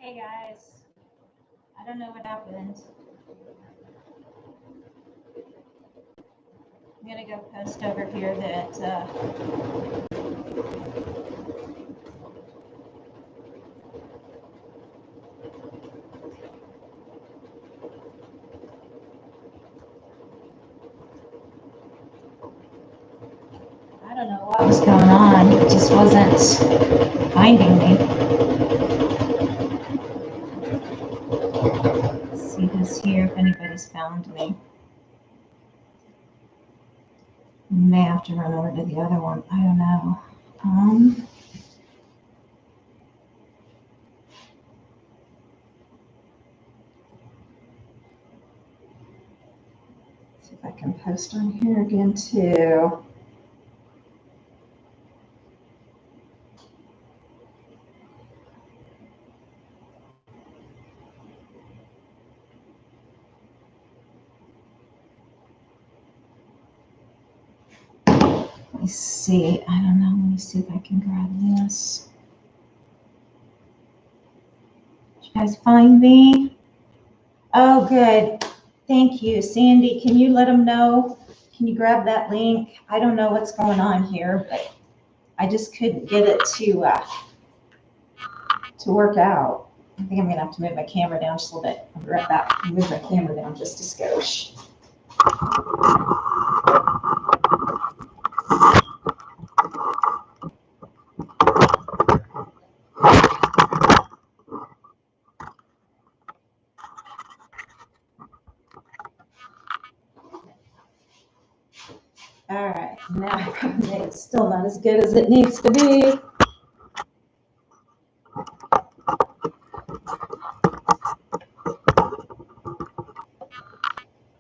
Hey guys, I don't know what happened. I'm gonna go post over here that I don't know what was going on. It just wasn't finding me. Let's see who's here, if anybody's found me. May have to run over to the other one. I don't know. See if I can post on here again too. Let me see. I don't know. Let me see if I can grab this. Did you guys find me? Oh, good. Thank you. Sandy, can you let them know? Can you grab that link? I don't know what's going on here, but I just couldn't get it to work out. I think I'm gonna have to move my camera down just a little bit. I'll be right back. Move my camera down just a skosh. All right, now it's still not as good as it needs to be.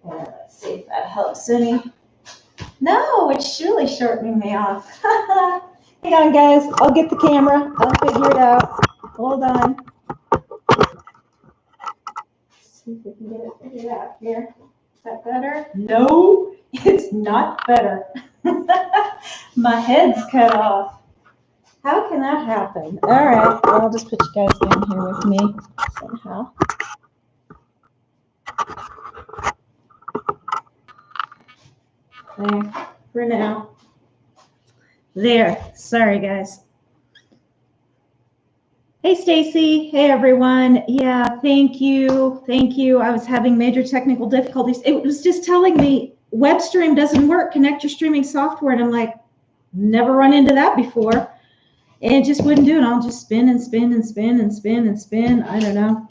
Let's see if that helps any. No, it's surely shortening me off. Hang on, guys. I'll get the camera. I'll figure it out. Hold on. See if we can get it figured out here. Is that better? No, it's not better. My head's cut off. How can that happen? All right, well, I'll just put you guys down here with me somehow. There, for now. There, sorry guys. Hey Stacy, hey everyone. Yeah, thank you. Thank you. I was having major technical difficulties. It was just telling me WebStream doesn't work. Connect your streaming software. And I'm like, never run into that before. And it just wouldn't do it. I'll just spin and spin and spin and spin and spin. I don't know.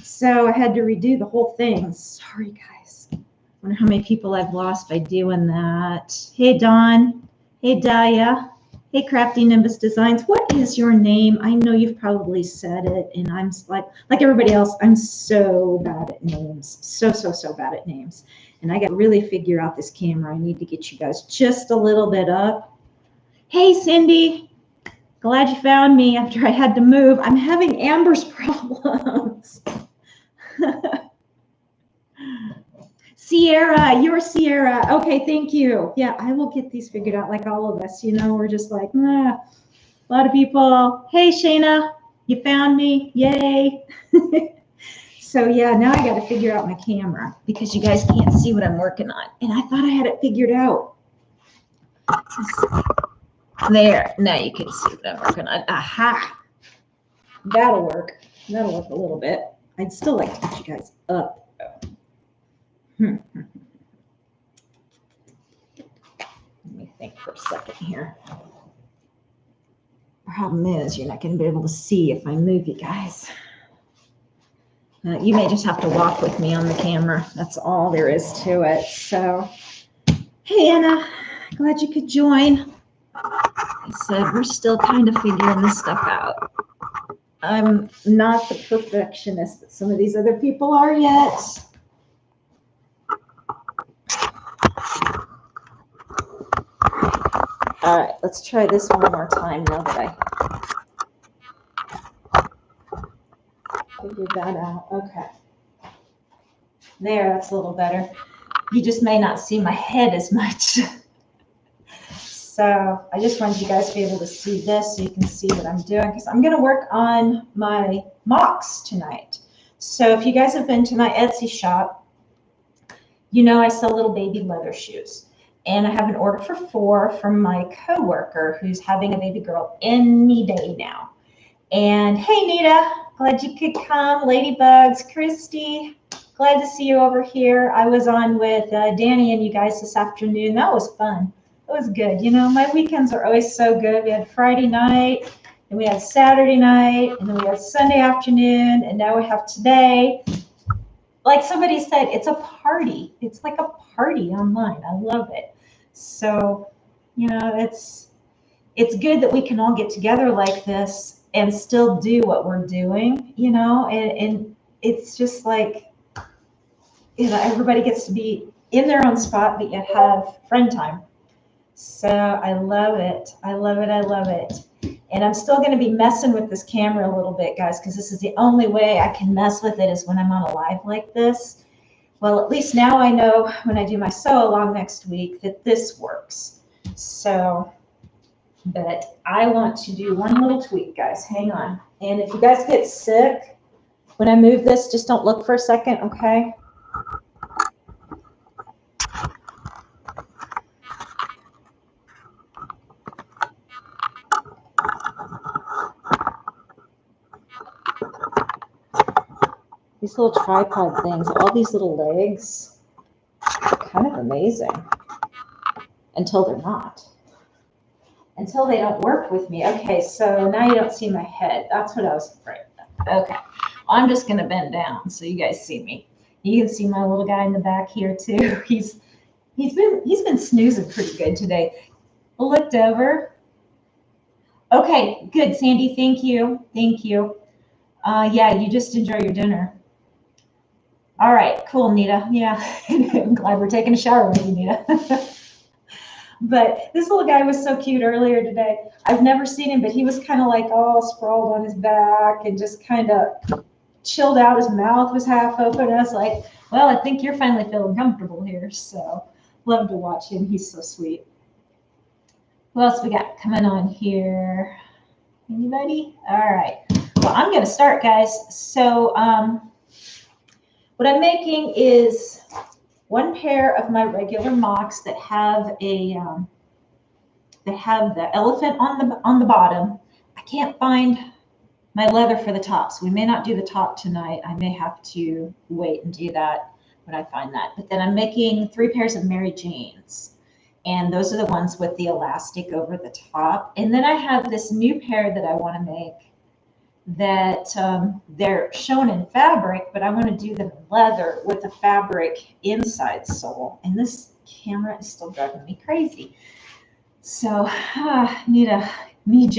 So I had to redo the whole thing. Sorry guys. I wonder how many people I've lost by doing that. Hey Dawn. Hey Daya. Hey, Crafty Nimbus Designs, what is your name? I know you've probably said it, and I'm like everybody else, I'm so bad at names. So bad at names. And I got to really figure out this camera. I need to get you guys just a little bit up. Hey, Cindy. Glad you found me after I had to move. I'm having Amber's problems. Sierra, you're Sierra. Okay, thank you. Yeah, I will get these figured out like all of us. You know, we're just like, a lot of people. Hey, Shayna, you found me. Yay. So, yeah, now I got to figure out my camera because you guys can't see what I'm working on. And I thought I had it figured out. There. Now you can see what I'm working on. Aha. That'll work. That'll work a little bit. I'd still like to get you guys up. Let me think for a second here. Problem is, you're not going to be able to see if I move you guys. You may just have to walk with me on the camera. That's all there is to it. So, hey, Anna, glad you could join. I said, we're still kind of figuring this stuff out. I'm not the perfectionist that some of these other people are yet. All right, let's try this one more time now that I figured that out. Okay. There, that's a little better. You just may not see my head as much. So I just wanted you guys to be able to see this so you can see what I'm doing, because I'm going to work on my mocks tonight. So if you guys have been to my Etsy shop, you know I sell little baby leather shoes. And I have an order for 4 from my coworker who's having a baby girl any day now. And hey, Nita, glad you could come. Ladybugs, Christy, glad to see you over here. I was on with Danny and you guys this afternoon. That was fun. It was good. You know, my weekends are always so good. We had Friday night, and we had Saturday night, and then we had Sunday afternoon, and now we have today. Like somebody said, it's a party. It's like a party online. I love it. So, you know, it's good that we can all get together like this and still do what we're doing, you know, and it's just like, you know, everybody gets to be in their own spot, but yet have friend time. So I love it. I love it. I love it. And I'm still going to be messing with this camera a little bit, guys, because this is the only way I can mess with it is when I'm on a live like this. Well, at least now I know when I do my sew along next week that this works. So, but I want to do one little tweak, guys. Hang on. And if you guys get sick when I move this, just don't look for a second, okay? These little tripod things, all these little legs, are kind of amazing until they're not. Until they don't work with me. Okay, so now you don't see my head. That's what I was afraid of. Okay, I'm just gonna bend down so you guys see me. You can see my little guy in the back here too. He's been snoozing pretty good today. I looked over. Okay, good, Sandy. Thank you. Thank you. Yeah, you just enjoy your dinner. All right, cool, Nita. Yeah, I'm glad we're taking a shower with you, Nita. But this little guy was so cute earlier today. I've never seen him, but he was kind of like all sprawled on his back and just kind of chilled out. His mouth was half open. I was like, well, I think you're finally feeling comfortable here. So love to watch him. He's so sweet. Who else we got coming on here? Anybody? All right. Well, I'm going to start, guys. So what I'm making is one pair of my regular mocks that have a that have the elephant on the bottom. I can't find my leather for the tops. We may not do the top tonight. I may have to wait and do that when I find that. But then I'm making 3 pairs of Mary Janes, and those are the ones with the elastic over the top. And then I have this new pair that I want to make that they're shown in fabric, but I want to do them in leather with a fabric inside sole. And this camera is still driving me crazy. So need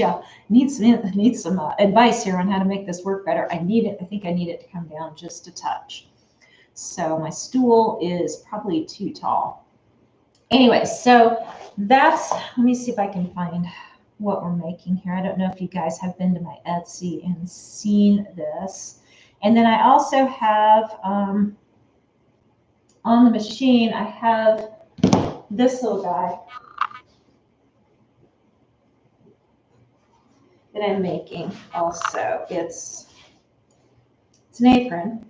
some advice here on how to make this work better. I think I need it to come down just a touch. So my stool is probably too tall. Anyway, so let me see if I can find what we're making here. I don't know if you guys have been to my Etsy and seen this. And then I also have on the machine, I have this little guy that I'm making also. It's an apron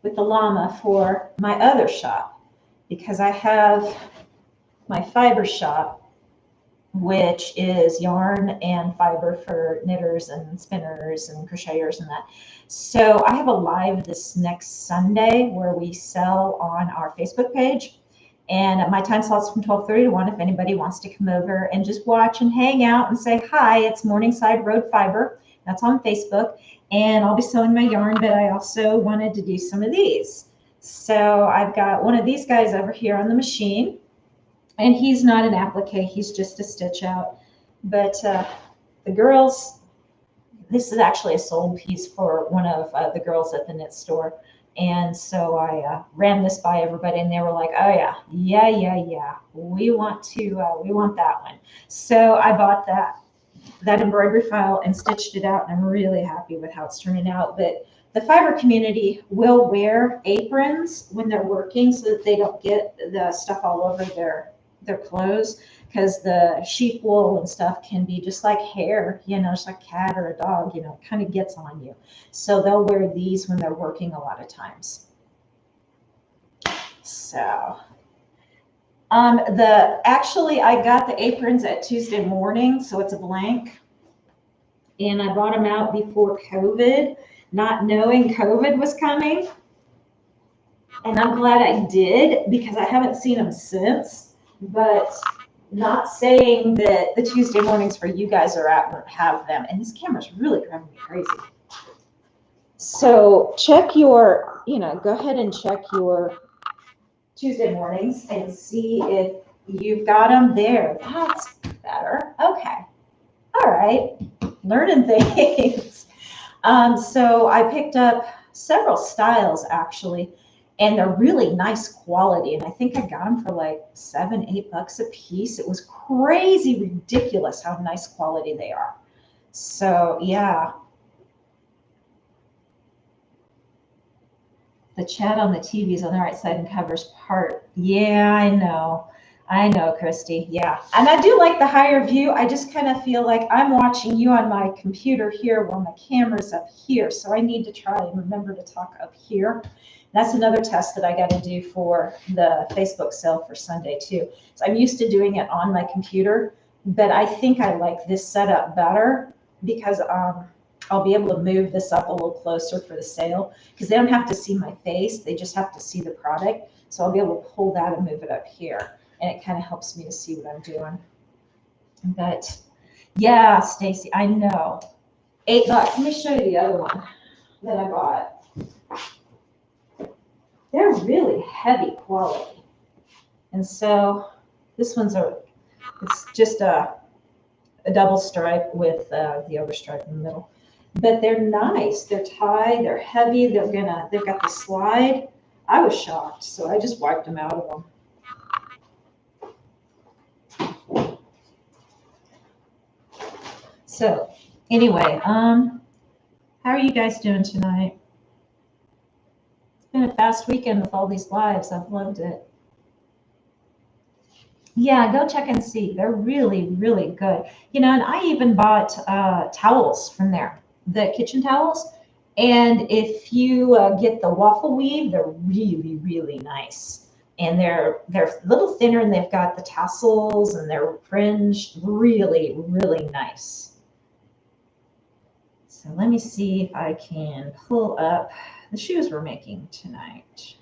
with the llama for my other shop, because I have my fiber shop, which is yarn and fiber for knitters and spinners and crocheters and that. So I have a live this next Sunday where we sell on our Facebook page. And my time slot's from 12:30 to 1 if anybody wants to come over and just watch and hang out and say hi. It's Morningside Road Fiber. That's on Facebook. And I'll be selling my yarn, but I also wanted to do some of these. So I've got one of these guys over here on the machine. And he's not an applique, he's just a stitch out. But the girls, this is actually a sold piece for one of the girls at the knit store. And so I ran this by everybody, and they were like, "Oh yeah, we want that one." So I bought that embroidery file and stitched it out, and I'm really happy with how it's turning out. But the fiber community will wear aprons when they're working so that they don't get the stuff all over their clothes, because the sheep wool and stuff can be just like hair, just like a cat or a dog, it kind of gets on you. So they'll wear these when they're working a lot of times. So, actually I got the aprons at Tuesday morning, so it's a blank. And I bought them out before COVID, not knowing COVID was coming. And I'm glad I did, because I haven't seen them since. But not saying that the Tuesday mornings for you guys are out and have them. And this camera's really driving me crazy. So check your, go ahead and check your Tuesday mornings and see if you've got them there. That's better. Okay. All right. Learning things. So I picked up several styles actually, and they're really nice quality. And I think I got them for like $7-8 a piece. It was crazy ridiculous how nice quality they are. So yeah. The chat on the TV is on the right side and covers part. Yeah, I know, Christy. Yeah, and I do like the higher view. I just kind of feel like I'm watching you on my computer here while my camera's up here. So I need to try and remember to talk up here. That's another test that I got to do for the Facebook sale for Sunday too. So I'm used to doing it on my computer, but I think I like this setup better because I'll be able to move this up a little closer for the sale because they don't have to see my face. They just have to see the product. So I'll be able to pull that and move it up here. And it kind of helps me to see what I'm doing. But yeah, Stacy, I know. $8. Let me show you the other one that I bought. They're really heavy quality. And so this one's it's just a double stripe with the other stripe in the middle. But they're nice. They're tied. They're heavy. They've got the slide. I was shocked, so I just wiped them out of them. So anyway, how are you guys doing tonight? It's been a fast weekend with all these lives. I've loved it. Yeah, go check and see. They're really, really good. And I even bought towels from there, the kitchen towels. And if you get the waffle weave, they're really, really nice. And they're a little thinner, and they've got the tassels, and they're fringed. Really, really nice. So let me see if I can pull up the shoes we're making tonight.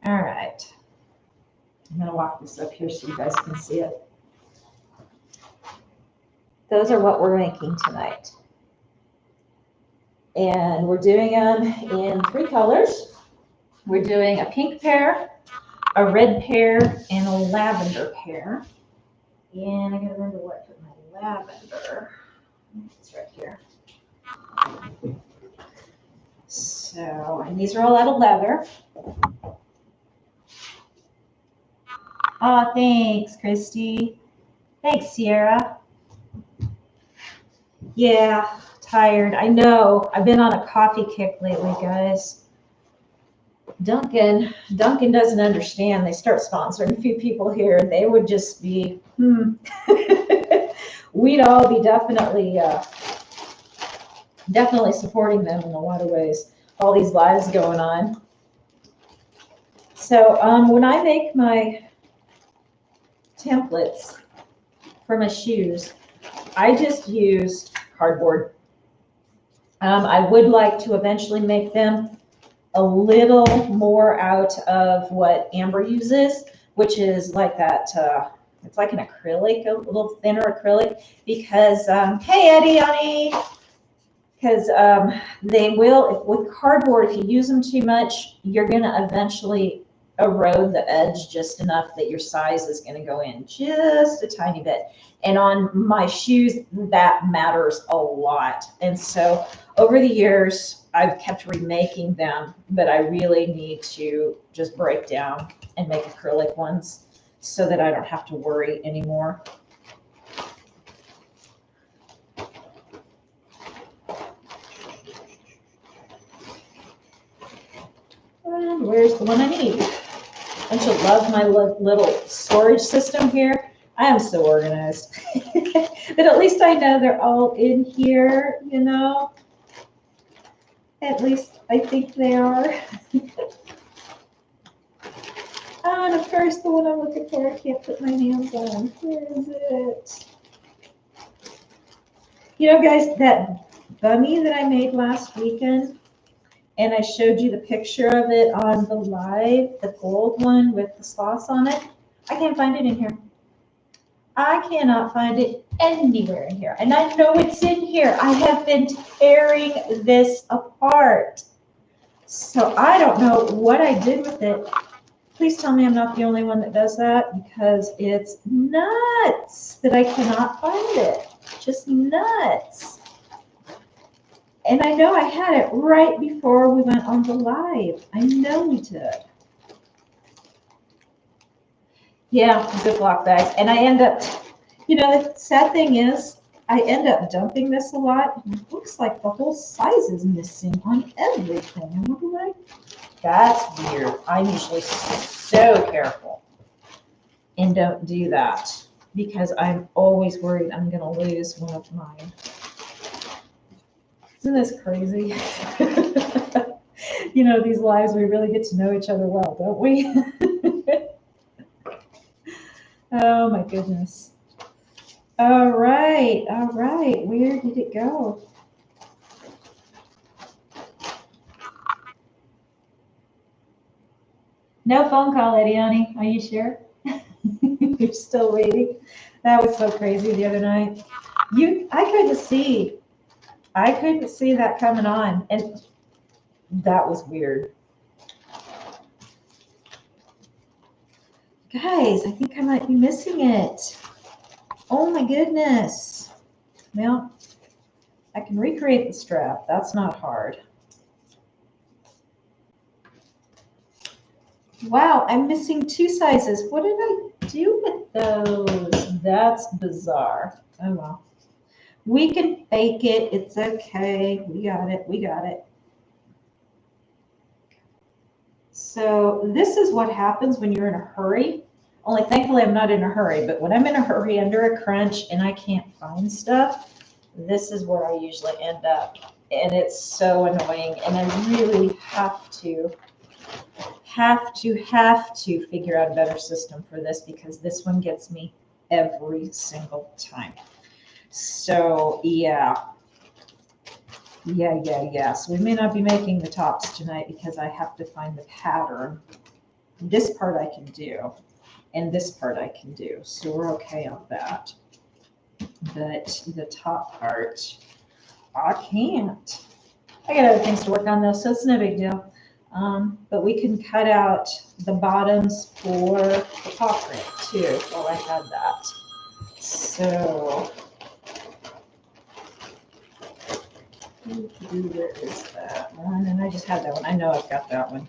All right. I'm going to walk this up here so you guys can see it. Those are what we're making tonight. And we're doing them in 3 colors. We're doing a pink pair, a red pair, and a lavender pair. And I got to remember where I put my lavender. It's right here. So, and these are all out of leather. Oh, thanks, Christy. Thanks, Sierra. Yeah, tired. I know. I've been on a coffee kick lately, guys. Dunkin' doesn't understand. They start sponsoring a few people here. They would just be, we'd all be definitely supporting them in a lot of ways. All these lives going on. So when I make my templates for my shoes, I just use cardboard. I would like to eventually make them a little more out of what Amber uses, which is like that, it's like an acrylic, a little thinner acrylic, because, hey Eddie, honey, because they will, with cardboard, if you use them too much, you're gonna eventually erode the edge just enough that your size is going to go in just a tiny bit. And on my shoes, that matters a lot. And so over the years, I've kept remaking them, but I really need to just break down and make acrylic ones so that I don't have to worry anymore. where's the one I need? Don't you love my little storage system here? I am so organized. But at least I know they're all in here, you know? At least I think they are. And of course, the one I'm looking for, I can't put my hands on. Where is it? You know, guys, that bunny that I made last weekend, and I showed you the picture of it on the live, the gold one with the sloths on it. I can't find it in here. I cannot find it anywhere in here. And I know it's in here. I have been tearing this apart. So I don't know what I did with it. Please tell me I'm not the only one that does that, because it's nuts that I cannot find it. Just nuts. And I know I had it right before we went on the live. I know we did. Yeah, Ziploc bags. And I end up, you know, the sad thing is, I end up dumping this a lot. And it looks like the whole size is missing on everything. I wonder why. That's weird. I'm usually so careful and don't do that because I'm always worried I'm going to lose one of mine. Isn't this crazy? You know, these lives, we really get to know each other well, don't we? Oh my goodness. All right. Where did it go? No phone call, Ediani. Are you sure? You're still waiting? That was so crazy the other night. I couldn't see that coming on, and that was weird. Guys, I think I might be missing it. Oh my goodness. Well, I can recreate the strap. That's not hard. Wow, I'm missing 2 sizes. What did I do with those? That's bizarre. Oh well. We can fake it. It's okay. We got it. So this is what happens when you're in a hurry. Only thankfully I'm not in a hurry, but when I'm in a hurry under a crunch and I can't find stuff, this is where I usually end up. And it's so annoying. And I really have to figure out a better system for this, because this one gets me every single time. So yeah. So we may not be making the tops tonight because I have to find the pattern. This part I can do, and this part I can do. So we're okay on that. But the top part, I can't. I got other things to work on though, so it's no big deal. But we can cut out the bottoms for the top rib too while I have that. So where is that one? And I just had that one. I know I've got that one.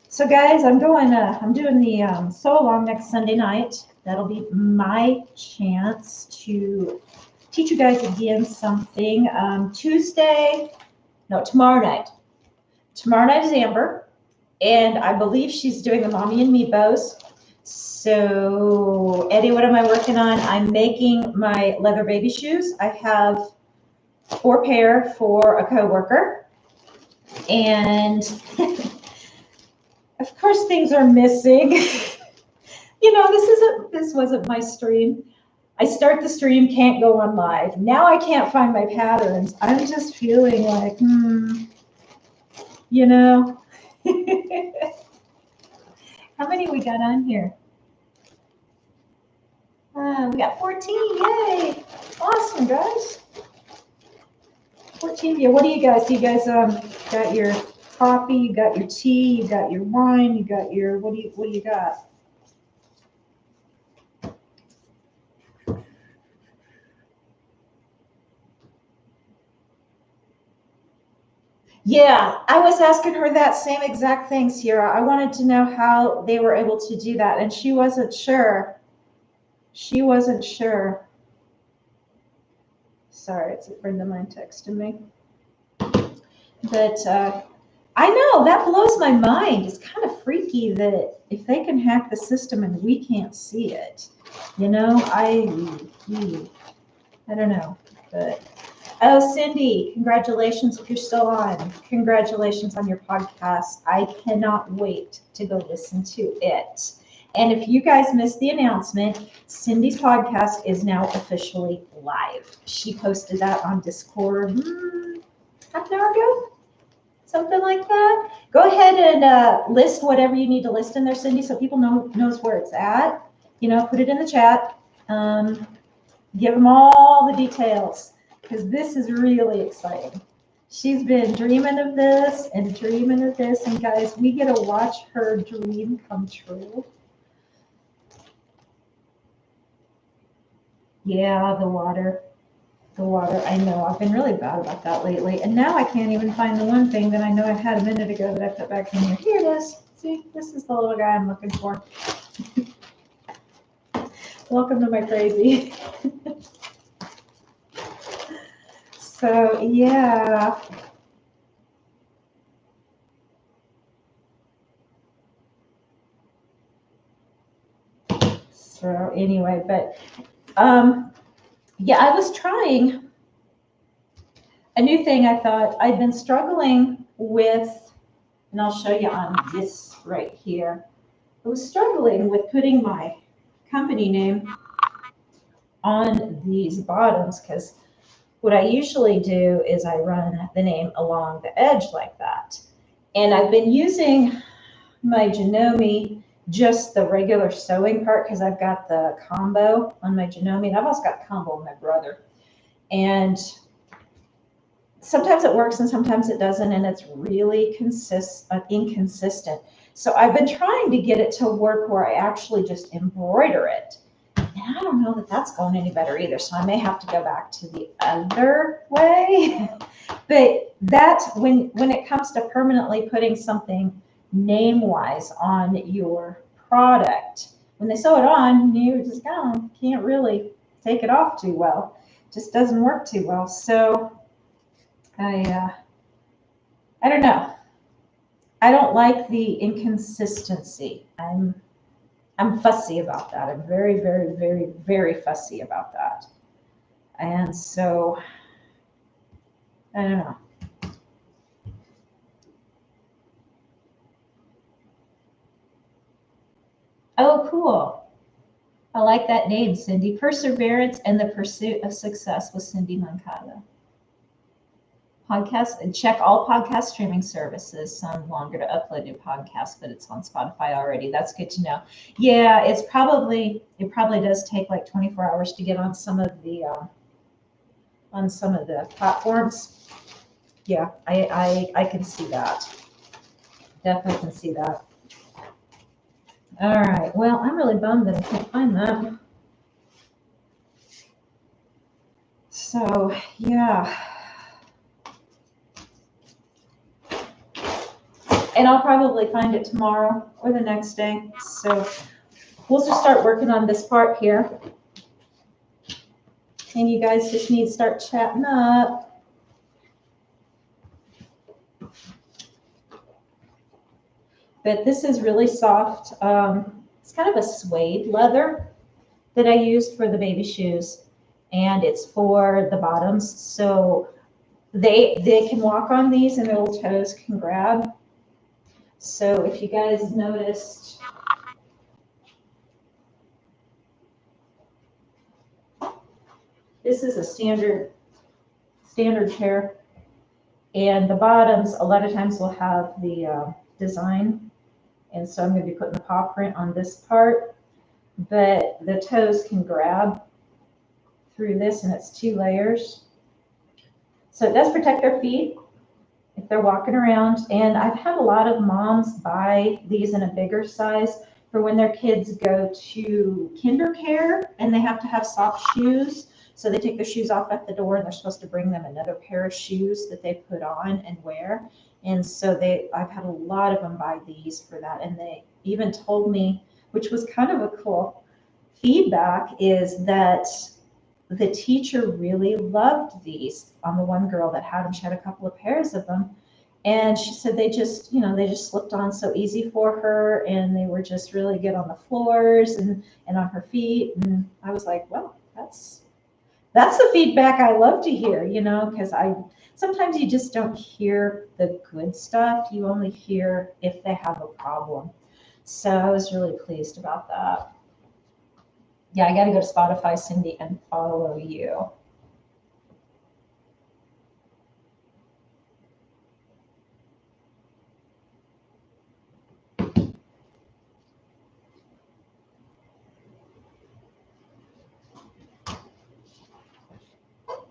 So guys, I'm doing the sew along next Sunday night. That'll be my chance to teach you guys again something. Tomorrow night. Tomorrow night is Amber, and I believe she's doing the Mommy and Me bows. So Eddie, what am I working on? I'm making my leather baby shoes. I have 4 pair for a coworker, and of course things are missing. You know, this wasn't my stream. I start the stream, can't go on live. Now I can't find my patterns. I'm just feeling like, you know. How many we got on here? We got 14, yay. Awesome, guys. 14 of you. What do you guys? Do you guys got your coffee, you got your tea, you got your wine, you got your, what do you got? Yeah, I was asking her that same exact thing, Sierra. I wanted to know how they were able to do that, and she wasn't sure. She wasn't sure. Sorry, it's a friend of mine texting me. But I know, that blows my mind. It's kind of freaky that if they can hack the system and we can't see it, I don't know, but oh, Cindy, congratulations if you're still on. Congratulations on your podcast. I cannot wait to go listen to it. And if you guys missed the announcement, Cindy's podcast is now officially live. She posted that on Discord half an hour ago, something like that. Go ahead and list whatever you need to list in there, Cindy, so people knows where it's at. Put it in the chat. Give them all the details, because this is really exciting. She's been dreaming of this, and guys, we get to watch her dream come true. Yeah, the water, I know. I've been really bad about that lately, and now I can't even find the one thing that I know I had a minute ago that I put back in here. Here it is. See, this is the little guy I'm looking for. Welcome to my crazy. So, yeah. So anyway, but yeah, I was trying a new thing. I thought I'd been struggling with, and I'll show you on this right here. I was struggling with putting my company name on these bottoms, because what I usually do is I run the name along the edge like that. And I've been using my Janome, just the regular sewing part, because I've got the combo on my Janome, and I've also got combo on my brother. And sometimes it works and sometimes it doesn't, and it's really inconsistent. So I've been trying to get it to work where I actually just embroider it. And I don't know that that's going any better either, so I may have to go back to the other way. But that's when it comes to permanently putting something name-wise on your product, when they sew it on, you just can't really take it off too well. It just doesn't work too well. So I don't know. I don't like the inconsistency. I'm fussy about that. I'm very, very, very, very fussy about that. And so, I don't know. Oh, cool. I like that name, Cindy. Perseverance and the Pursuit of Success with Cindy Moncada. Podcast, and check all podcast streaming services. Some longer to upload new podcasts, but it's on Spotify already. That's good to know. Yeah, it probably does take like 24 hours to get on some of the platforms. Yeah, I can see that. Definitely can see that. All right. Well, I'm really bummed that I can't find that. So yeah. And I'll probably find it tomorrow or the next day. So we'll just start working on this part here. And you guys just need to start chatting up. But this is really soft. It's kind of a suede leather that I used for the baby shoes. And it's for the bottoms. So they can walk on these and their little toes can grab. So if you guys noticed, this is a standard pair, and the bottoms a lot of times will have the design, and so I'm going to be putting the paw print on this part, but the toes can grab through this, and it's 2 layers. So it does protect their feet if they're walking around. And I've had a lot of moms buy these in a bigger size for when their kids go to kinder care and they have to have soft shoes. So they take their shoes off at the door and they're supposed to bring them another pair of shoes that they put on and wear. And so I've had a lot of them buy these for that. And they even told me, which was kind of a cool feedback, is that the teacher really loved these. On the one girl that had them, she had a couple of pairs of them, And she said they just, they just slipped on so easy for her, and they were just really good on the floors and on her feet. And I was like, well, that's the feedback I love to hear, because sometimes you just don't hear the good stuff. You only hear if they have a problem. So I was really pleased about that. Yeah, I got to go to Spotify, Cindy, and follow you.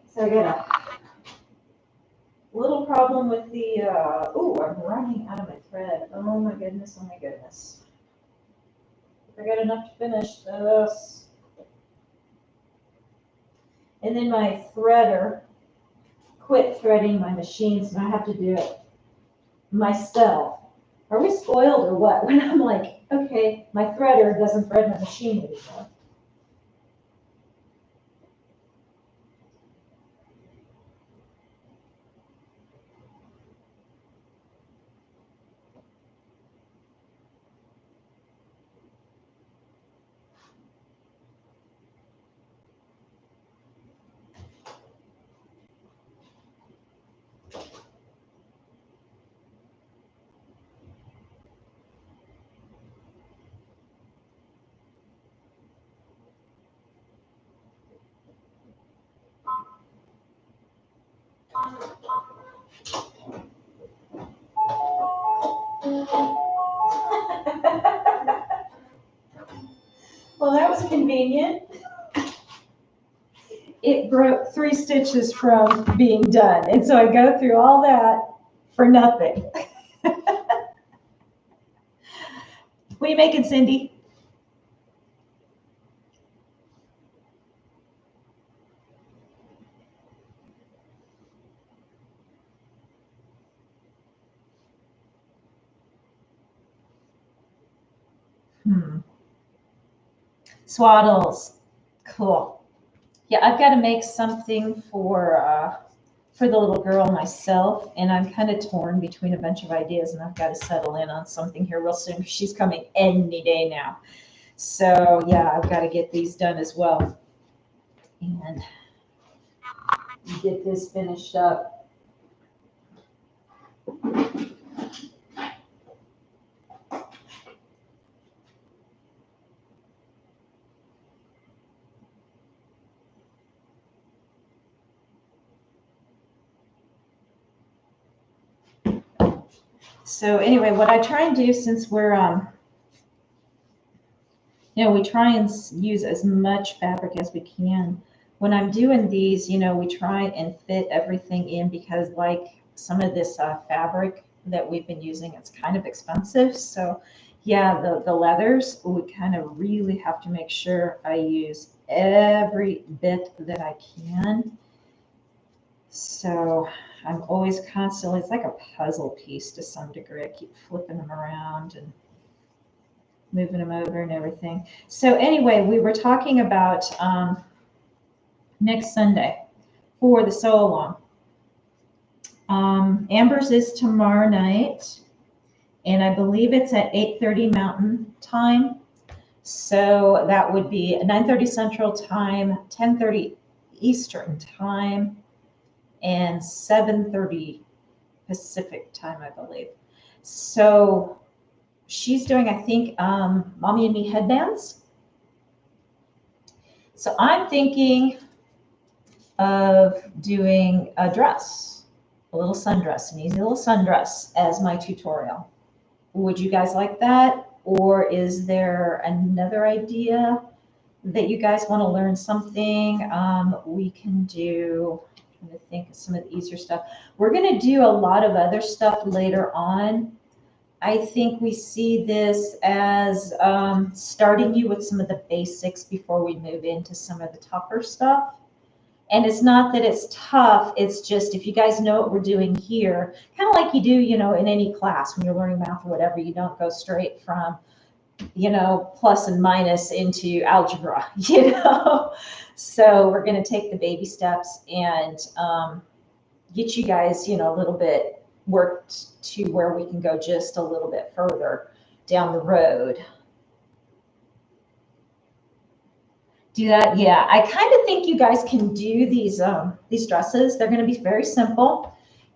So I got a little problem with the, I'm running out of my thread. Oh my goodness, oh my goodness. I got enough to finish this. And then my threader quit threading my machines, and I have to do it myself. Are we spoiled or what? When I'm like, okay, my threader doesn't thread my machine anymore. Well, that was convenient. It broke 3 stitches from being done. And so I go through all that for nothing. What are you making, Cindy? Swaddles. Cool. Yeah, I've got to make something for the little girl myself, and I'm kind of torn between a bunch of ideas, and I've got to settle in on something here real soon because she's coming any day now. So yeah, I've got to get these done as well, and get this finished up. So anyway, what I try and do, since we're we try and use as much fabric as we can. When I'm doing these, we try and fit everything in, because like some of this fabric that we've been using, it's kind of expensive. So yeah, the leathers, we kind of really have to make sure I use every bit that I can. So I'm always constantly, it's like a puzzle piece to some degree. I keep flipping them around and moving them over and everything. So anyway, we were talking about next Sunday for the sew along. Amber's is tomorrow night, and I believe it's at 8:30 Mountain Time. So that would be 9:30 Central Time, 10:30 Eastern Time, and 7:30 Pacific Time, I believe. So she's doing, I think, Mommy and Me headbands. So I'm thinking of doing a dress, a little sundress, an easy little sundress as my tutorial. Would you guys like that? Or is there another idea that you guys want to learn something? We can do, I'm trying to think of some of the easier stuff. We're going to do a lot of other stuff later on. I think we see this as starting you with some of the basics before we move into some of the tougher stuff. And it's not that it's tough, it's just if you guys know what we're doing here, kind of like you do, in any class when you're learning math or whatever, you don't go straight from, plus and minus into algebra, So we're going to take the baby steps and get you guys, a little bit worked to where we can go just a little bit further down the road. Do that? Yeah, I kind of think you guys can do these dresses. They're going to be very simple,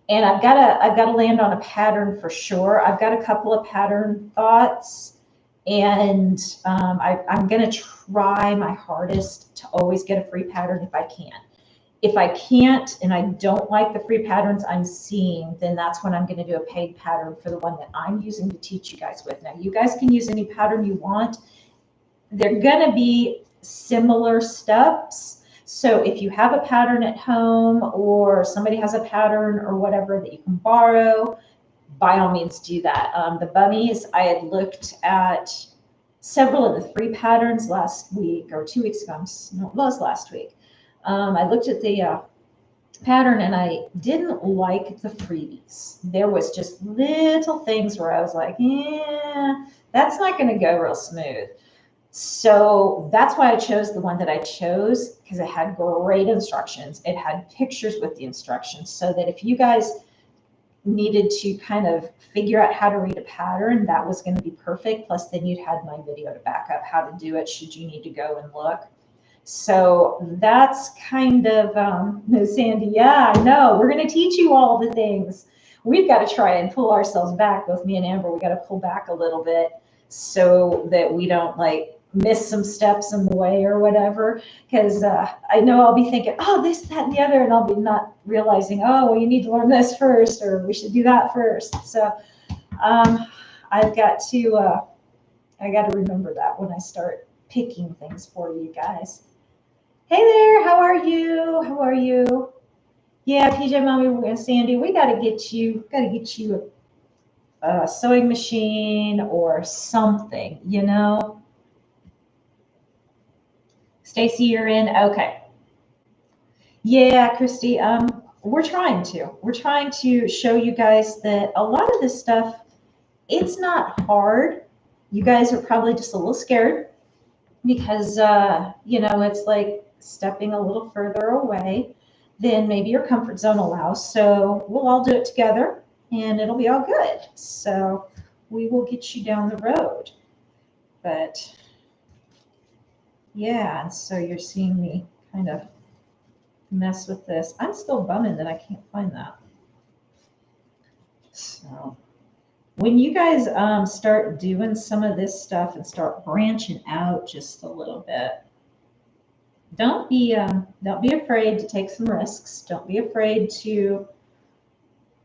and I've got to land on a pattern for sure. I've got a couple of pattern thoughts, and I'm going to try my hardest to always get a free pattern if I can. If I can't and I don't like the free patterns I'm seeing, then that's when I'm going to do a paid pattern for the one that I'm using to teach you guys with. Now, you guys can use any pattern you want. They're going to be similar steps. So if you have a pattern at home or somebody has a pattern or whatever that you can borrow, by all means do that. The bunnies, I had looked at several of the free patterns last week or 2 weeks ago. No, it was last week. I looked at the pattern and I didn't like the freebies. There was just little things where I was like, yeah, that's not going to go real smooth. So that's why I chose the one that I chose, because it had great instructions. It had pictures with the instructions, so that if you guys needed to kind of figure out how to read a pattern, that was going to be perfect. Plus then you'd had my video to back up how to do it should you need to go and look. So that's kind of, Sandy, yeah, I know. We're going to teach you all the things. We've got to try and pull ourselves back. Both me and Amber, we got to pull back a little bit so that we don't like miss some steps in the way or whatever. Because I know I'll be thinking, oh, this, that, and the other, and I'll be not realizing, oh, well, you need to learn this first, or we should do that first. So I've got to, I got to remember that when I start picking things for you guys. Hey there, how are you? How are you? Yeah, PJ Mommy and Sandy, we got to get you a sewing machine or something, you know. Stacy, you're in. Okay. Yeah, Christy, we're trying to show you guys that a lot of this stuff, it's not hard. You guys are probably just a little scared because you know, it's like stepping a little further away than maybe your comfort zone allows. So we'll all do it together and it'll be all good. So we will get you down the road. But yeah, and so you're seeing me kind of mess with this. I'm still bumming that I can't find that. So when you guys start doing some of this stuff and start branching out just a little bit, don't be afraid to take some risks. Don't be afraid to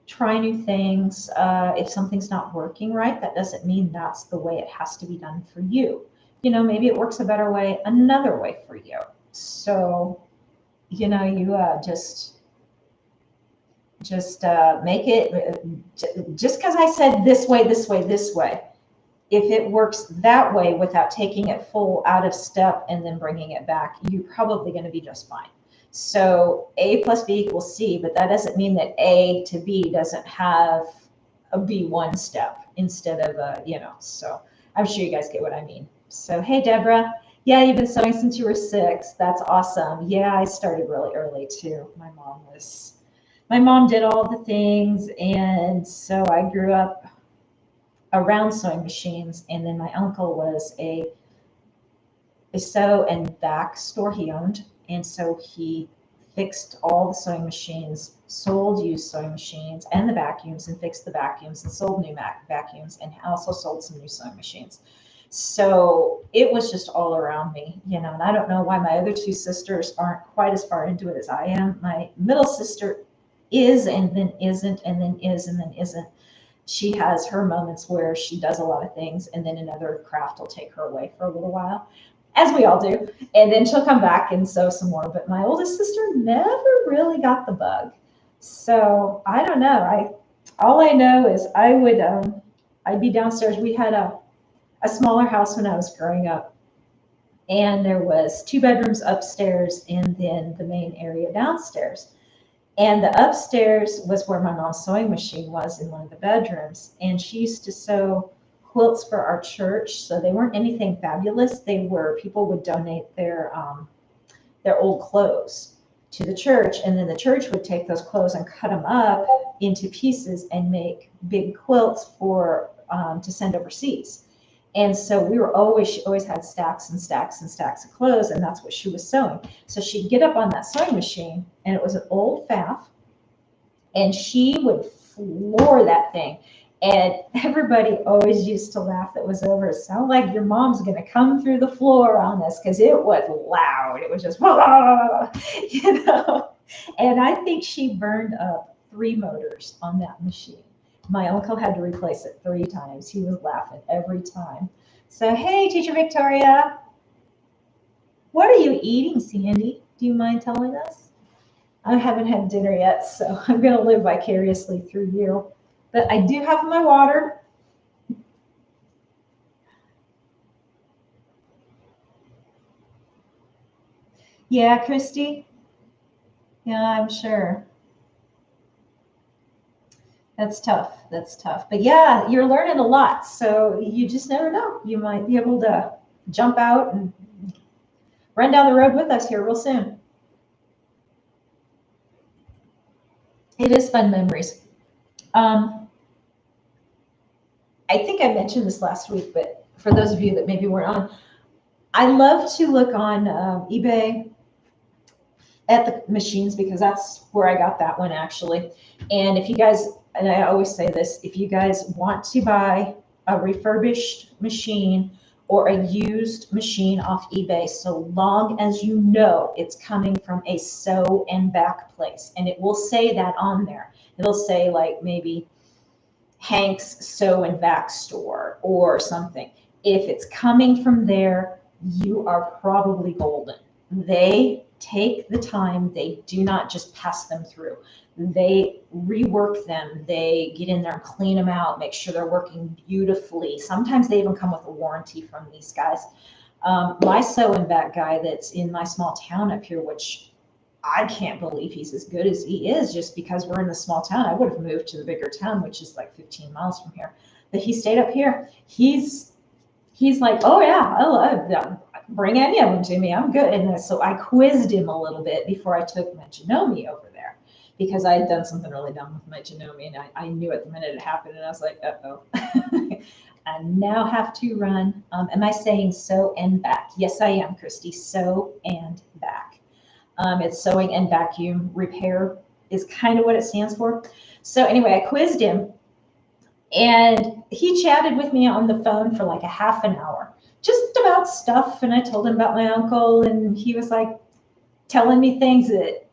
try new things. If something's not working right, that doesn't mean that's the way it has to be done for you. You know, maybe it works a better way, another way for you. So, you know, you just make it, just because I said this way, this way, this way, if it works that way without taking it full out of step and then bringing it back, you're probably going to be just fine. So A plus B equals C, but that doesn't mean that A to B doesn't have a B1 step instead of a, you know, so I'm sure you guys get what I mean. So, hey, Deborah. Yeah, you've been sewing since you were 6. That's awesome. Yeah, I started really early too. My mom did all the things, and so I grew up around sewing machines. And then my uncle was a sew and vac store he owned, and so he fixed all the sewing machines, sold used sewing machines and the vacuums, and fixed the vacuums and sold new vacuums, and also sold some new sewing machines. So it was just all around me, you know, and I don't know why my other 2 sisters aren't quite as far into it as I am. My middle sister is, and then isn't, and then is, and then isn't. She has her moments where she does a lot of things, and then another craft will take her away for a little while, as we all do. And then she'll come back and sew some more. But my oldest sister never really got the bug. So I don't know. All I know is I'd be downstairs. We had a smaller house when I was growing up, and there was 2 bedrooms upstairs and then the main area downstairs. And the upstairs was where my mom's sewing machine was, in one of the bedrooms. And she used to sew quilts for our church. So they weren't anything fabulous. They were, people would donate their old clothes to the church, and then the church would take those clothes and cut them up into pieces and make big quilts for to send overseas. And so we were always, she always had stacks and stacks and stacks of clothes, and that's what she was sewing. So she'd get up on that sewing machine, and it was an old Pfaff, and she would floor that thing. And everybody always used to laugh that was over. It sounded like your mom's going to come through the floor on this, because it was loud. It was just, you know. And I think she burned up 3 motors on that machine. My uncle had to replace it 3 times. He was laughing every time. So, hey, Teacher Victoria. What are you eating, Sandy? Do you mind telling us? I haven't had dinner yet, so I'm going to live vicariously through you. But I do have my water. Yeah, Christy? Yeah, I'm sure. That's tough. That's tough. But yeah, you're learning a lot. So you just never know. You might be able to jump out and run down the road with us here real soon. It is fun memories. I think I mentioned this last week, but for those of you that maybe weren't on, I love to look on eBay at the machines, because that's where I got that one actually. And if you guys, and I always say this, if you guys want to buy a refurbished machine or a used machine off eBay, so long as you know it's coming from a sew and back place, and it will say that on there. It'll say like maybe Hank's Sew and Back Store or something. If it's coming from there, you are probably golden. They take the time. They do not just pass them through. They rework them. They get in there and clean them out, make sure they're working beautifully. Sometimes they even come with a warranty from these guys. My Sew and Back guy that's in my small town up here, which I can't believe he's as good as he is, just because we're in the small town. I would have moved to the bigger town, which is like 15 miles from here. But he stayed up here. He's like, oh yeah, I love them. Bring any of them to me. I'm good. And so I quizzed him a little bit before I took my Janome over there, because I had done something really dumb with my Janome, and I knew it the minute it happened, and I was like, uh-oh. I now have to run. Am I saying Sew and Back? Yes, I am, Christy. Sew and Back. It's sewing and vacuum repair is kind of what it stands for. So anyway, I quizzed him, and he chatted with me on the phone for like a half an hour, just about stuff. And I told him about my uncle, and he was like telling me things that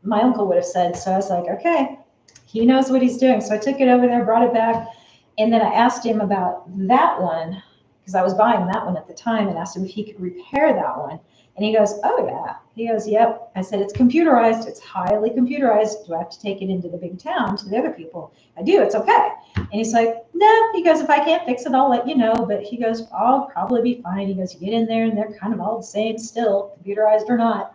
my uncle would have said. So I was like, okay, he knows what he's doing. So I took it over there, brought it back. And then I asked him about that one, because I was buying that one at the time, and asked him if he could repair that one. And he goes, oh yeah. He goes, yep. I said, it's computerized. It's highly computerized. Do I have to take it into the big town to the other people? I do. It's okay. And he's like, no. He goes, if I can't fix it, I'll let you know. But he goes, I'll probably be fine. He goes, you get in there, and they're kind of all the same still, computerized or not.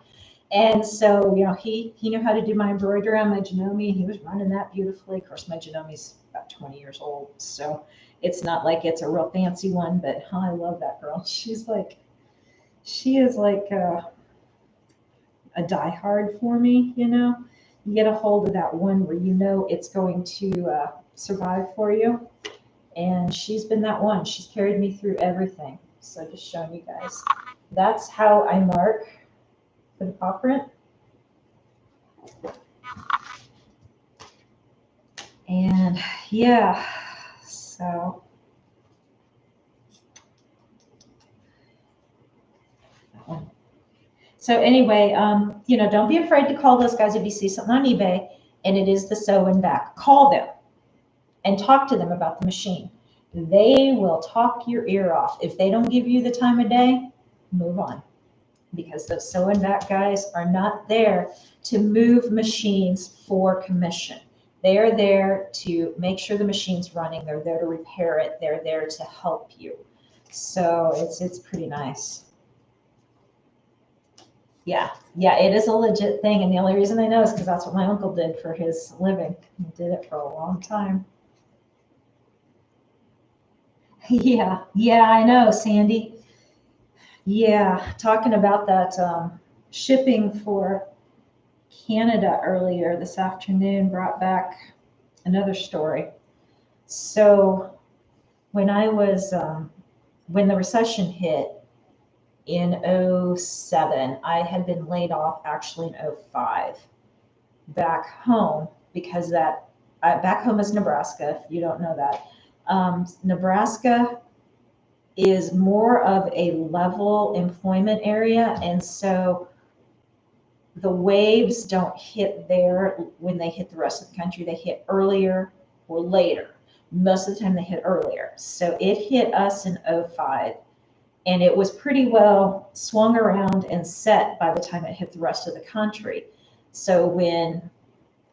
And so, you know, he knew how to do my embroidery on my Janome. He was running that beautifully. Of course, my Janome's about 20 years old, so it's not like it's a real fancy one, but I love that girl. She is like a diehard for me, you know. You get a hold of that one where you know it's going to survive for you, and she's been that one. She's carried me through everything. So just showing you guys. That's how I mark for the paw print. And yeah, so anyway, you know, don't be afraid to call those guys if you see something on eBay and it is the Sew and Back. Call them and talk to them about the machine. They will talk your ear off. If they don't give you the time of day, move on, because those Sew and Back guys are not there to move machines for commission. They are there to make sure the machine's running. They're there to repair it. They're there to help you. So it's pretty nice. Yeah, it is a legit thing. And the only reason I know is because that's what my uncle did for his living. He did it for a long time. Yeah, I know, Sandy. Yeah, talking about that shipping for Canada earlier this afternoon brought back another story. So when I was, when the recession hit in '07, I had been laid off actually in '05 back home because back home is Nebraska, if you don't know that. Nebraska is more of a level employment area, and so the waves don't hit there when they hit the rest of the country. They hit earlier or later. Most of the time they hit earlier. So it hit us in '05, and it was pretty well swung around and set by the time it hit the rest of the country. So when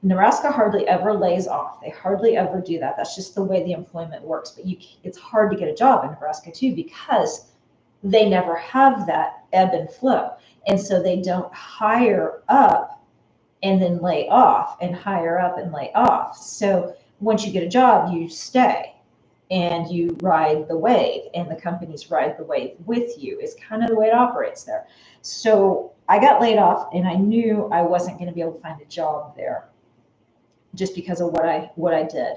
Nebraska hardly ever lays off, they hardly ever do that. That's just the way the employment works. But it's hard to get a job in Nebraska too, because they never have that ebb and flow. And so they don't hire up and then lay off and hire up and lay off. So once you get a job, you stay and you ride the wave, and the companies ride the wave with you. Is kind of the way it operates there. So I got laid off, and I knew I wasn't going to be able to find a job there just because of what I did,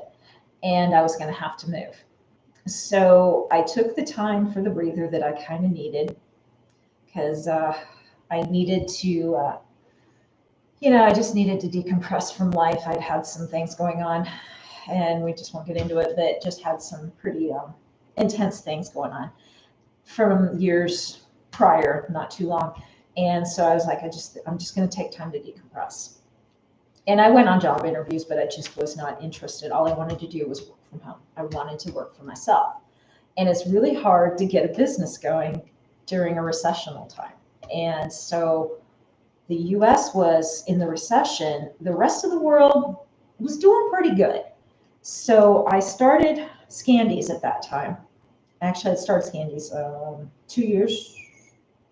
and I was going to have to move. So I took the time for the breather that I kind of needed, because I needed to, I just needed to decompress from life. I'd had some things going on, and we just won't get into it, but just had some pretty intense things going on from years prior, not too long. And so I was like, I'm just going to take time to decompress. And I went on job interviews, but I just was not interested. All I wanted to do was work from home. I wanted to work for myself. And it's really hard to get a business going during a recessional time. And so the US was in the recession. The rest of the world was doing pretty good. So I started Scandies at that time. Actually, I started Scandies 2 years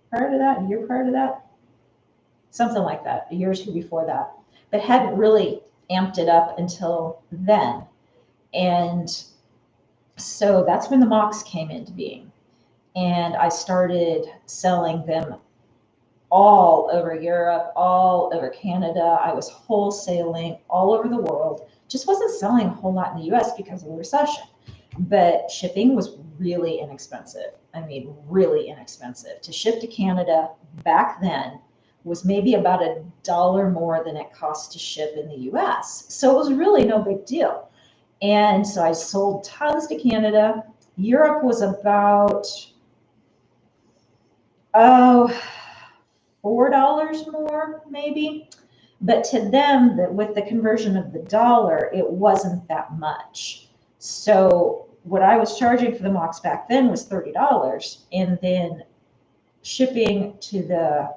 prior to that, a year prior to that, something like that, a year or two before that, but hadn't really amped it up until then. And so that's when the Mocs came into being. And I started selling them all over Europe, all over Canada. I was wholesaling all over the world. Just wasn't selling a whole lot in the US because of the recession. But shipping was really inexpensive. I mean, really inexpensive. To ship to Canada back then was maybe about $1 more than it cost to ship in the US. So it was really no big deal. And so I sold tons to Canada. Europe was about, $4 more maybe. But to them, with the conversion of the dollar, it wasn't that much. So what I was charging for the Mocs back then was $30, and then shipping to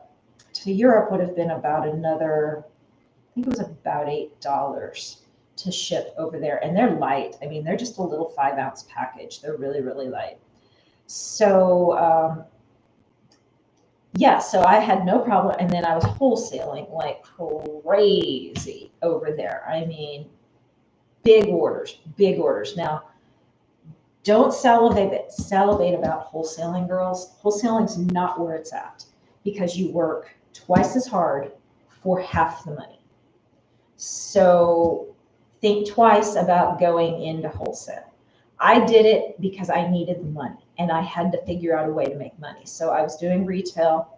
Europe would have been about another, I think it was about $8 to ship over there. And they're light. I mean, they're just a little 5-ounce package. They're really, really light. So so I had no problem. And then I was wholesaling like crazy over there. I mean, big orders. Now, don't salivate about wholesaling, girls. Wholesaling's not where it's at, because you work twice as hard for half the money. So think twice about going into wholesale. I did it because I needed the money, and I had to figure out a way to make money. So I was doing retail,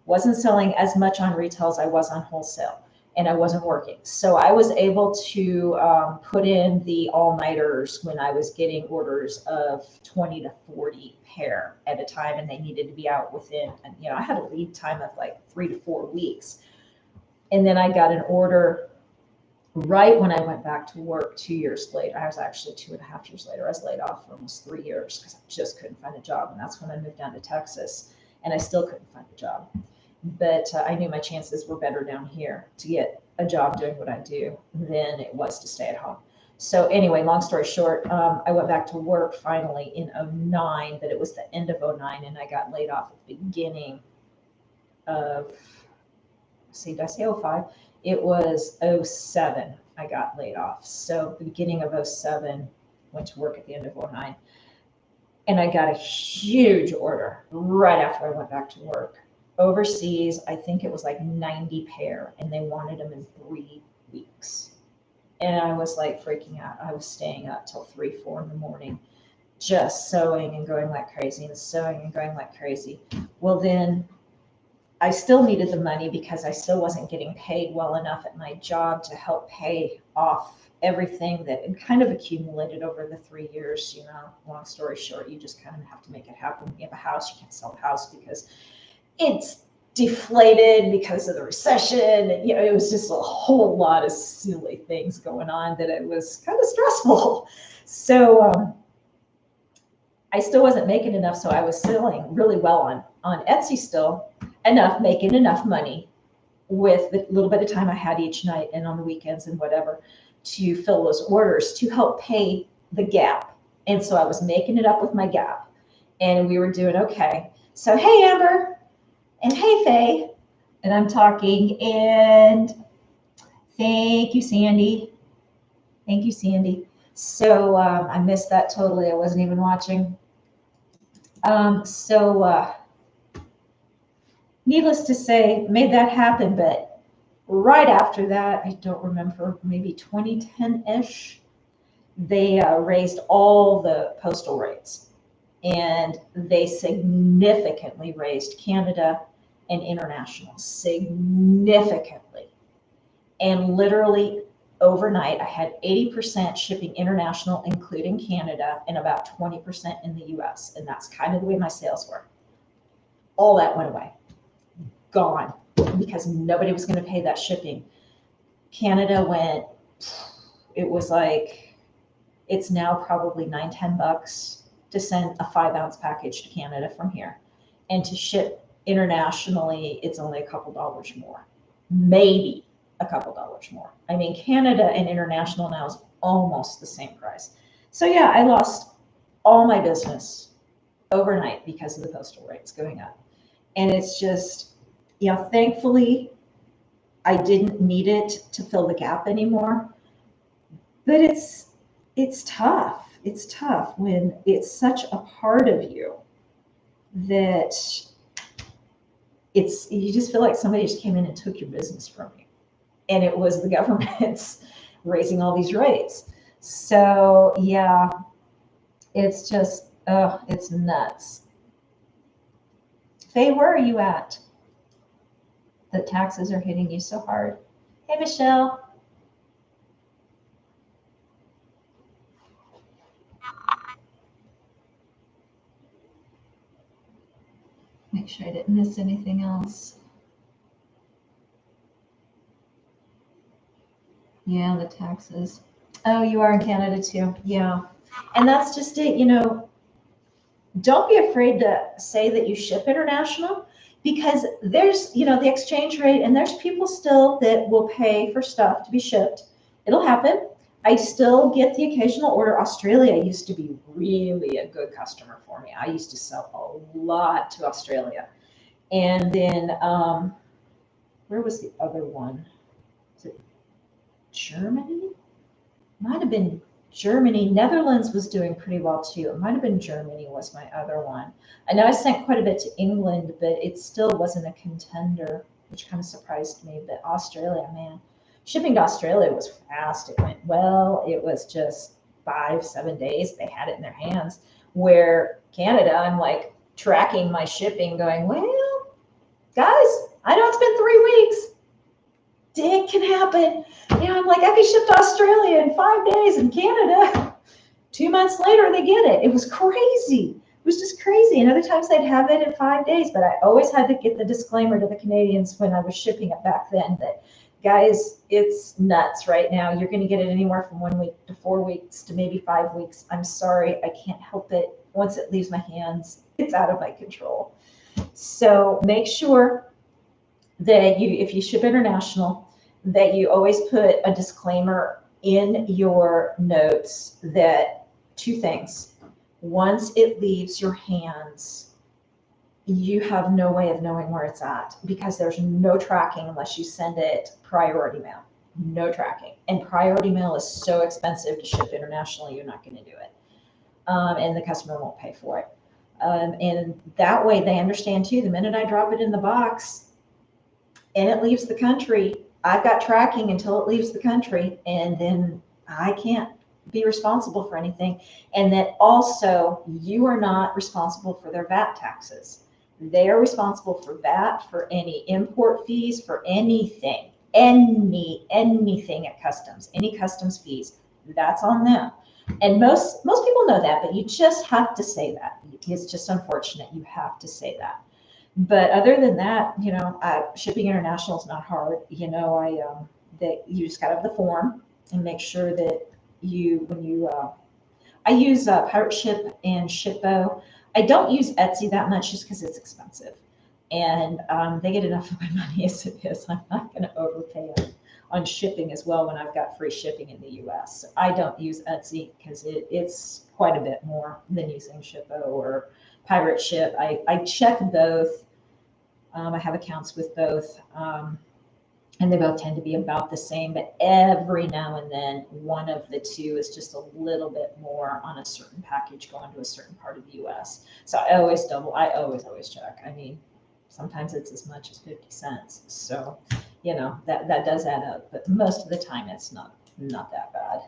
wasn't selling as much on retail as I was on wholesale, and I wasn't working. So I was able to put in the all-nighters when I was getting orders of 20 to 40 pair at a time, and they needed to be out within, I had a lead time of like 3 to 4 weeks. And then I got an order right when I went back to work 2 years later. I was actually 2.5 years later. I was laid off for almost 3 years because I just couldn't find a job. And that's when I moved down to Texas, and I still couldn't find a job. But I knew my chances were better down here to get a job doing what I do than it was to stay at home. So anyway, long story short, I went back to work finally in '09, but it was the end of '09, and I got laid off at the beginning of, did I say '05? It was '07 I got laid off. So the beginning of '07, went to work at the end of '09. And I got a huge order right after I went back to work. overseas. I think it was like 90 pair, and they wanted them in 3 weeks. And I was like freaking out. I was staying up till 3, 4 in the morning, just sewing and going like crazy and sewing and going like crazy. Well, then I still needed the money because I still wasn't getting paid well enough at my job to help pay off everything that had kind of accumulated over the 3 years. You know, long story short, you just kind of have to make it happen. When you have a house, you can't sell the house because it's deflated because of the recession. You know, it was just a whole lot of silly things going on that it was kind of stressful. So I still wasn't making enough, so I was selling really well on Etsy still, making enough money with the little bit of time I had each night and on the weekends and whatever to fill those orders to help pay the gap. And so I was making it up with my gap, and we were doing okay. So hey, Amber, and hey, Faye, and I'm talking, and thank you, Sandy. Thank you, Sandy. So I missed that totally. I wasn't even watching. Needless to say, made that happen. But right after that, I don't remember, maybe 2010-ish, they raised all the postal rates, and they significantly raised Canada and international, significantly. And literally overnight, I had 80% shipping international, including Canada, and about 20% in the US. And that's kind of the way my sales were. All that went away, gone, because nobody was going to pay that shipping. Canada went, it was like, it's now probably $9-10 to send a 5-ounce package to Canada from here. And to ship internationally, it's only a couple dollars more, maybe a couple dollars more. I mean, Canada and international now is almost the same price. So yeah, I lost all my business overnight because of the postal rates going up. And it's just, you know, thankfully I didn't need it to fill the gap anymore. But it's tough. It's tough when it's such a part of you that you just feel like somebody just came in and took your business from you. And it was the government's raising all these rates. So yeah, it's just, it's nuts. Faye, where are you at? The taxes are hitting you so hard. Hey, Michelle. Make sure I didn't miss anything else. Yeah, the taxes. Oh, you are in Canada too. Yeah. And that's just it, you know. Don't be afraid to say that you ship international, because there's, you know, the exchange rate, and there's people still that will pay for stuff to be shipped. It'll happen. I still get the occasional order. Australia used to be really a good customer for me. I used to sell a lot to Australia. And then, where was the other one? Was it Germany? Might have been Germany. Netherlands was doing pretty well too. It might have been Germany was my other one. I know I sent quite a bit to England, but it still wasn't a contender, which kind of surprised me. But Australia, man, shipping to Australia was fast. It went well. It was just 5-7 days. They had it in their hands. Where Canada, I'm like tracking my shipping going, well, guys, I know it's been 3 weeks. It can happen. You know, I'm like, I can ship to Australia in 5 days, and Canada 2 months later they get it. It was crazy. It was just crazy. And other times they'd have it in 5 days, but I always had to get the disclaimer to the Canadians when I was shipping it back then that, guys, it's nuts right now. You're going to get it anywhere from 1 week to 4 weeks to maybe 5 weeks. I'm sorry, I can't help it. Once it leaves my hands, it's out of my control. So make sure that if you ship international, that you always put a disclaimer in your notes that 2 things. Once it leaves your hands, you have no way of knowing where it's at, because there's no tracking unless you send it priority mail. No tracking. And priority mail is so expensive to ship internationally, you're not going to do it. And the customer won't pay for it. And that way they understand too, the minute I drop it in the box and it leaves the country, I've got tracking until it leaves the country, and then I can't be responsible for anything. And that also you are not responsible for their VAT taxes. They are responsible for VAT, for any import fees, for anything, anything at customs, any customs fees, that's on them. And most people know that, but you just have to say that. It's just unfortunate. You have to say that. But other than that, shipping international is not hard. That you just got to have the form and make sure that I use Pirate Ship and Shippo. I don't use Etsy that much just because it's expensive, and they get enough of my money as it is. I'm not going to overpay on shipping as well when I've got free shipping in the U.S. So I don't use Etsy because it's quite a bit more than using Shippo or Pirate Ship. I check both. I have accounts with both, and they both tend to be about the same. But every now and then, one of the two is just a little bit more on a certain package going to a certain part of the U.S. So I always check. I mean, sometimes it's as much as 50 cents. So, that does add up. But most of the time, it's not that bad.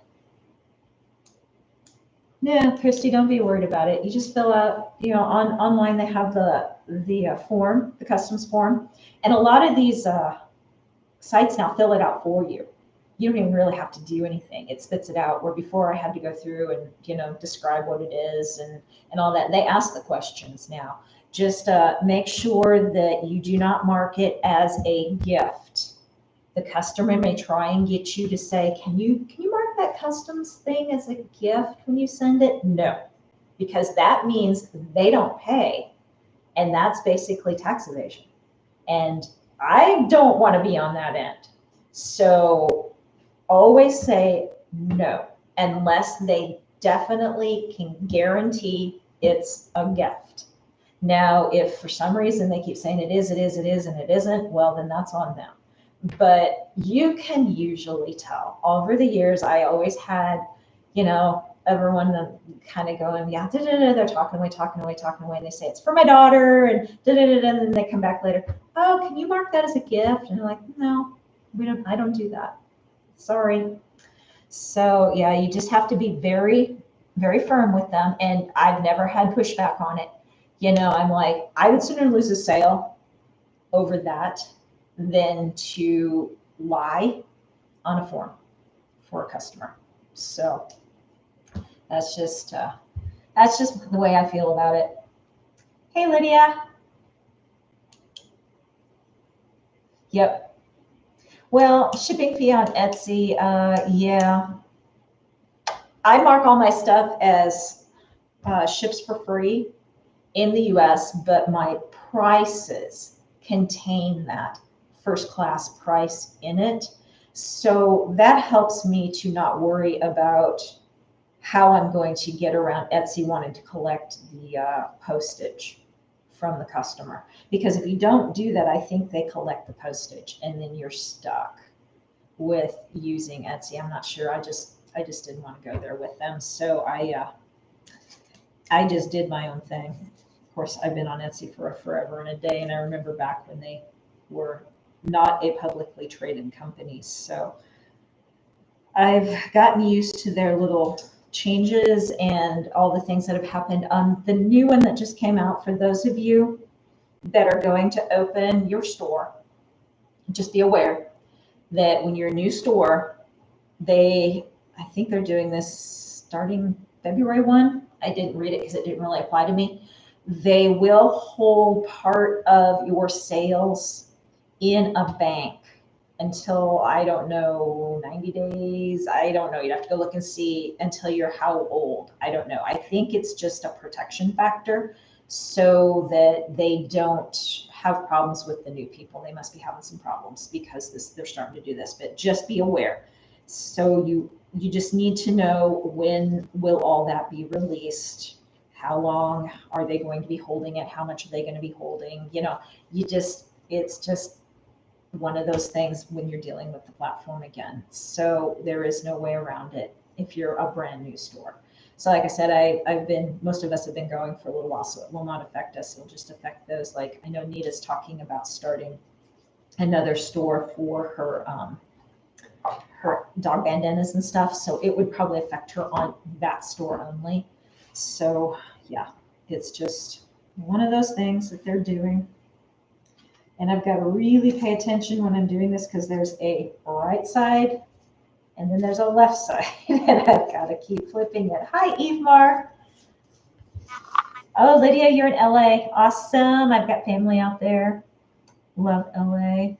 Yeah, Christy, don't be worried about it. You just fill out, online they have the form, the customs form, and a lot of these sites now fill it out for you. You don't even really have to do anything. It spits it out. Where before I had to go through and describe what it is and all that. They ask the questions now. Just make sure that you do not mark it as a gift. The customer may try and get you to say, can you mark that customs thing as a gift when you send it? No, because that means they don't pay. And that's basically tax evasion. And I don't want to be on that end. So always say no, unless they definitely can guarantee it's a gift. Now, if for some reason they keep saying it is, and it isn't, well, then that's on them. But you can usually tell. Over the years, I always had, everyone kind of going, yeah, they're talking away, and they say it's for my daughter, and and then they come back later, oh, can you mark that as a gift? And I'm like, no, I don't do that. Sorry. So yeah, you just have to be very, very firm with them. And I've never had pushback on it. I'm like, I would sooner lose a sale over that than to lie on a form for a customer. So that's just the way I feel about it. Hey, Lydia. Yep. Well, shipping fee on Etsy, yeah. I mark all my stuff as ships for free in the US, but my prices contain that first class price in it. So that helps me to not worry about how I'm going to get around Etsy wanting to collect the postage from the customer. Because if you don't do that, I think they collect the postage and then you're stuck with using Etsy. I'm not sure. I just didn't want to go there with them. So I just did my own thing. Of course, I've been on Etsy for forever and a day. And I remember back when they were not a publicly traded company. So I've gotten used to their little changes and all the things that have happened. The new one that just came out, for those of you that are going to open your store, just be aware that when you're a new store, I think they're doing this starting February 1. I didn't read it because it didn't really apply to me. They will hold part of your sales in a bank until, I don't know, 90 days. I don't know. You'd have to go look and see until you're how old. I don't know. I think it's just a protection factor so that they don't have problems with the new people. They must be having some problems because they're starting to do this, but just be aware. So you just need to know, when will all that be released? How long are they going to be holding it? How much are they going to be holding? It's just one of those things when you're dealing with the platform again. So there is no way around it if you're a brand new store. So like I said, most of us have been going for a little while, so it will not affect us. It'll just affect those. Like I know Nita's talking about starting another store for her dog bandanas and stuff. So it would probably affect her on that store only. So yeah, it's just one of those things that they're doing. And I've got to really pay attention when I'm doing this because there's a right side and then there's a left side. And I've got to keep flipping it. Hi, Evemar. Oh, Lydia, you're in LA. Awesome. I've got family out there. Love LA.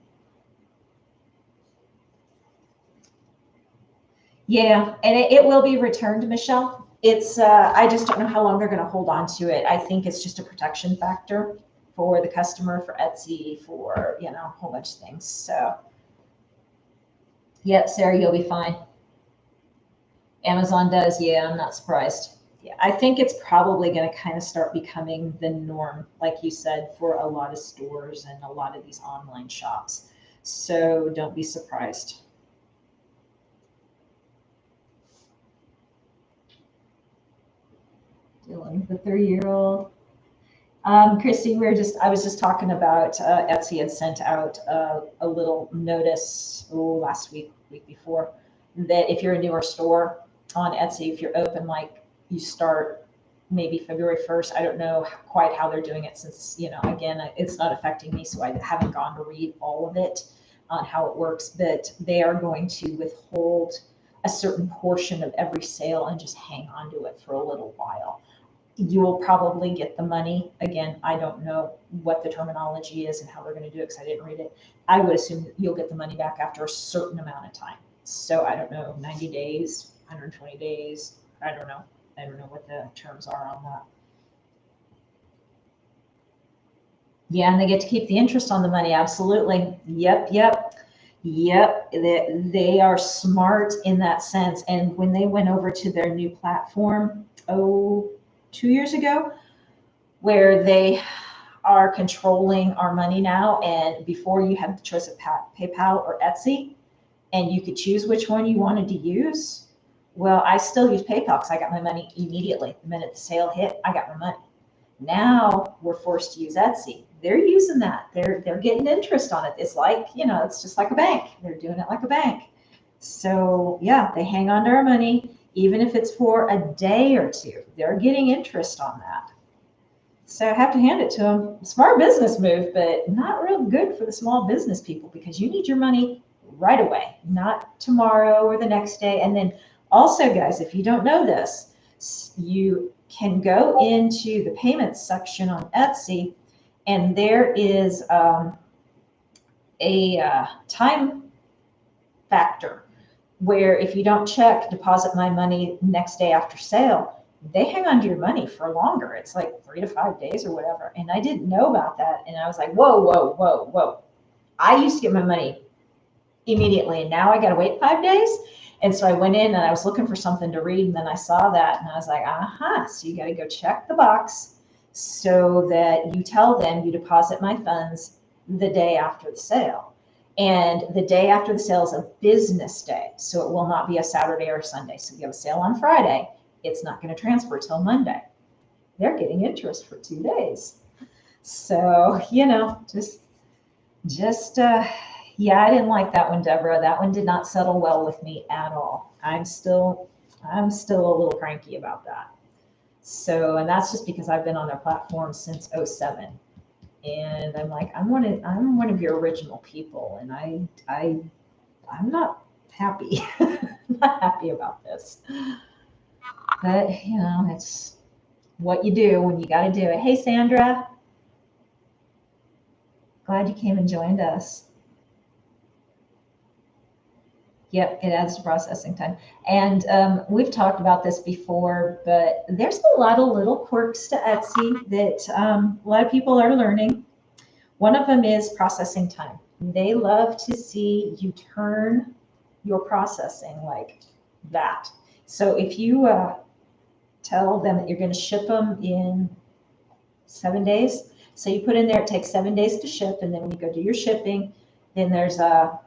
Yeah, and it will be returned, Michelle. It's I just don't know how long they're going to hold on to it. I think it's just a protection factor for the customer, for Etsy, for a whole bunch of things. So, yep, Sarah, you'll be fine. Amazon does, yeah, I'm not surprised. Yeah, I think it's probably going to kind of start becoming the norm, like you said, for a lot of stores and a lot of these online shops. So don't be surprised. Dylan, the 3-year-old. Christy, I was just talking about Etsy had sent out a little notice last week before, that if you're a newer store on Etsy, if you're open, like you start maybe February 1st, I don't know quite how they're doing it since, again, it's not affecting me, so I haven't gone to read all of it on how it works, but they are going to withhold a certain portion of every sale and just hang on to it for a little while. You will probably get the money. Again, I don't know what the terminology is and how they're going to do it because I didn't read it. I would assume you'll get the money back after a certain amount of time. So I don't know, 90 days, 120 days. I don't know. I don't know what the terms are on that. Yeah, and they get to keep the interest on the money. Absolutely. Yep. They are smart in that sense. And when they went over to their new platform, 2 years ago, where they are controlling our money now. And before you had the choice of PayPal or Etsy, and you could choose which one you wanted to use. Well, I still use PayPal because I got my money immediately. The minute the sale hit, I got my money. Now we're forced to use Etsy. They're using that. They're getting interest on it. It's like, it's just like a bank. They're doing it like a bank. So yeah, they hang on to our money. Even if it's for a day or two, they're getting interest on that. So I have to hand it to them. Smart business move, but not real good for the small business people because you need your money right away, not tomorrow or the next day. And then also, guys, if you don't know this, you can go into the payments section on Etsy, and there is a time factor where if you don't check deposit my money next day after sale, they hang on to your money for longer. It's like 3 to 5 days or whatever. And I didn't know about that. And I was like, whoa. I used to get my money immediately, and now I got to wait 5 days. And so I went in and I was looking for something to read, and then I saw that and I was like, so you got to go check the box so that you tell them you deposit my funds the day after the sale. And the day after the sale is a business day, so it will not be a Saturday or Sunday. So if you have a sale on Friday, it's not going to transfer till Monday. They're getting interest for 2 days. So, yeah, I didn't like that one, Deborah. That one did not settle well with me at all. I'm still a little cranky about that. So, and that's just because I've been on their platform since 2007. And I'm like, I'm one of your original people, and I'm not happy. Not happy about this. But it's what you do when you got to do it. Hey, Sandra. Glad you came and joined us. Yep, it adds to processing time. And we've talked about this before, but there's a lot of little quirks to Etsy that a lot of people are learning. One of them is processing time. They love to see you turn your processing like that. So if you tell them that you're going to ship them in 7 days, so you put in there, it takes 7 days to ship, and then when you go do your shipping, then there's a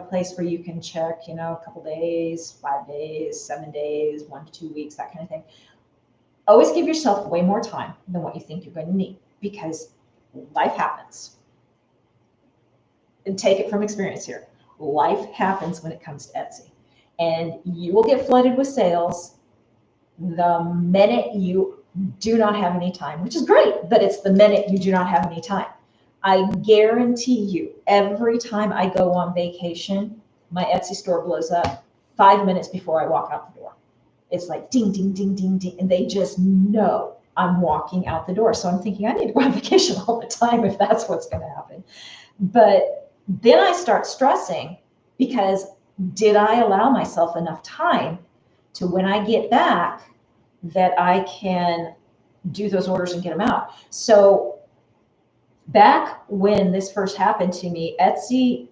place where you can check, a couple days, 5 days, 7 days, 1 to 2 weeks, that kind of thing. always give yourself way more time than what you think you're going to need, because life happens. And take it from experience here. Life happens when it comes to Etsy. And you will get flooded with sales the minute you do not have any time, which is great, but it's the minute you do not have any time. I guarantee you, every time I go on vacation, my Etsy store blows up 5 minutes before I walk out the door. It's like ding, ding, ding, ding, ding. And they just know I'm walking out the door. So I'm thinking I need to go on vacation all the time if that's what's going to happen. But then I start stressing, because did I allow myself enough time to, when I get back, that I can do those orders and get them out? So back when this first happened to me, Etsy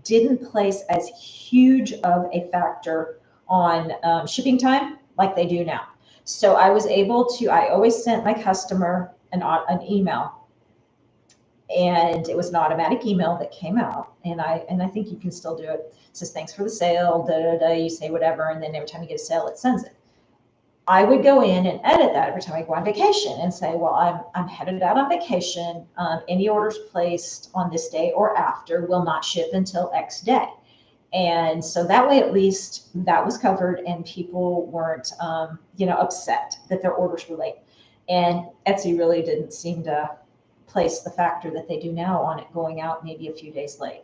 didn't place as huge of a factor on shipping time like they do now. So I was able to, I always sent my customer an email, and it was an automatic email that came out. And I think you can still do it. It says, thanks for the sale, da, da, da, you say whatever. And then every time you get a sale, it sends it. I would go in and edit that every time I go on vacation and say, well, I'm headed out on vacation. Any orders placed on this day or after will not ship until X day. And so that way, at least that was covered, and people weren't, upset that their orders were late. And Etsy really didn't seem to place the factor that they do now on it going out maybe a few days late.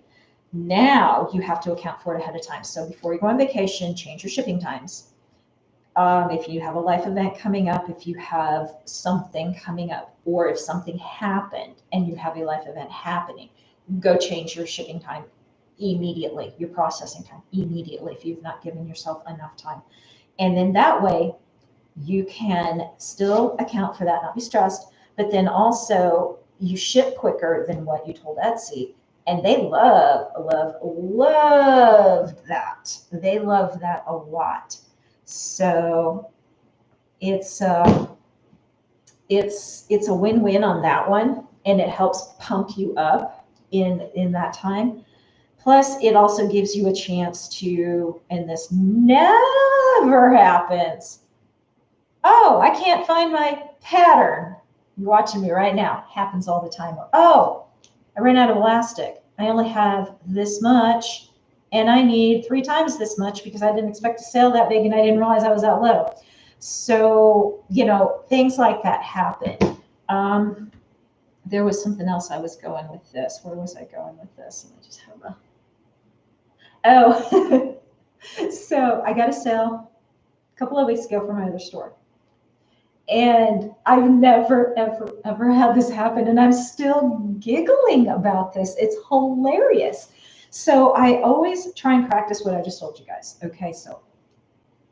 Now you have to account for it ahead of time. So before you go on vacation, change your shipping times. If you have a life event coming up, if you have something coming up, or if something happened and you have a life event happening, go change your shipping time immediately, your processing time immediately, if you've not given yourself enough time. And then that way you can still account for that, not be stressed, but then also you ship quicker than what you told Etsy. And they love that. They love that a lot. So it's a win-win on that one, and it helps pump you up in that time. Plus, it also gives you a chance to, and this never happens, oh, I can't find my pattern. You're watching me right now. Happens all the time. Oh, I ran out of elastic. I only have this much, and I need 3 times this much because I didn't expect a sale that big and I didn't realize I was that low. So, things like that happen. There was something else I was going with this. Where was I going with this? Let me just have a... Oh, so I got a sale a couple of weeks ago from my other store. And I've never, ever, ever had this happen. And I'm still giggling about this. It's hilarious. So I always try and practice what I just told you guys. Okay, so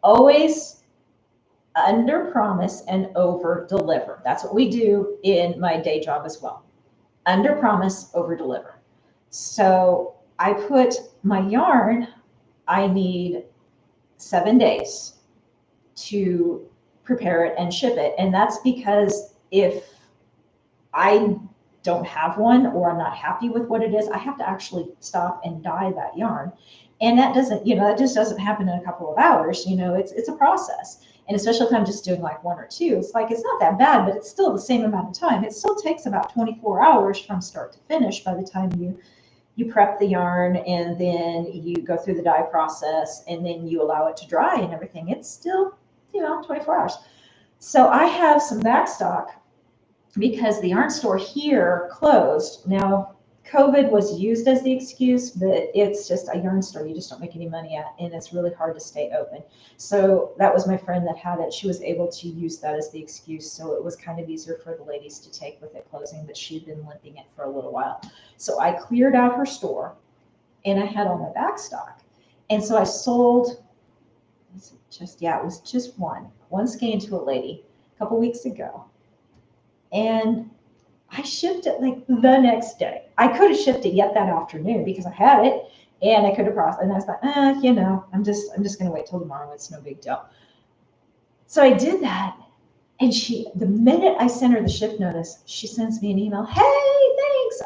always under promise and over deliver. That's what we do in my day job as well. Under promise, over deliver. So I put my yarn, I need 7 days to prepare it and ship it. And that's because if I don't have one, or I'm not happy with what it is, I have to actually stop and dye that yarn. And that doesn't, that just doesn't happen in a couple of hours. It's a process. And especially if I'm just doing like 1 or 2, it's like, it's not that bad, but it's still the same amount of time. It still takes about 24 hours from start to finish by the time you prep the yarn, and then you go through the dye process, and then you allow it to dry and everything. It's still, 24 hours. So I have some back stock because the yarn store here closed. Now, COVID was used as the excuse, but it's just a yarn store you just don't make any money at, and it's really hard to stay open. So that was my friend that had it. She was able to use that as the excuse, so it was kind of easier for the ladies to take with it closing, but she'd been limping it for a little while. So I cleared out her store, and I had all my back stock. And so I sold, it was just one skein to a lady a couple weeks ago. And I shipped it like the next day. I could have shipped it yet that afternoon because I had it, and I could have processed. And I was like, I'm just going to wait till tomorrow. It's no big deal. So I did that. And the minute I sent her the ship notice, she sends me an email. Hey, thanks.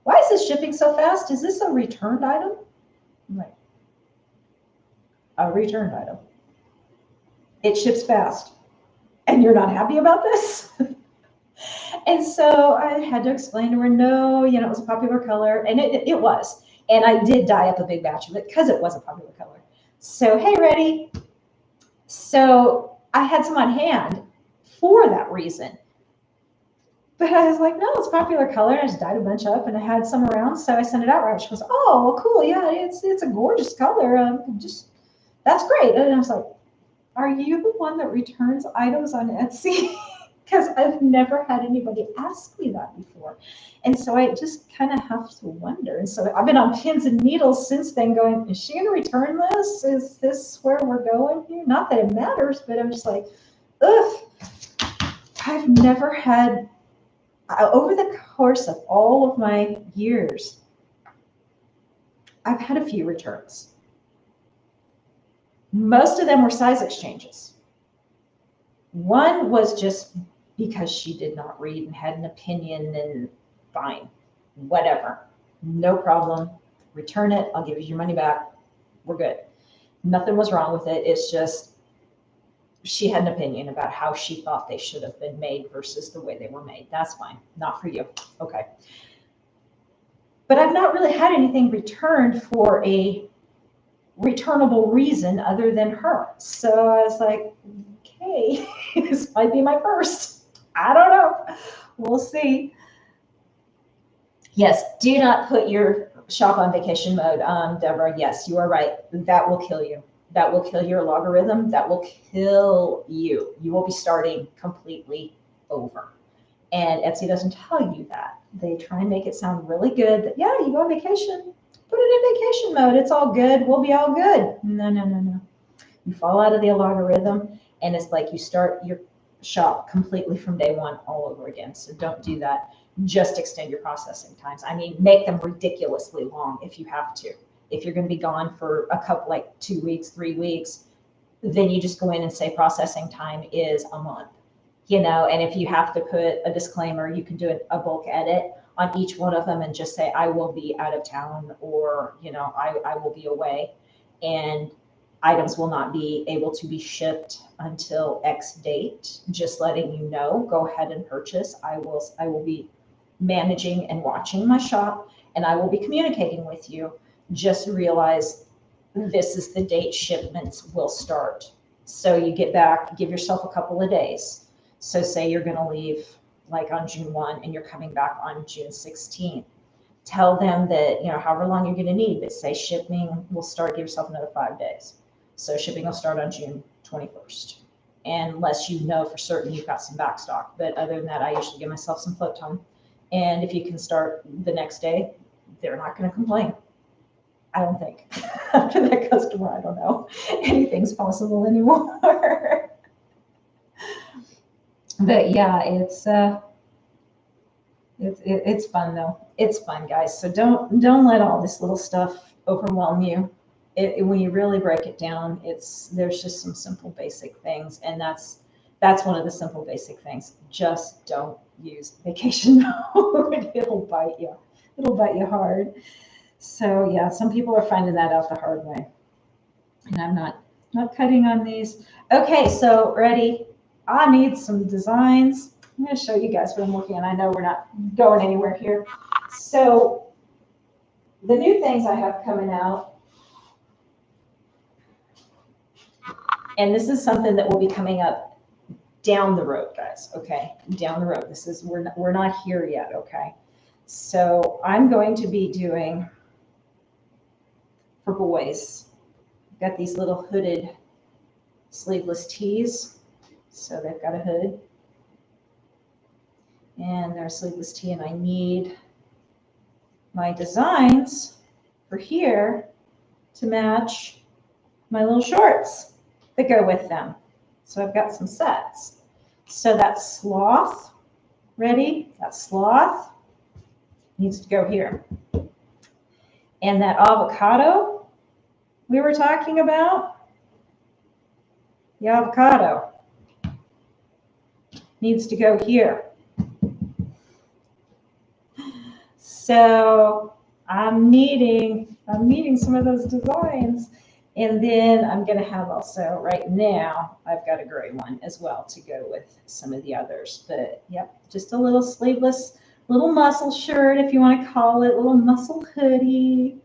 Why is this shipping so fast? Is this a returned item? I'm like, a returned item. It ships fast. and you're not happy about this? And so I had to explain to her, no, it was a popular color, and it was. And I did dye up a big batch of it because it was a popular color. So, hey, ready? So I had some on hand for that reason. But I was like, no, it's a popular color. I just dyed a bunch up, and I had some around, so I sent it out. Right? She goes, oh, well, cool, yeah, it's a gorgeous color. That's great. And I was like, are you the one that returns items on Etsy? Because I've never had anybody ask me that before. And so I just kind of have to wonder. And so I've been on pins and needles since then going, is she going to return this? Is this where we're going here? Not that it matters, but I'm just like, ugh. I've never had, over the course of all of my years, I've had a few returns. Most of them were size exchanges. One was just because she did not read and had an opinion, and fine, whatever, no problem. Return it. I'll give you your money back. We're good. Nothing was wrong with it. It's just she had an opinion about how she thought they should have been made versus the way they were made. That's fine. Not for you. Okay. But I've not really had anything returned for a returnable reason other than her. So I was like, okay, this might be my first. I don't know. We'll see. Yes, do not put your shop on vacation mode, Deborah. Yes, you are right. That will kill you. That will kill your logarithm. That will kill you. You will be starting completely over. And Etsy doesn't tell you that. They try and make it sound really good that, yeah, you go on vacation, put it in vacation mode. It's all good. We'll be all good. No. You fall out of the logarithm, and it's like you start your shop completely from day one all over again. So don't do that. Just extend your processing times. I mean, make them ridiculously long if you have to. If you're going to be gone for a couple, like 2 weeks, 3 weeks, then you just go in and say processing time is a month, and if you have to put a disclaimer, you can do a bulk edit on each one of them and just say, I will be out of town, or, I will be away, and items will not be able to be shipped until X date. Just letting you know, go ahead and purchase. I will be managing and watching my shop, and I will be communicating with you. Just realize this is the date shipments will start. So you get back, give yourself a couple of days. So say you're going to leave like on June 1 and you're coming back on June 16th. Tell them that, however long you're going to need, but say shipping will start, give yourself another 5 days. So shipping will start on June 21st, unless you know for certain you've got some back stock. But other than that, I usually give myself some float time. And if you can start the next day, they're not going to complain. I don't think. After that customer, I don't know. Anything's possible anymore. But yeah, it's fun though. It's fun, guys. So don't let all this little stuff overwhelm you. When you really break it down, there's just some simple basic things, and that's one of the simple basic things. Just don't use vacation mode. It'll bite you. It'll bite you hard. So yeah, some people are finding that out the hard way, and I'm not cutting on these. Okay, so ready? I need some designs. I'm going to show you guys what I'm working on. I know we're not going anywhere here. So the new things I have coming out, and this is something that will be coming up down the road, guys. Okay, down the road. We're not here yet. Okay, so I'm going to be doing for boys. I've got these little hooded sleeveless tees. So they've got a hood and they're a sleeveless tee, and I need my designs for here to match my little shorts that go with them. So I've got some sets. So that sloth, ready? That sloth needs to go here. And that avocado we were talking about, the avocado needs to go here. So I'm needing some of those designs. And then I'm going to have also, right now, I've got a gray one as well to go with some of the others. But yep, just a little sleeveless, little muscle shirt, if you want to call it, little muscle hoodie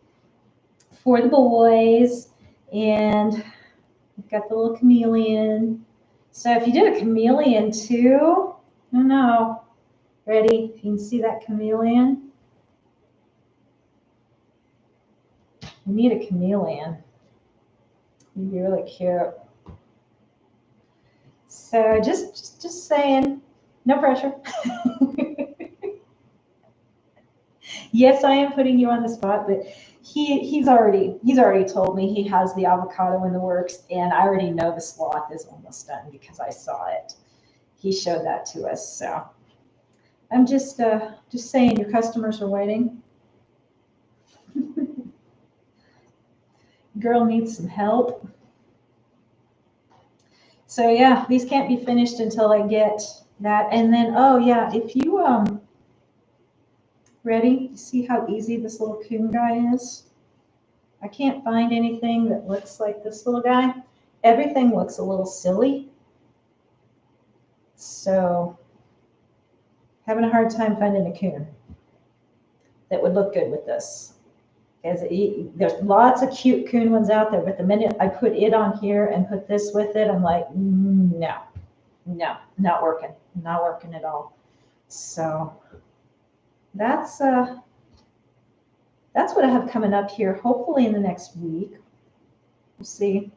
for the boys. And we've got the little chameleon. So if you did a chameleon too, I don't know. Ready? You can see that chameleon. You need a chameleon. You'd be really cute. So just saying, no pressure. Yes, I am putting you on the spot, but he's already told me he has the avocado in the works, and I already know the sloth is almost done because I saw it. He showed that to us. So I'm just saying your customers are waiting. Girl needs some help. So yeah, these can't be finished until I get that. And then, oh yeah, if you ready, see how easy this little coon guy is? I can't find anything that looks like this little guy. Everything looks a little silly. So having a hard time finding a coon that would look good with this. There's lots of cute coon ones out there, but the minute I put it on here and put this with it, I'm like, no, not working at all. So that's what I have coming up here. Hopefully in the next week, we'll see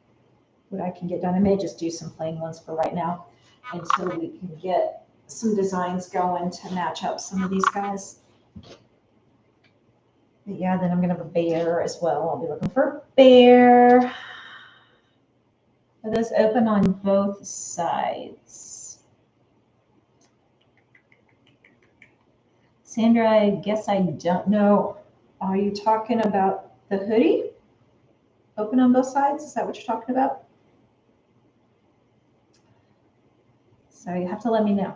what I can get done. I may just do some plain ones for right now until we can get some designs going to match up some of these guys. But yeah, then I'm going to have a bear as well. I'll be looking for a bear. Are those open on both sides? Sandra, I guess I don't know. Are you talking about the hoodie? Open on both sides? Is that what you're talking about? So you have to let me know.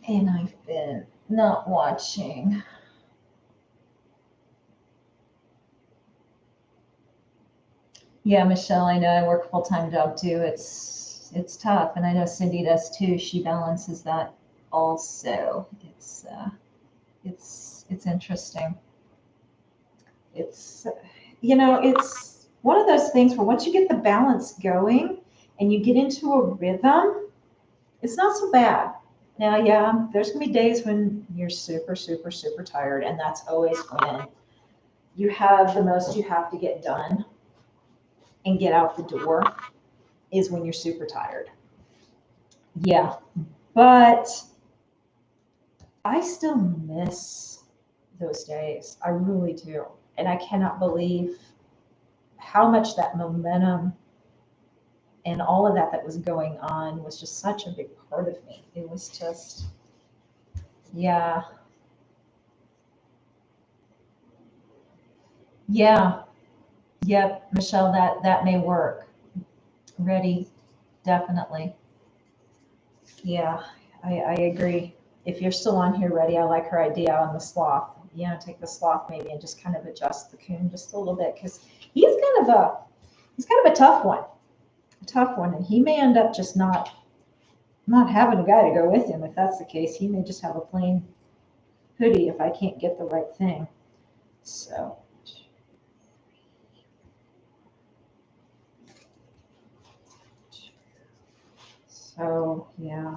And I've been not watching. Yeah, Michelle, I know I work a full-time job too. It's tough, and I know Cindy does too. She balances that also. It's interesting. It's it's one of those things where once you get the balance going and you get into a rhythm, it's not so bad. Now, yeah, there's gonna be days when you're super, super, super tired, and that's always when you have the most you have to get done and get out the door is when you're super tired. Yeah, but I still miss those days. I really do. And I cannot believe how much that momentum and all of that was going on was just such a big part of me. It was just, yeah. Yeah. Yep, Michelle, that may work. Ready, definitely. Yeah, I agree. If you're still on here, Ready, I like her idea on the sloth. Take the sloth maybe and just kind of adjust the coon just a little bit because he's kind of a tough one. And he may end up just not having a guy to go with him. If that's the case, he may just have a plain hoodie if I can't get the right thing. So yeah.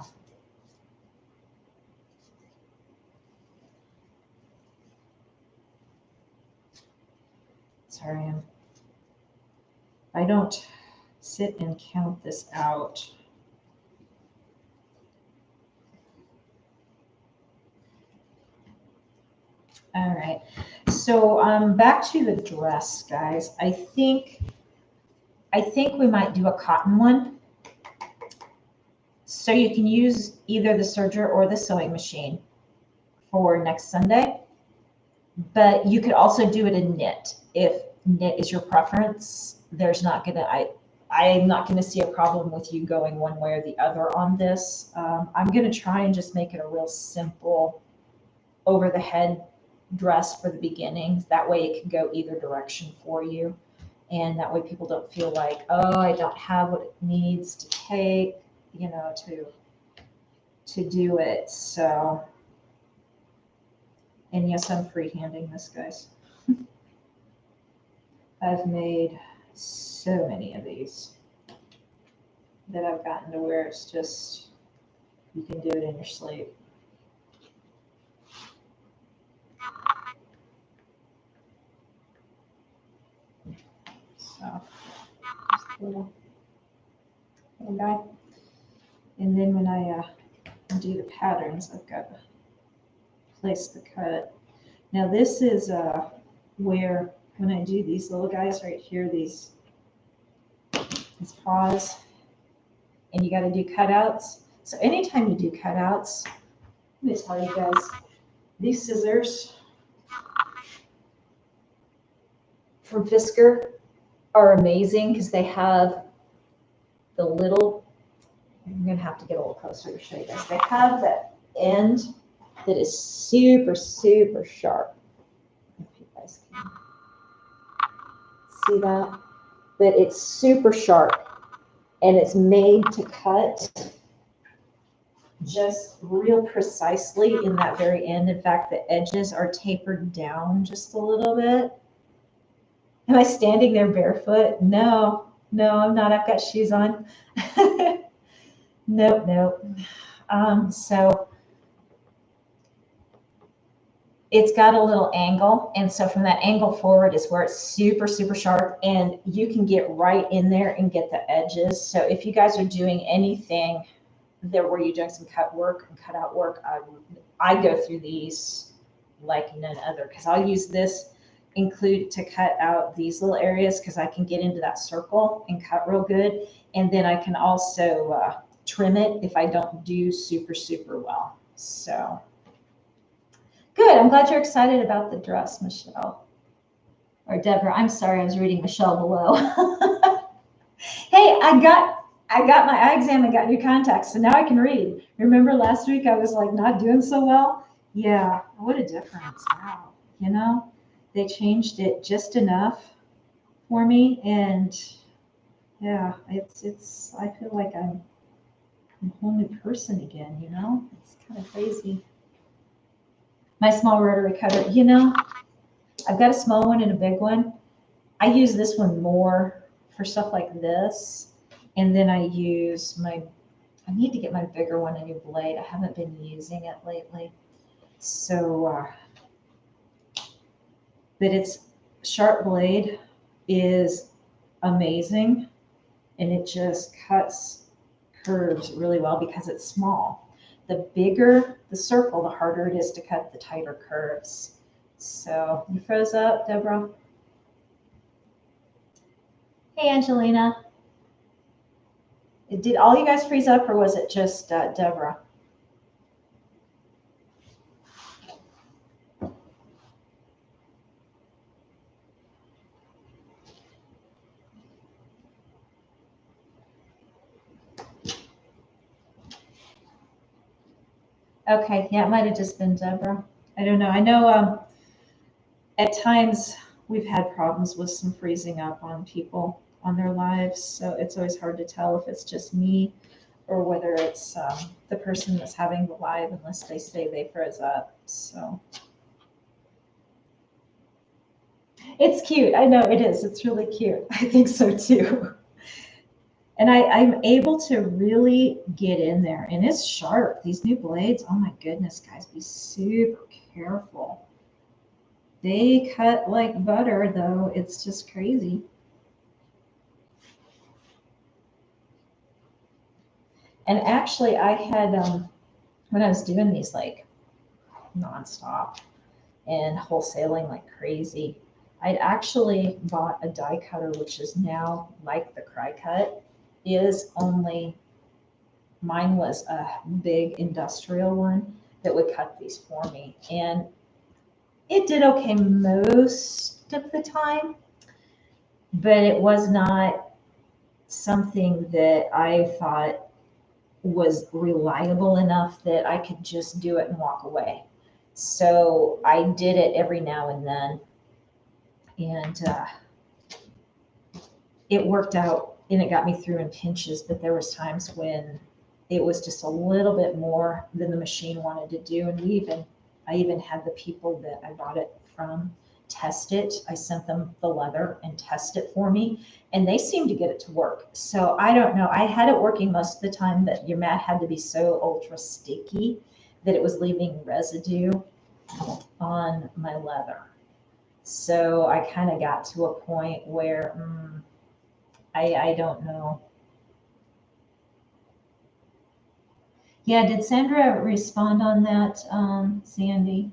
Sorry, I don't sit and count this out. All right, so back to the dress, guys. I think we might do a cotton one. So you can use either the serger or the sewing machine for next Sunday, but you could also do it in knit. If knit is your preference, I'm not gonna see a problem with you going one way or the other on this. I'm gonna try and just make it a real simple over the head dress for the beginning. That way it can go either direction for you. And that way people don't feel like, oh, I don't have what it needs to take, you know, to do it. So, and yes, I'm freehanding this, guys. I've made so many of these that I've gotten to where it's just, you can do it in your sleep. So, just a little guy. And then when I do the patterns, I've got to place the cut. Now this is where, when I do these little guys right here, these paws, and you got to do cutouts. So anytime you do cutouts, let me tell you guys, these scissors from Fisker are amazing because they have the little, I'm going to have to get a little closer to show you guys. They have that end that is super, super sharp. If you guys can see that. But it's super sharp and it's made to cut just real precisely in that very end. In fact, the edges are tapered down just a little bit. Am I standing there barefoot? No, I'm not. I've got shoes on. Nope. So it's got a little angle. And so from that angle forward is where it's super, super sharp. And you can get right in there and get the edges. So if you guys are doing anything there where you're doing some cut work and cut out work, I go through these like none other, because I'll use this include to cut out these little areas because I can get into that circle and cut real good. And then I can also trim it if I don't do super, super well. So good. I'm glad you're excited about the dress, Michelle. Or Deborah. I'm sorry, I was reading Michelle below. Hey, I got my eye exam and got new contacts, so now I can read. Remember last week I was like not doing so well? Yeah, what a difference. Wow. You know, they changed it just enough for me, and yeah, it's I feel like I'm a whole new person again, you know? It's kind of crazy. My small rotary cutter, you know, I've got a small one and a big one. I use this one more for stuff like this. And then I use I need to get my bigger one a new blade. I haven't been using it lately. So, but its sharp blade is amazing. And it just cuts curves really well because it's small. The bigger the circle, the harder it is to cut the tighter curves. So you froze up, Deborah? Hey, Angelina. Did all you guys freeze up, or was it just Deborah? Okay, yeah, it might have just been Deborah. I don't know. I know at times we've had problems with some freezing up on people on their lives, so it's always hard to tell if it's just me or whether it's the person that's having the live, unless they say they froze up. So it's cute. I know it is. It's really cute. I think so too. And I'm able to really get in there, and it's sharp. These new blades, oh my goodness, guys, be super careful. They cut like butter, though. It's just crazy. And actually, I had, when I was doing these like nonstop and wholesaling like crazy, I'd actually bought a die cutter, which is now like the Cricut is, only mine was a big industrial one that would cut these for me. And it did okay most of the time, but it was not something that I thought was reliable enough that I could just do it and walk away. So I did it every now and then. And it worked out and it got me through in pinches, but there was times when it was just a little bit more than the machine wanted to do. And I even had the people that I bought it from test it. I sent them the leather and test it for me, and they seemed to get it to work. So I don't know. I had it working most of the time, but your mat had to be so ultra sticky that it was leaving residue on my leather. So I kind of got to a point where I don't know. Yeah, did Sandra respond on that, Sandy?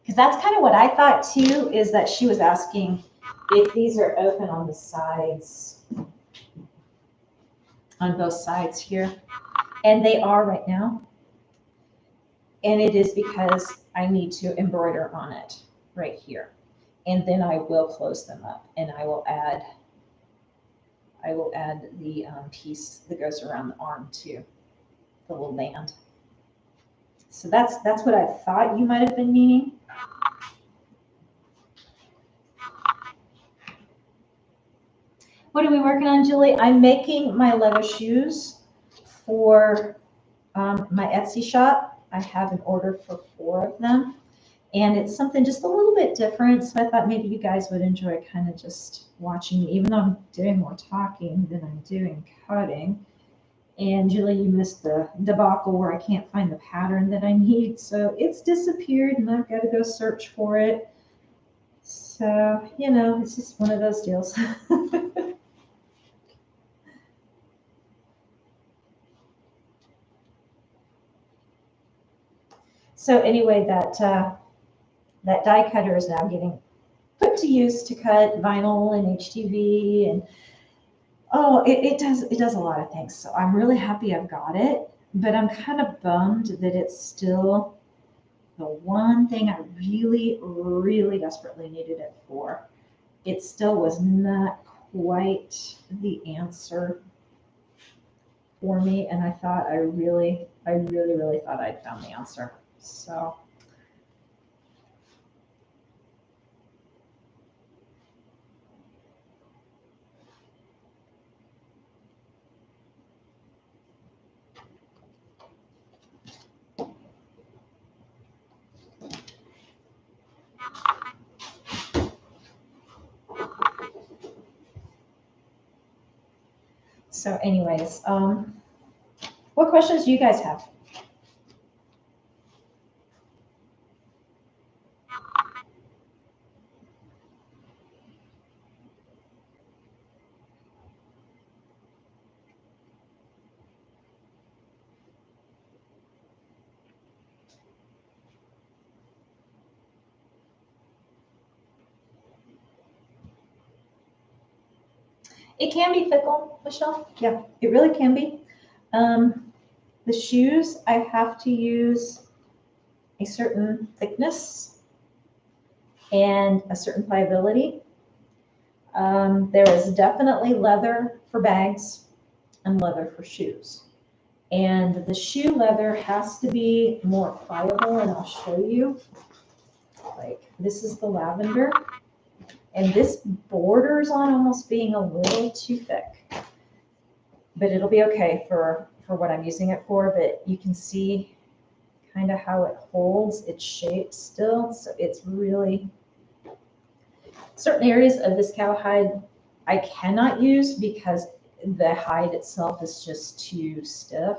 Because that's kind of what I thought too, is that she was asking if these are open on the sides, on both sides here. And they are right now. And it is because I need to embroider on it right here. And then I will close them up and I will add the piece that goes around the arm too, the little band. So that's what I thought you might have been meaning. What are we working on, Julie? I'm making my leather shoes for my Etsy shop. I have an order for 4 of them. And it's something just a little bit different. So I thought maybe you guys would enjoy kind of just watching me, even though I'm doing more talking than I'm doing cutting. And Julie, you missed the debacle where I can't find the pattern that I need. So it's disappeared and I've got to go search for it. So, you know, it's just one of those deals. So anyway, that die cutter is now getting put to use to cut vinyl and HTV, and it does a lot of things. So I'm really happy I've got it, but I'm kind of bummed that it's still the one thing I really, really desperately needed it for. It still was not quite the answer for me, and I thought I really thought I'd found the answer. So. So anyways, what questions do you guys have? It can be fickle, Michelle. Yeah, it really can be. The shoes, I have to use a certain thickness and a certain pliability. There is definitely leather for bags and leather for shoes. And the shoe leather has to be more pliable, and I'll show you. Like, this is the lavender. And this borders on almost being a little too thick, but it'll be okay for what I'm using it for. But you can see kind of how it holds its shape still. So it's really, certain areas of this cowhide I cannot use because the hide itself is just too stiff.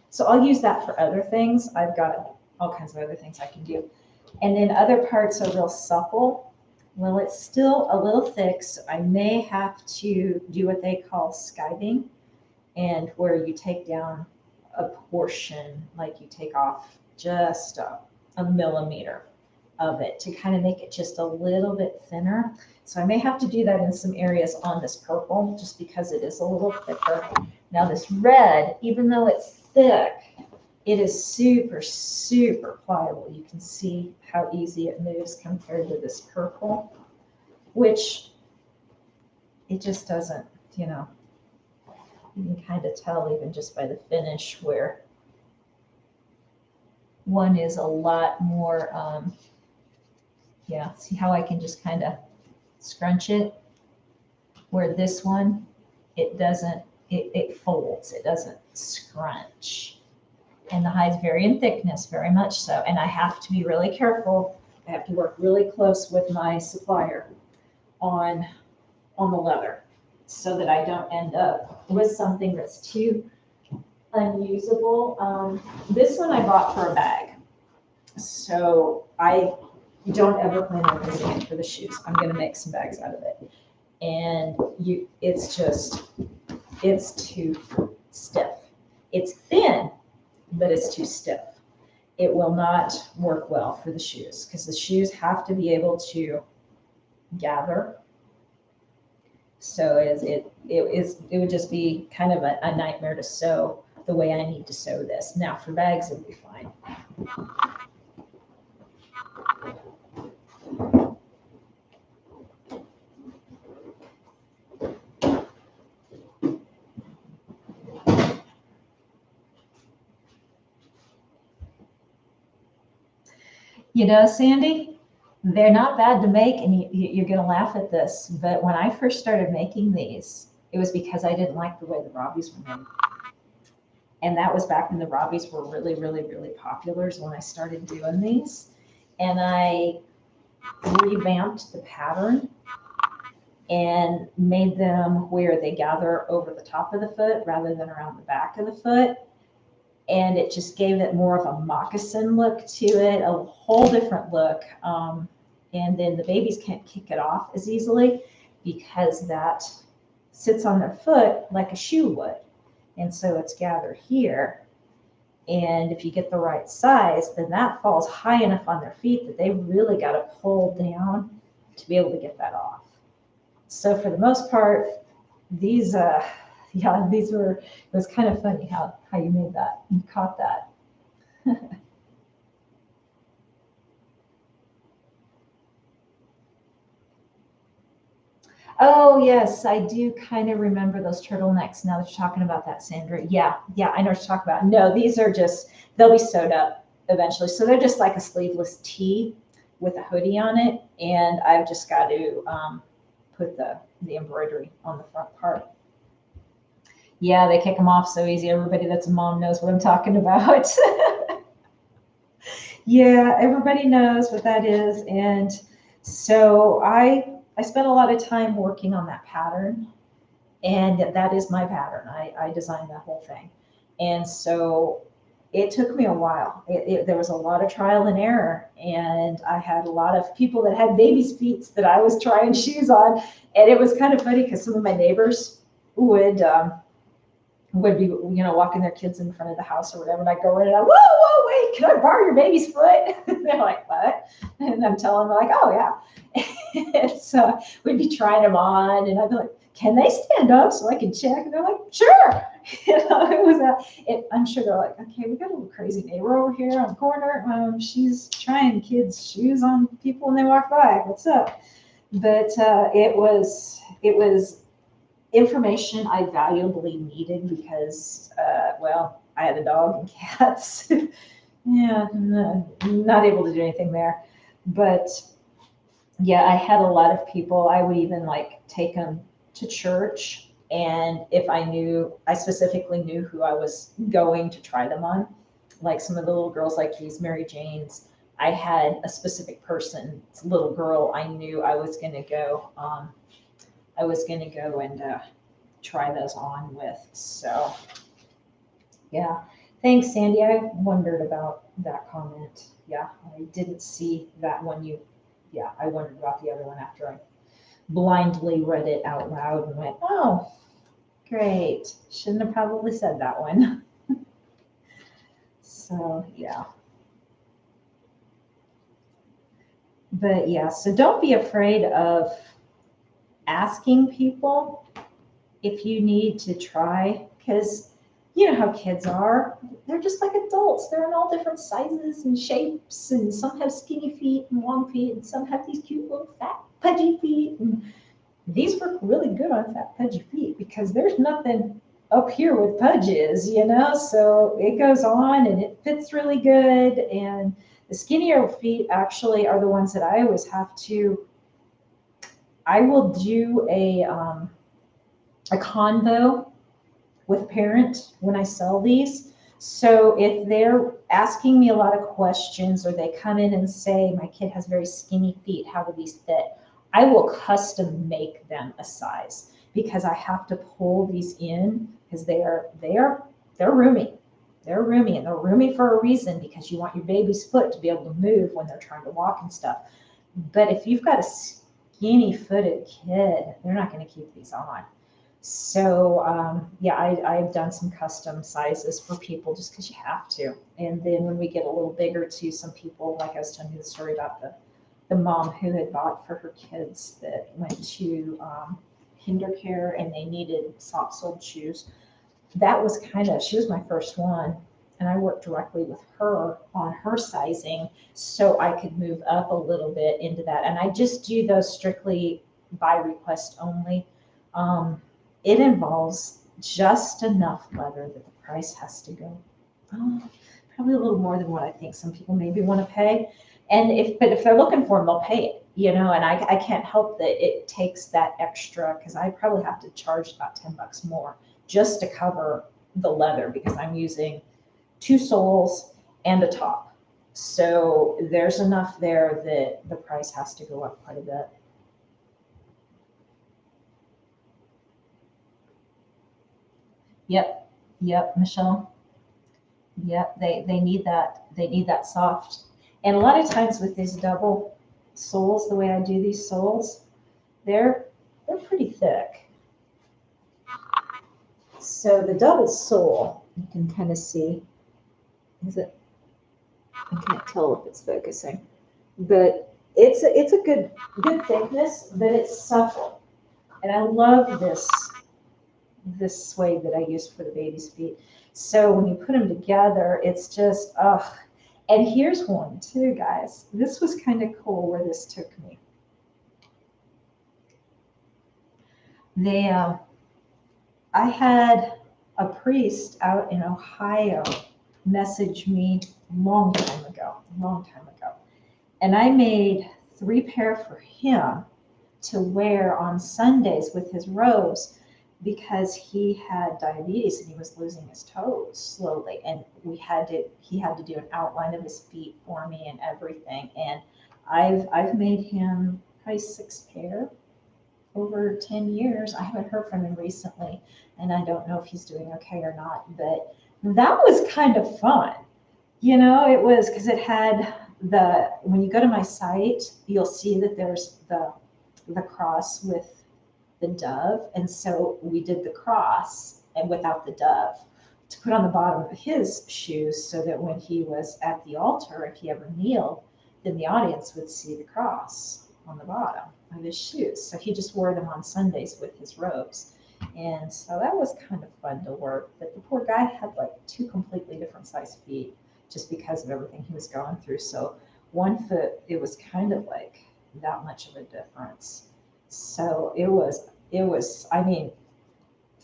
So I'll use that for other things. I've got all kinds of other things I can do. And then other parts are real supple. Well, it's still a little thick, so I may have to do what they call skiving, and where you take down a portion, like you take off just a millimeter of it to kind of make it just a little bit thinner. So I may have to do that in some areas on this purple, just because it is a little thicker. Now this red, even though it's thick, it is super, super pliable. You can see how easy it moves compared to this purple, which it just doesn't, you know, you can kind of tell even just by the finish where one is a lot more, yeah, see how I can just kind of scrunch it? Where this one, it doesn't, it folds, it doesn't scrunch. And the hide's very in thickness, very much so. And I have to be really careful. I have to work really close with my supplier on the leather so that I don't end up with something that's too unusable. This one I bought for a bag. So I don't ever plan on using it for the shoes. I'm going to make some bags out of it. And it's too stiff. It's thin, but it's too stiff. It will not work well for the shoes because the shoes have to be able to gather. So it would just be kind of a nightmare to sew the way I need to sew this. Now for bags, it'll be fine. You know, Sandy, they're not bad to make, and you're going to laugh at this, but when I first started making these, it was because I didn't like the way the Robbies were made. And that was back when the Robbies were really, really, really popular is when I started doing these. And I revamped the pattern and made them where they gather over the top of the foot rather than around the back of the foot. And it just gave it more of a moccasin look to it, a whole different look. And then the babies can't kick it off as easily because that sits on their foot like a shoe would. And so it's gathered here. And if you get the right size, then that falls high enough on their feet that they really got to pull down to be able to get that off. So for the most part, these it was kind of funny how you made that, you caught that. Oh yes, I do kind of remember those turtlenecks now that you're talking about that, Sandra. Yeah, I know what you're talking about. No, these are just, they'll be sewed up eventually. So they're just like a sleeveless tee with a hoodie on it. And I've just got to put the embroidery on the front part. Yeah, they kick them off so easy. Everybody that's a mom knows what I'm talking about. Yeah, everybody knows what that is. And so I spent a lot of time working on that pattern. And that is my pattern. I designed that whole thing. And so it took me a while. There was a lot of trial and error. And I had a lot of people that had baby's feet that I was trying shoes on. And it was kind of funny because some of my neighbors would be, walking their kids in front of the house or whatever. And I go in and I'm, whoa, wait, can I borrow your baby's foot? And they're like, what? And I'm telling them like, oh yeah. And so we'd be trying them on and I'd be like, can they stand up so I can check? And they're like, sure. I'm sure they're like, okay, we got a little crazy neighbor over here on the corner. She's trying kids' shoes on people when they walk by. What's up? But it was information I valuably needed because, I had a dog and cats. Yeah, not able to do anything there. But yeah, I had a lot of people. I would even take them to church. And if I specifically knew who I was going to try them on, like some of the little girls like these Mary Janes, I had a specific person, little girl I knew I was going to go and try those on with. So yeah, thanks, Sandy. I wondered about that comment. Yeah, I didn't see that one. I wondered about the other one after I blindly read it out loud and went, oh, great. Shouldn't have probably said that one. So yeah. But yeah, so don't be afraid of asking people if you need to try, because you know how kids are. They're just like adults. They're in all different sizes and shapes, and some have skinny feet and long feet, and some have these cute little fat pudgy feet. And these work really good on fat pudgy feet because there's nothing up here with pudges, so it goes on and it fits really good. And the skinnier feet actually are the ones that I always have to, I will do a convo with parent when I sell these. So if they're asking me a lot of questions or they come in and say, my kid has very skinny feet, how do these fit? I will custom make them a size because I have to pull these in because they're roomy. They're roomy and they're roomy for a reason because you want your baby's foot to be able to move when they're trying to walk and stuff. But if you've got a skinny footed kid, they're not going to keep these on. So yeah, I've done some custom sizes for people just because you have to. And then when we get a little bigger too, some people, like I was telling you the story about the mom who had bought for her kids that went to kinder care and they needed soft-soled shoes. That was she was my first one. And I worked directly with her on her sizing so I could move up a little bit into that. And I just do those strictly by request only. It involves just enough leather that the price has to go probably a little more than what I think some people maybe want to pay. But if they're looking for them, they'll pay it, and I can't help that it takes that extra because I probably have to charge about $10 more just to cover the leather because I'm using 2 soles and a top. So there's enough there that the price has to go up quite a bit. Yep, Michelle. Yep, they need that. They need that soft. And a lot of times with these double soles, the way I do these soles, they're pretty thick. So the double sole, you can kind of see, is it? I can't tell if it's focusing, but it's a good thickness, but it's supple. And I love this suede that I use for the baby's feet. So when you put them together, it's just, ugh. And here's one too, guys. This was kind of cool where this took me. I had a priest out in Ohio message me a long time ago. And I made 3 pair for him to wear on Sundays with his robes because he had diabetes and he was losing his toes slowly. And he had to do an outline of his feet for me and everything. And I've made him probably 6 pair over 10 years. I haven't heard from him recently, and I don't know if he's doing okay or not, but that was kind of fun. It was because it had when you go to my site, you'll see that there's the cross with the dove. And so we did the cross and without the dove to put on the bottom of his shoes so that when he was at the altar, if he ever kneeled, then the audience would see the cross on the bottom of his shoes. So he just wore them on Sundays with his robes. And so that was kind of fun to work. But the poor guy had like 2 completely different size feet just because of everything he was going through. So one foot, it was kind of like that much of a difference. So it was, I mean,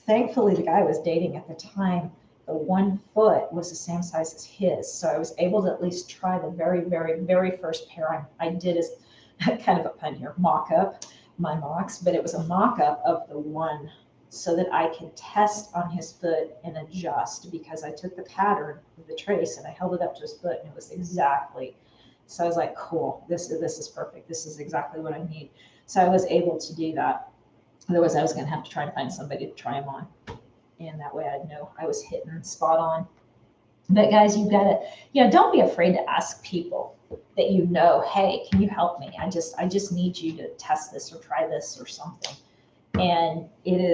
thankfully the guy I was dating at the time, the 1 foot was the same size as his. So I was able to at least try the very, very, very first pair I did as kind of a pun here, mock up my mocks, but it was a mock up of the one so that I could test on his foot and adjust because I took the pattern of the trace and I held it up to his foot and it was exactly. So I was like, cool, this is perfect. This is exactly what I need. So I was able to do that. Otherwise, I was going to have to try to find somebody to try them on. And that way I'd know I was hitting spot on. But guys, you've got to, don't be afraid to ask people that hey, can you help me? I just need you to test this or try this or something. And it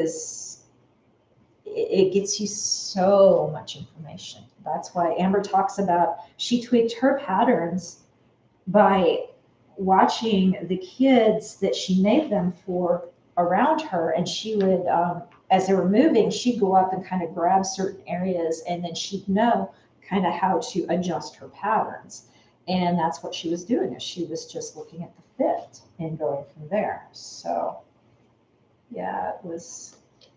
gets you so much information. That's why Amber talks about, she tweaked her patterns by watching the kids that she made them for around her. And she would, as they were moving, she'd go up and kind of grab certain areas and then she'd know kind of how to adjust her patterns. And that's what she was doing, is she was just looking at the fit and going from there. So yeah,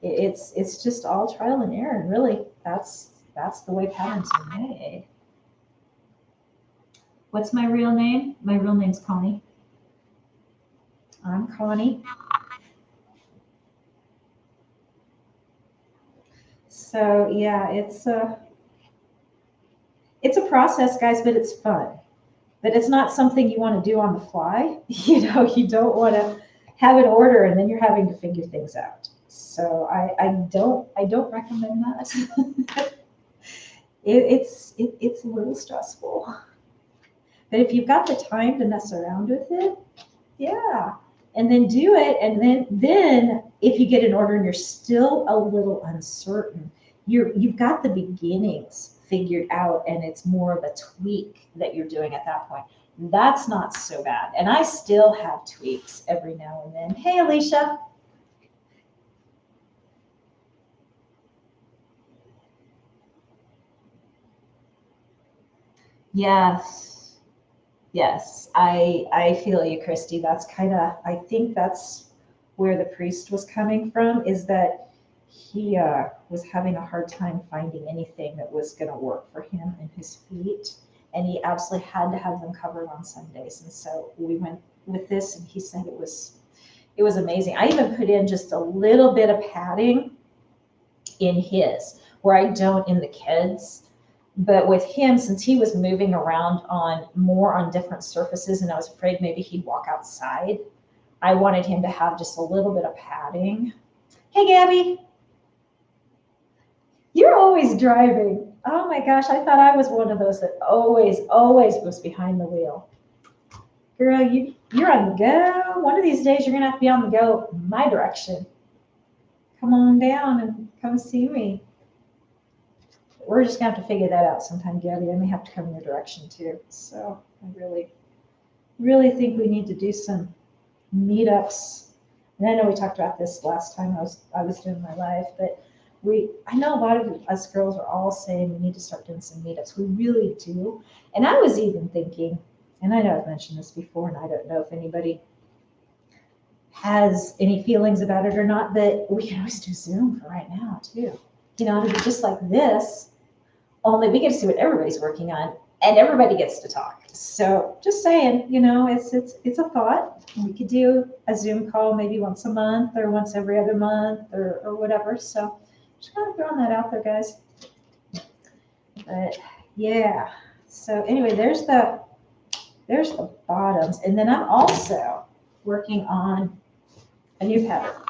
It's just all trial and error. And really, that's the way patterns are made. What's my real name? My real name's Connie. I'm Connie. So yeah, it's a process, guys, but it's fun. But it's not something you want to do on the fly. You don't want to have an order and then you're having to figure things out. So I don't recommend that. It's a little stressful. But if you've got the time to mess around with it, yeah. And then do it. And then if you get an order and you're still a little uncertain, you've got the beginnings figured out and it's more of a tweak that you're doing at that point. That's not so bad. And I still have tweaks every now and then. Hey, Alicia. Yes. Yes. I feel you, Christy. That's I think that's where the priest was coming from, is that he was having a hard time finding anything that was going to work for him and his feet. And he absolutely had to have them covered on Sundays. And so we went with this and he said it was amazing. I even put in just a little bit of padding in his, where I don't in the kids. But with him, since he was moving around on different surfaces and I was afraid maybe he'd walk outside, I wanted him to have just a little bit of padding. Hey, Gabby. You're always driving. Oh my gosh, I thought I was one of those that always was behind the wheel. Girl, you're on the go. One of these days you're gonna have to be on the go my direction. Come on down and come see me. We're just gonna have to figure that out sometime, Gabby. I may have to come in your direction too. So I really think we need to do some meetups. And I know we talked about this last time I was doing my live, but I know a lot of us girls are all saying we need to start doing some meetups. We really do. And I was even thinking, and I know I've mentioned this before, and I don't know if anybody has any feelings about it or not, but we can always do Zoom for right now too. It'll be just like this, only we get to see what everybody's working on, and everybody gets to talk. So just saying, it's a thought. We could do a Zoom call maybe once a month or once every other month or whatever. So just kind of throwing that out there, guys. But yeah. So anyway, there's the bottoms, and then I'm also working on a new pattern.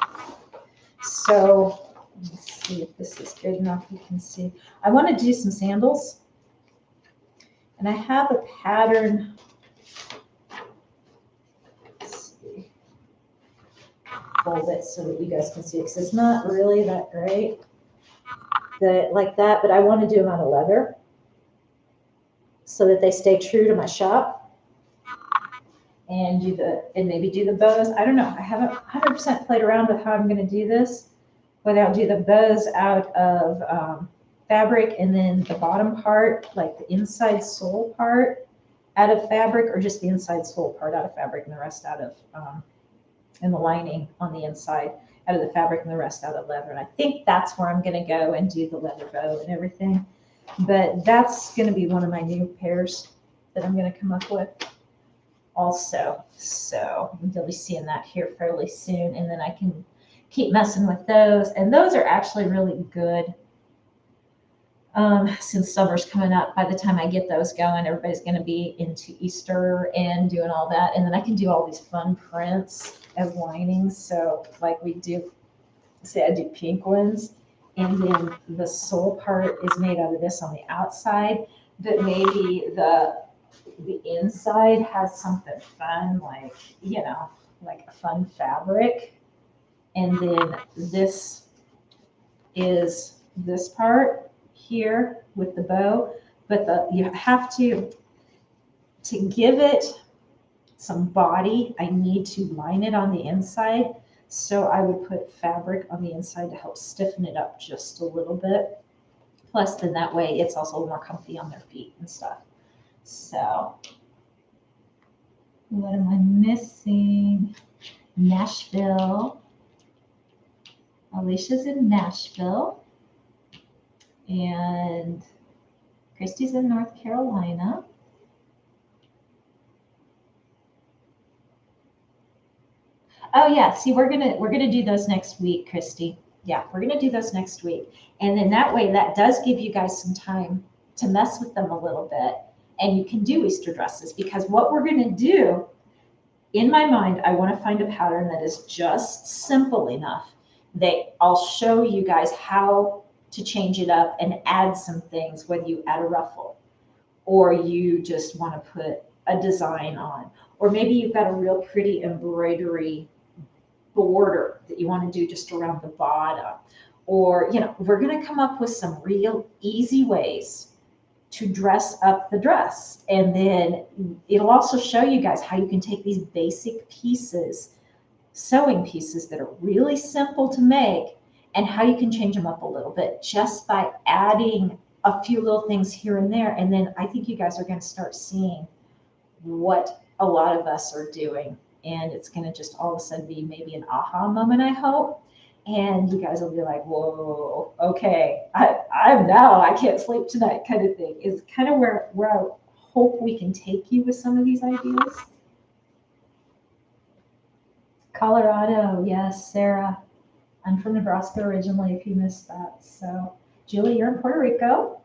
So let's see if this is good enough. You can see. I want to do some sandals, and I have a pattern. Let's see. Fold it so that you guys can see it, because it's not really that great. Like that, but I want to do them out of leather so that they stay true to my shop, and maybe do the bows. I don't know. I haven't 100% played around with how I'm going to do this, whether I'll do the bows out of fabric and then the bottom part, like the inside sole part, out of fabric, or just the inside sole part out of fabric and the rest out of and the lining on the inside out of the fabric and the rest out of leather. And I think that's where I'm going to go and do the leather bow and everything. But that's going to be one of my new pairs that I'm going to come up with also. So you'll be seeing that here fairly soon. And then I can keep messing with those. And those are actually really good. Since summer's coming up, by the time I get those going, everybody's going to be into Easter and doing all that. And then I can do all these fun prints as linings. So like we do, say I do pink ones, and then the sole part is made out of this on the outside, but maybe the inside has something fun, like, like a fun fabric. And then this is this part here with the bow, but you have to give it some body, I need to line it on the inside. So I would put fabric on the inside to help stiffen it up just a little bit. Plus, then that way it's also more comfy on their feet and stuff. So what am I missing? Nashville. Alicia's in Nashville. And Christy's in North Carolina. Oh yeah, see, we're gonna do those next week, Christy. Yeah, we're gonna do those next week. And then that way, that does give you guys some time to mess with them a little bit. And you can do Easter dresses, because what we're gonna do, in my mind, I wanna find a pattern that is just simple enough that I'll show you guys how to change it up and add some things, whether you add a ruffle or you just wanna put a design on, or maybe you've got a real pretty embroidery border that you want to do just around the bottom. Or, we're going to come up with some real easy ways to dress up the dress. And then it'll also show you guys how you can take these basic pieces, sewing pieces that are really simple to make, and how you can change them up a little bit just by adding a few little things here and there. And then I think you guys are going to start seeing what a lot of us are doing. And it's going to just all of a sudden be maybe an aha moment, I hope. And you guys will be like, whoa, okay, I'm now, I can't sleep tonight kind of thing. Is kind of where I hope we can take you with some of these ideas. Colorado, yes, Sarah. I'm from Nebraska originally, if you missed that. So, Julie, you're in Puerto Rico.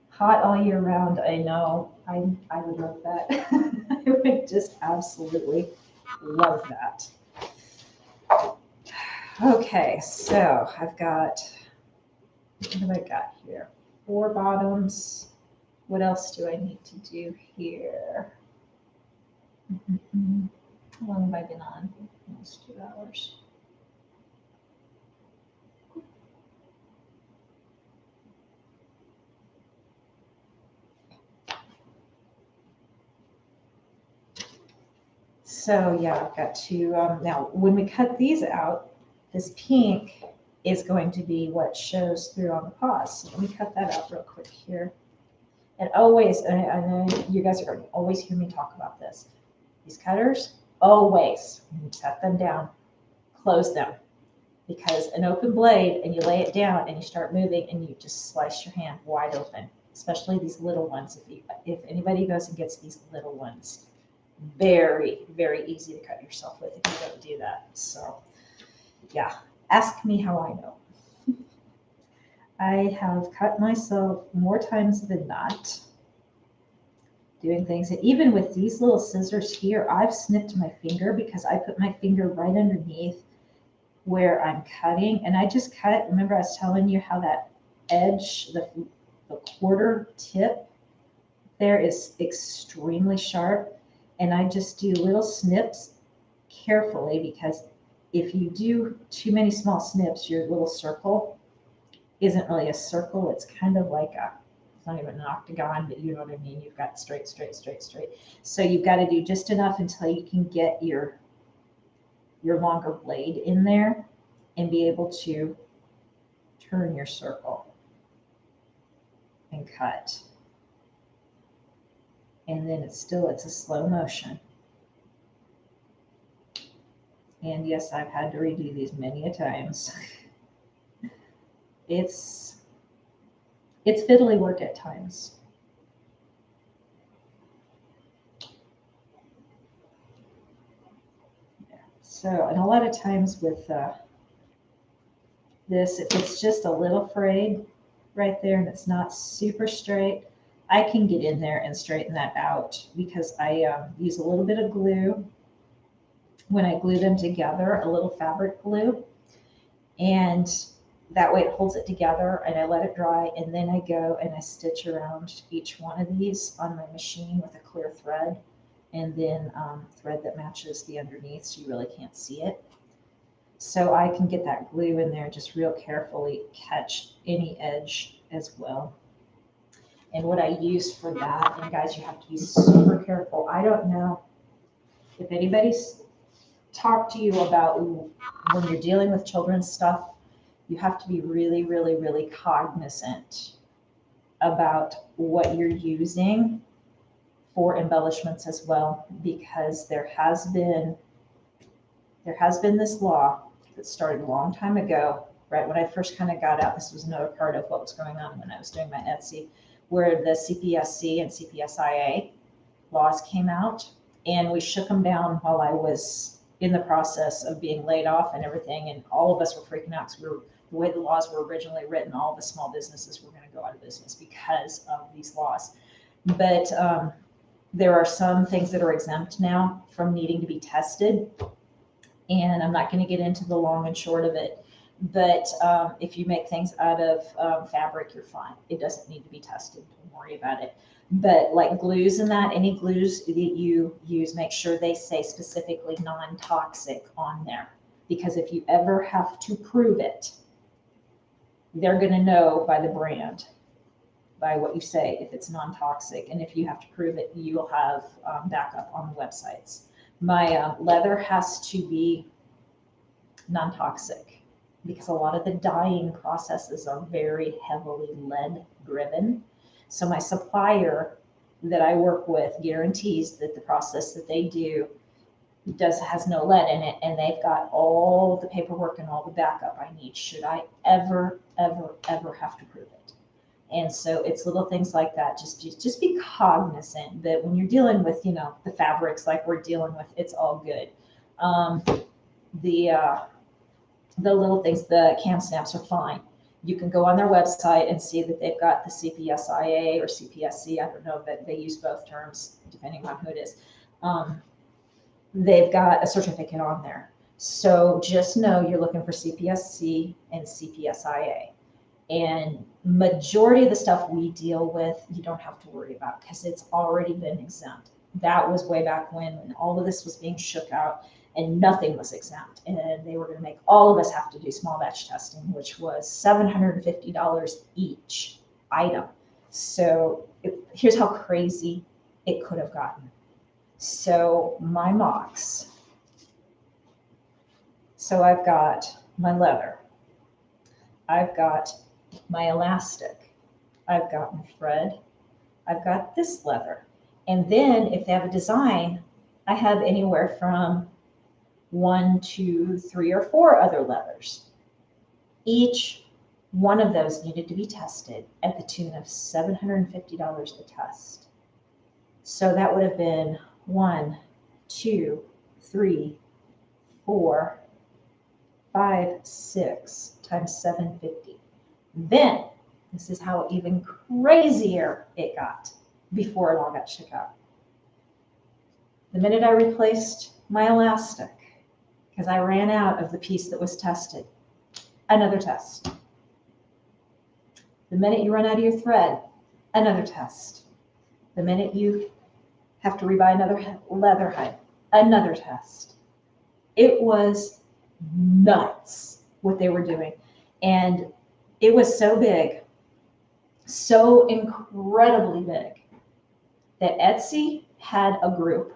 Hot all year round, I know. I would love that. I would just absolutely love that. Okay, so I've got, what have I got here? 4 bottoms. What else do I need to do here? How long have I been on? Almost 2 hours. So yeah, I've got to, now when we cut these out, this pink is going to be what shows through on the paws. So let me cut that out real quick here. And always, and I know you guys are going to always hear me talk about this. These cutters, always, when you set them down, close them. Because an open blade, and you lay it down and you start moving and you just slice your hand wide open, especially these little ones. If anybody goes and gets these little ones, very, very easy to cut yourself with if you don't do that. So yeah, ask me how I know. I have cut myself more times than not doing things. And even with these little scissors here, I've snipped my finger because I put my finger right underneath where I'm cutting. And I just cut, remember I was telling you how that edge, the quarter tip there is extremely sharp. And I just do little snips carefully, because if you do too many small snips, your little circle isn't really a circle. It's kind of like it's not even an octagon, but you know what I mean? You've got straight, straight, straight, straight. So you've got to do just enough until you can get your longer blade in there and be able to turn your circle and cut. And then it's a slow motion. And yes, I've had to redo these many a times. It's fiddly work at times. So, and a lot of times with this, if it's just a little frayed right there and it's not super straight, I can get in there and straighten that out, because I use a little bit of glue when I glue them together, a little fabric glue, and that way it holds it together, and I let it dry, and then I go and I stitch around each one of these on my machine with a clear thread, and then thread that matches the underneath so you really can't see it. So I can get that glue in there and just real carefully catch any edge as well. And what I use for that, and guys, you have to be super careful. I don't know if anybody's talked to you about when you're dealing with children's stuff, you have to be really, really, really cognizant about what you're using for embellishments as well, because there has been there has been this law that started a long time ago, right when I first kind of got out. This was another part of what was going on when I was doing my Etsy, where the CPSC and CPSIA laws came out, and we shook them down while I was in the process of being laid off and everything. And all of us were freaking out because the way the laws were originally written, all the small businesses were going to go out of business because of these laws. But there are some things that are exempt now from needing to be tested. And I'm not going to get into the long and short of it. But if you make things out of fabric, you're fine. It doesn't need to be tested. Don't worry about it. But like glues and that, any glues that you use, make sure they say specifically non-toxic on there. Because if you ever have to prove it, they're going to know by the brand, by what you say, if it's non-toxic. And if you have to prove it, you'll have backup on the websites. My leather has to be non-toxic because a lot of the dyeing processes are very heavily lead driven. So my supplier that I work with guarantees that the process that they do has no lead in it, and they've got all the paperwork and all the backup I need should I ever have to prove it. And so it's little things like that. Just be cognizant that when you're dealing with, the fabrics like we're dealing with, it's all good. The little things, the cam stamps are fine. You can go on their website and see that they've got the CPSIA or CPSC. I don't know, but they use both terms depending on who it is. They've got a certificate on there. So just know you're looking for CPSC and CPSIA. And majority of the stuff we deal with, you don't have to worry about because it's already been exempt. That was way back when all of this was being shook out and nothing was exempt. And they were going to make all of us have to do small batch testing, which was $750 each item. So here's how crazy it could have gotten. So my mocks. So I've got my leather. I've got my elastic. I've got my thread. I've got this leather. And then if they have a design, I have anywhere from 1, 2, 3, or 4 other leathers. Each one of those needed to be tested at the tune of $750 a test. So that would have been 1, 2, 3, 4, 5, 6 times 750. Then, this is how even crazier it got before it all got shook out. The minute I replaced my elastic, because I ran out of the piece that was tested, another test. The minute you run out of your thread, another test. The minute you have to rebuy another leather hide, another test. It was nuts what they were doing. And it was so big, so incredibly big, that Etsy had a group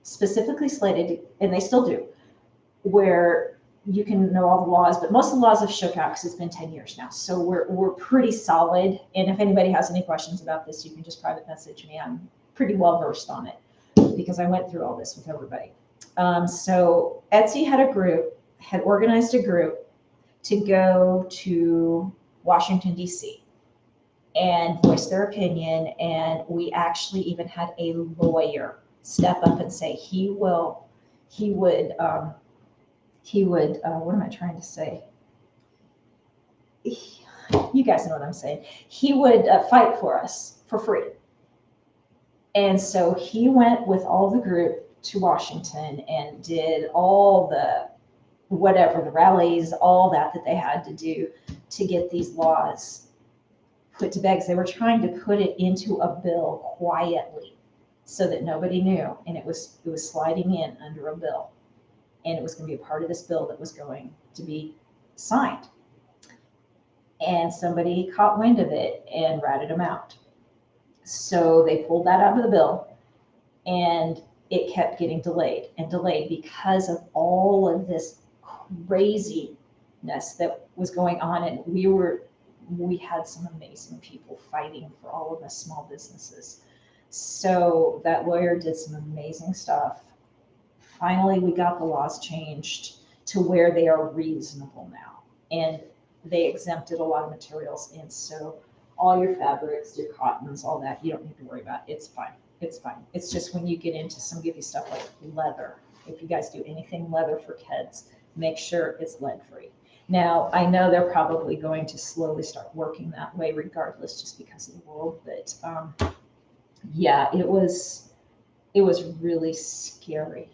specifically slated, and they still do, where you can know all the laws, but most of the laws have shook out because it's been 10 years now. So we're pretty solid. And if anybody has any questions about this, you can just private message me. I'm pretty well versed on it because I went through all this with everybody. So Etsy had organized a group to go to Washington, D.C. and voice their opinion. And we actually even had a lawyer step up and say he would, what am I trying to say? You guys know what I'm saying. He would fight for us for free. And so he went with all the group to Washington and did all the the rallies, all that they had to do to get these laws put to bed. Because they were trying to put it into a bill quietly so that nobody knew. And it was sliding in under a bill. And it was going to be a part of this bill that was going to be signed. And somebody caught wind of it and ratted them out. So they pulled that out of the bill, and it kept getting delayed and delayed because of all of this craziness that was going on. And we had some amazing people fighting for all of the small businesses. So that lawyer did some amazing stuff finally we got the laws changed to where they are reasonable now. And they exempted a lot of materials. And so all your fabrics, your cottons, all that, you don't need to worry about. It's fine. It's fine. It's just when you get into some give you stuff like leather, if you guys do anything leather for kids, make sure it's lead free. Now, I know they're probably going to slowly start working that way regardless, just because of the world. But yeah, it was really scary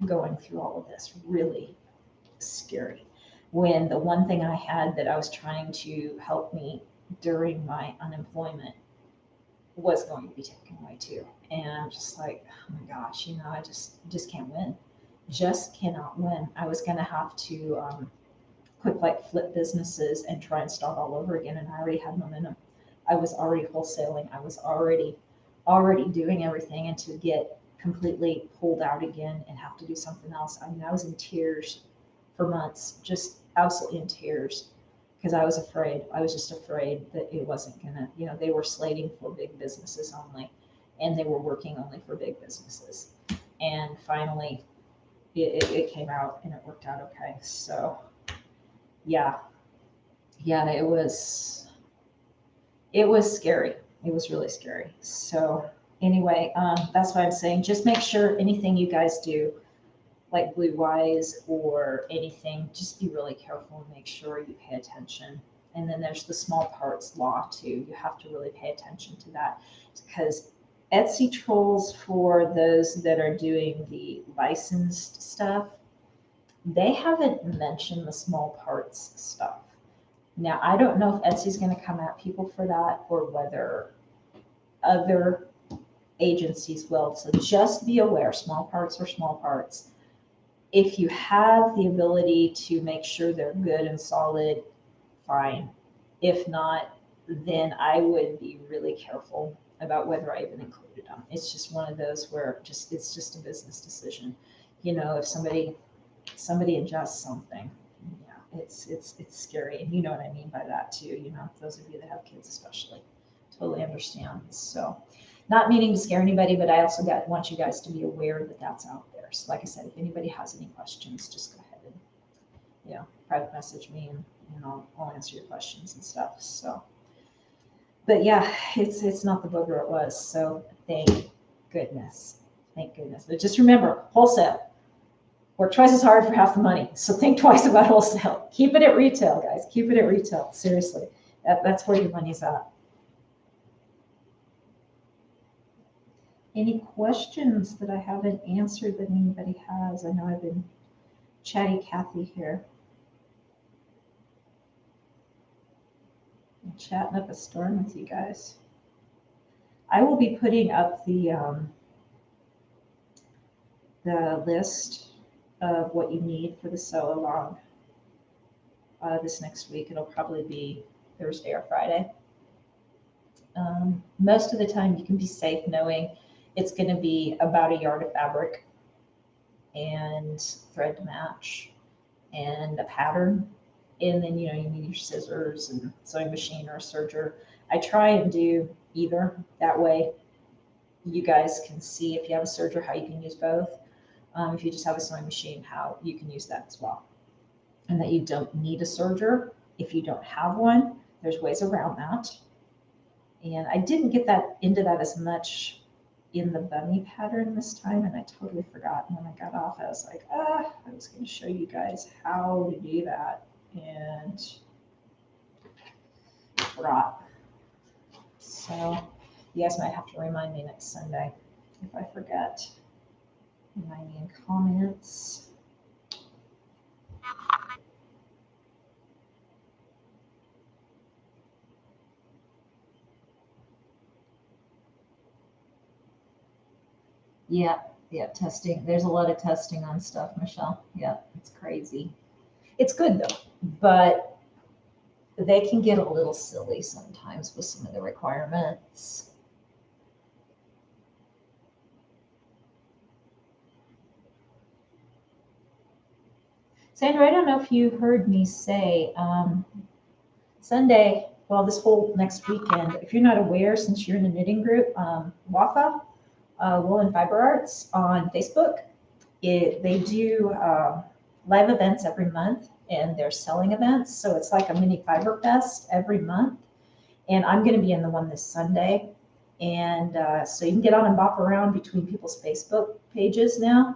going through all of this, really scary. When the one thing I had that I was trying to help me during my unemployment was going to be taken away too. And I'm just like, oh my gosh, I just can't win. Just cannot win. I was going to have to quit like flip businesses and try and start all over again. And I already had momentum. I was already wholesaling. I was already doing everything, and to get completely pulled out again and have to do something else. I mean, I was in tears for months, just absolutely in tears, because I was afraid. I was just afraid that it wasn't gonna, they were slating for big businesses only, and they were working only for big businesses. And finally, it came out and it worked out okay. So yeah, it was scary. It was really scary. So anyway, that's why I'm saying, just make sure anything you guys do, like Blue Wise or anything, just be really careful and make sure you pay attention. And then there's the small parts law too. You have to really pay attention to that, because Etsy trolls, for those that are doing the licensed stuff, they haven't mentioned the small parts stuff. Now, I don't know if Etsy's going to come at people for that or whether other agencies will. So just be aware, small parts are small parts. If you have the ability to make sure they're good and solid, fine. If not, then I would be really careful about whether I even included them. It's just one of those where it's just a business decision. If somebody adjusts something, yeah, it's scary. And you know what I mean by that too. Those of you that have kids especially totally understand. So not meaning to scare anybody, but I also want you guys to be aware that that's out there. So like I said, if anybody has any questions, just go ahead and, private message me, and I'll answer your questions and stuff. So, but yeah, it's not the booger it was. So thank goodness. But just remember, wholesale, work twice as hard for half the money. So think twice about wholesale. Keep it at retail, guys. Keep it at retail. Seriously, that's where your money's at. Any questions that I haven't answered that anybody has? I know I've been chatty Cathy here. I'm chatting up a storm with you guys. I will be putting up the list of what you need for the sew along this next week. It'll probably be Thursday or Friday. Most of the time you can be safe knowing it's going to be about a yard of fabric and thread to match and a pattern. And then, you need your scissors and sewing machine or a serger. I try and do either. That way you guys can see, if you have a serger, how you can use both. If you just have a sewing machine, how you can use that as well. And that you don't need a serger. If you don't have one, there's ways around that. And I didn't get into that as much in the bunny pattern this time, and I totally forgot. And when I got off, I was like, I was going to show you guys how to do that, and forgot. So you guys might have to remind me next Sunday if I forget. Remind me in comments. Yeah, testing. There's a lot of testing on stuff, Michelle. Yeah, it's crazy. It's good though, but they can get a little silly sometimes with some of the requirements. Sandra, I don't know if you heard me say Sunday, well, this whole next weekend, if you're not aware, since you're in the knitting group, WAFA, Wool and Fiber Arts on Facebook, They do live events every month, and they're selling events. So it's like a mini Fiber Fest every month. And I'm going to be in the one this Sunday. And so you can get on and bop around between people's Facebook pages now.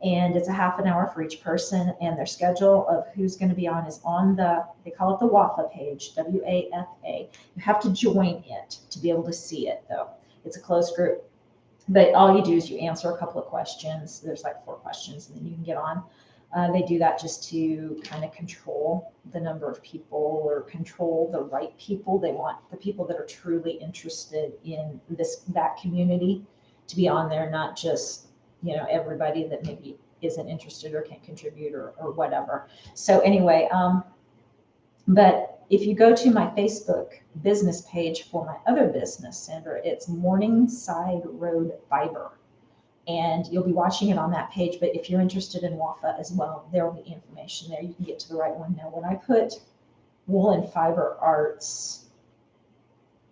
And it's a half an hour for each person. And their schedule of who's going to be on is on they call it the WAFA page, WAFA. You have to join it to be able to see it, though. It's a closed group. But all you do is you answer a couple of questions. There's like 4 questions, and then you can get on. They do that just to kind of control the number of people or control the right people. They want the people that are truly interested in that community to be on there, not just, everybody that maybe isn't interested or can't contribute or whatever. So anyway, but if you go to my Facebook business page for my other business, Sandra, it's Morningside Road Fiber. And you'll be watching it on that page. But if you're interested in WAFA as well, there will be information there. You can get to the right one. Now, when I put Wool and Fiber Arts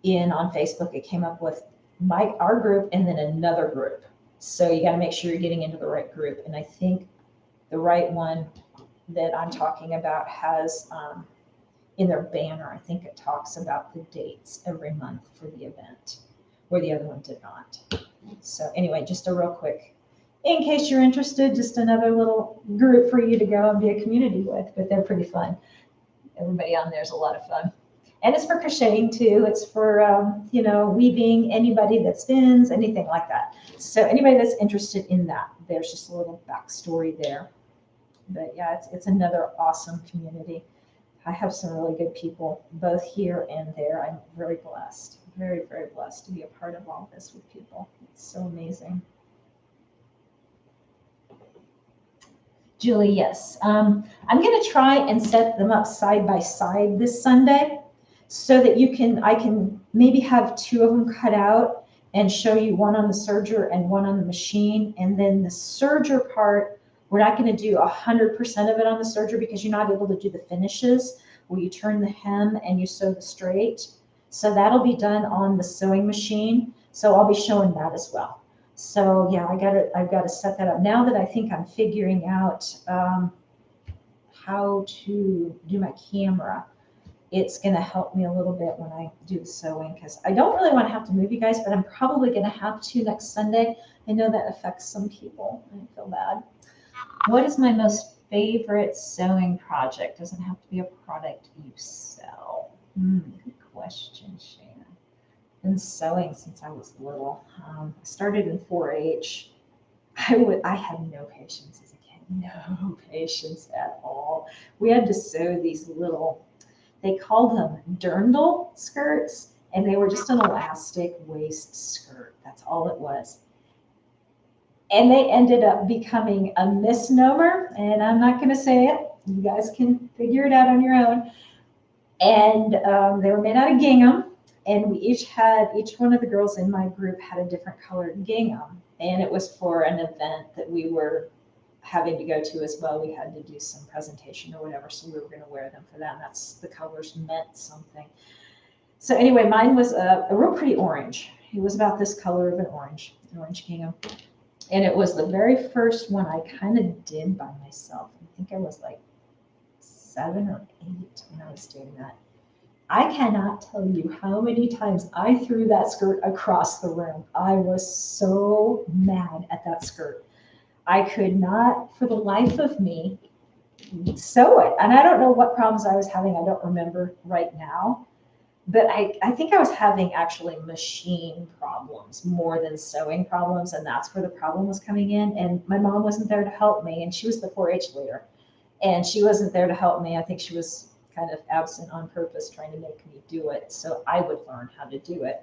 in on Facebook, it came up with our group and then another group. So you got to make sure you're getting into the right group. And I think the right one that I'm talking about has in their banner, I think it talks about the dates every month for the event, where the other one did not. So anyway, just a real quick, in case you're interested, just another little group for you to go and be a community with, but they're pretty fun. Everybody on there is a lot of fun. And it's for crocheting too. It's for, weaving, anybody that spins, anything like that. So anybody that's interested in that, there's just a little backstory there. But yeah, it's another awesome community. I have some really good people, both here and there. I'm very blessed, very, very blessed to be a part of all this with people. It's so amazing. Julie, yes. I'm going to try and set them up side by side this Sunday so that I can maybe have 2 of them cut out and show you one on the serger and one on the machine. And then the serger part, we're not going to do 100% of it on the serger because you're not able to do the finishes where you turn the hem and you sew the straight. So that'll be done on the sewing machine. So I'll be showing that as well. So yeah, I've got to set that up. Now that I think I'm figuring out how to do my camera, it's going to help me a little bit when I do the sewing, because I don't really want to have to move you guys, but I'm probably going to have to next Sunday. I know that affects some people. I feel bad. What is my most favorite sewing project? Doesn't have to be a product you sell. Good question, Shannon. Been sewing since I was little. I started in 4-H. I had no patience as a kid. No patience at all. We had to sew these little, they called them dirndl skirts, and they were just an elastic waist skirt. That's all it was. And they ended up becoming a misnomer, and I'm not going to say it. You guys can figure it out on your own. And they were made out of gingham, and each one of the girls in my group had a different colored gingham, and it was for an event that we were having to go to as well. We had to do some presentation or whatever, so we were going to wear them for that. And the colors meant something. So anyway, mine was a real pretty orange. It was about this color of an orange gingham. And it was the very first one I kind of did by myself. I think I was like 7 or 8 when I was doing that. I cannot tell you how many times I threw that skirt across the room. I was so mad at that skirt. I could not, for the life of me, sew it. And I don't know what problems I was having. I don't remember right now. But I think I was having actually machine problems more than sewing problems, and that's where the problem was coming in. And my mom wasn't there to help me, and she was the 4-H leader, and she wasn't there to help me. I think she was kind of absent on purpose, trying to make me do it so I would learn how to do it.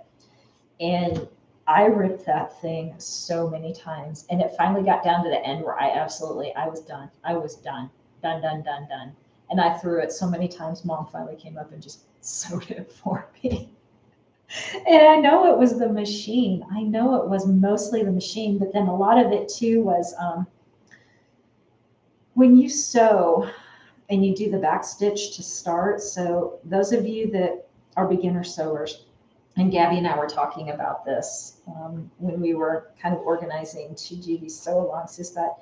And I ripped that thing so many times, and it finally got down to the end where I was done. I was done. And I threw it so many times, Mom finally came up and just sewed it for me. And I know it was the machine. I know it was mostly the machine, but then a lot of it too was when you sew and you do the back stitch to start. So those of you that are beginner sewers, and Gabby and I were talking about this when we were kind of organizing to do these sew-alongs, is that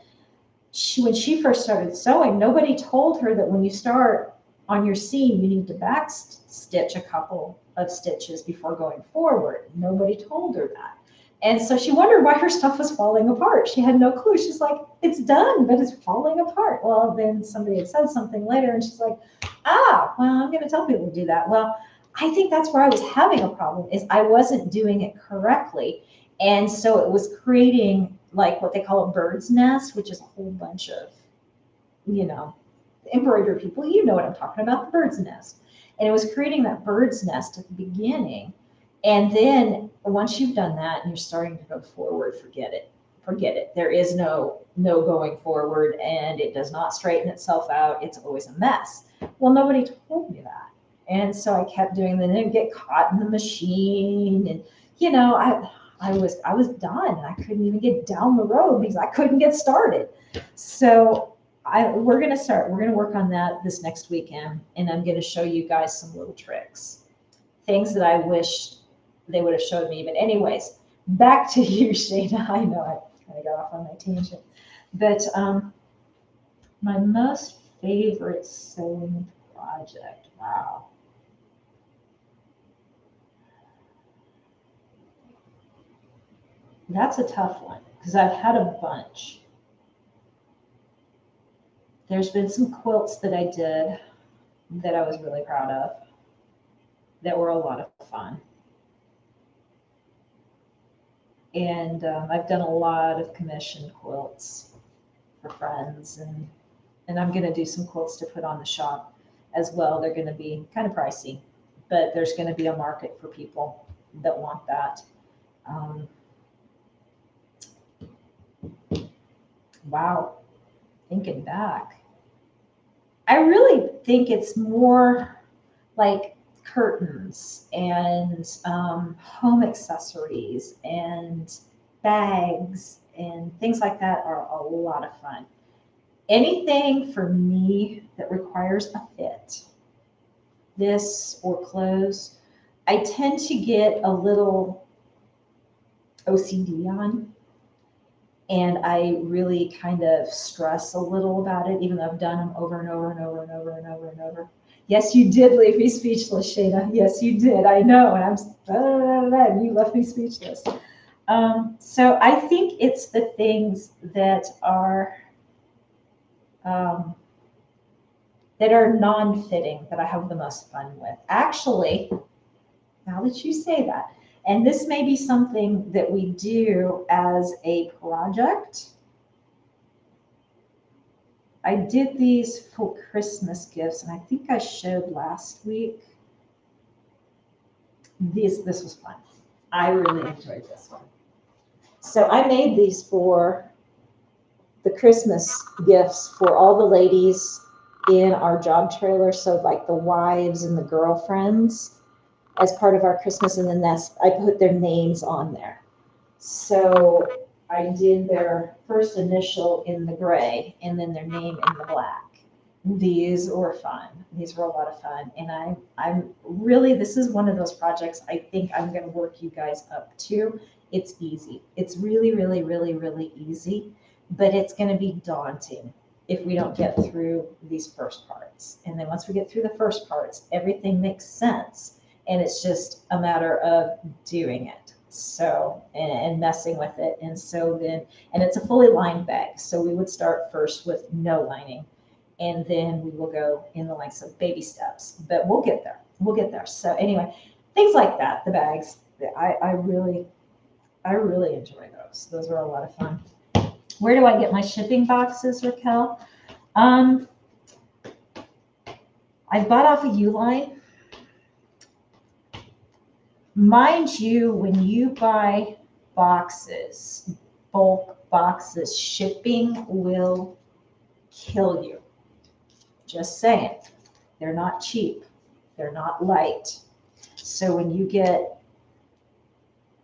when she first started sewing, nobody told her that when you start on your seam, you need to back stitch a couple of stitches before going forward. Nobody told her that. And so she wondered why her stuff was falling apart. She had no clue. She's like, it's done, but it's falling apart. Well, then somebody had said something later, and she's like, well, I'm going to tell people to do that. Well, I think that's where I was having a problem, is I wasn't doing it correctly. And so it was creating like what they call a bird's nest, which is a whole bunch of, embroidery people. You know what I'm talking about, the bird's nest. And it was creating that bird's nest at the beginning. And then once you've done that and you're starting to go forward, forget it. Forget it. There is no going forward, and it does not straighten itself out. It's always a mess. Well, nobody told me that. And so I kept doing that, and then get caught in the machine. And, I was done. I couldn't even get down the road because I couldn't get started. So we're going to work on that this next weekend. And I'm going to show you guys some little tricks, things that I wish they would have showed me. But anyways, back to you, Shayna. I know I kind of got off on my tangent, but my most favorite sewing project. Wow. That's a tough one because I've had a bunch. There's been some quilts that I did that I was really proud of, that were a lot of fun. And I've done a lot of commissioned quilts for friends, and I'm going to do some quilts to put on the shop as well. They're going to be kind of pricey, but there's going to be a market for people that want that. Wow, thinking back, I really think it's more like curtains and home accessories and bags and things like that are a lot of fun. Anything for me that requires a fit, this or clothes, I tend to get a little OCD on, and I really kind of stress a little about it, even though I've done them over and over and over and over and over and over. Yes, you did leave me speechless, Shayna. Yes, you did. I know. And you left me speechless. So I think it's the things that are non-fitting that I have the most fun with. Actually, now that you say that, and this may be something that we do as a project. I did these for Christmas gifts, and I think I showed last week. This was fun. I really enjoyed this one. So I made these for the Christmas gifts for all the ladies in our job trailer. So like the wives and the girlfriends, as part of our Christmas, and then I put their names on there. So I did their first initial in the gray and then their name in the black. These were fun. These were a lot of fun. And I'm really, this is one of those projects I think I'm going to work you guys up to. It's easy. It's really, really, really, really easy, but it's going to be daunting if we don't get through these first parts. And then once we get through the first parts, everything makes sense. And it's just a matter of doing it. So, and messing with it. And so then, and it's a fully lined bag. So we would start first with no lining, and then we will go in the lengths of baby steps, but we'll get there. We'll get there. So anyway, things like that, the bags, I really enjoy those. Those are a lot of fun. Where do I get my shipping boxes, Raquel? I bought off of Uline. Mind you, when you buy boxes, bulk boxes, shipping will kill you. Just saying. They're not cheap. They're not light. So when you get,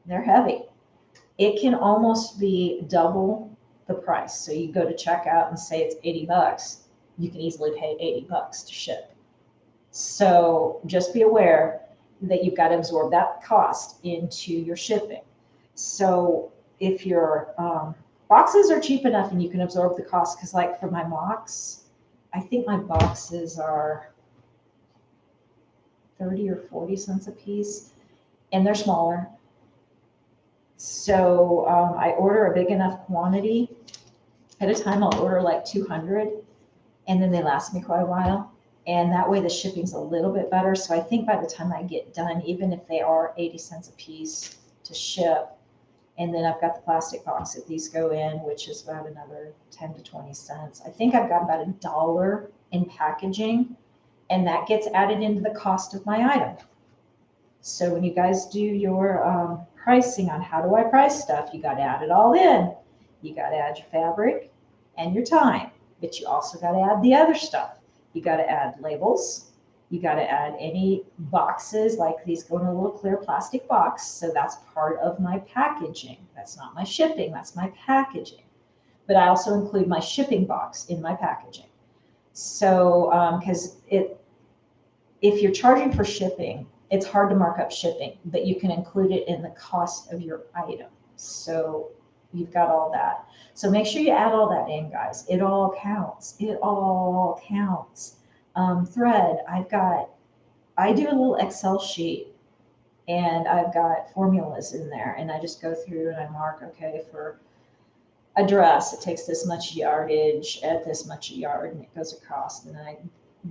they're heavy. It can almost be double the price. So you go to checkout and say it's $80. You can easily pay $80 to ship. So just be aware that you've got to absorb that cost into your shipping. So if you're boxes are cheap enough and you can absorb the cost. Because like for my mocks, I think my boxes are 30 or 40 cents a piece, and they're smaller. So I order a big enough quantity. At a time, I'll order like 200, and then they last me quite a while. And that way the shipping's a little bit better. So I think by the time I get done, even if they are 80 cents a piece to ship, and then I've got the plastic box that these go in, which is about another 10 to 20 cents. I think I've got about $1 in packaging, and that gets added into the cost of my item. So when you guys do your pricing on how do I price stuff, you got to add it all in. You got to add your fabric and your time, but you also got to add the other stuff. You got to add labels. You got to add any boxes, like these go in a little clear plastic box. So that's part of my packaging. That's not my shipping, that's my packaging. But I also include my shipping box in my packaging. So, because if you're charging for shipping, it's hard to mark up shipping, but you can include it in the cost of your item. So you've got all that. So make sure you add all that in, guys. It all counts. It all counts. Thread, I do a little Excel sheet, and I've got formulas in there, and I just go through and I mark, okay, for a dress, it takes this much yardage at this much a yard, and it goes across, and I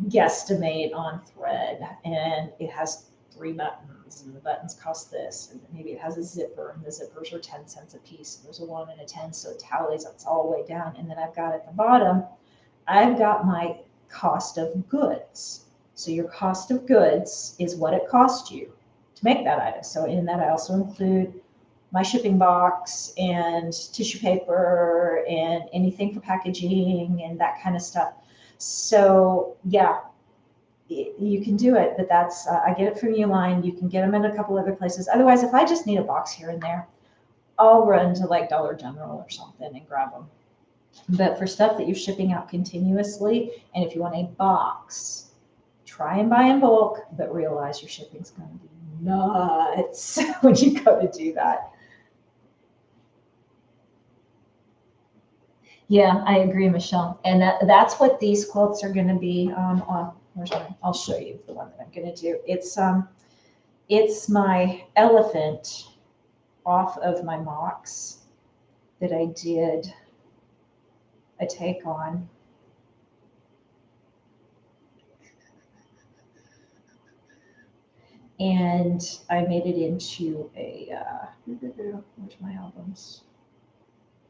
guesstimate on thread, and it has 3 buttons, and the buttons cost this, and maybe it has a zipper, and the zippers are 10 cents a piece. There's a 1 and a 10, so it tallies, it's all the way down. And then I've got at the bottom, I've got my cost of goods. So your cost of goods is what it cost you to make that item. So in that, I also include my shipping box and tissue paper and anything for packaging and that kind of stuff. So yeah, you can do it, but that's, I get it from Uline. You can get them in a couple other places. Otherwise, if I just need a box here and there, I'll run to like Dollar General or something and grab them. But for stuff that you're shipping out continuously, and if you want a box, try and buy in bulk, but realize your shipping's going to be nuts when you go to do that. Yeah, I agree, Michelle. And that's what these quilts are going to be on. I'll show you the one that I'm going to do. It's my elephant off of my mocks that I did a take on. And I made it into a, where's my albums?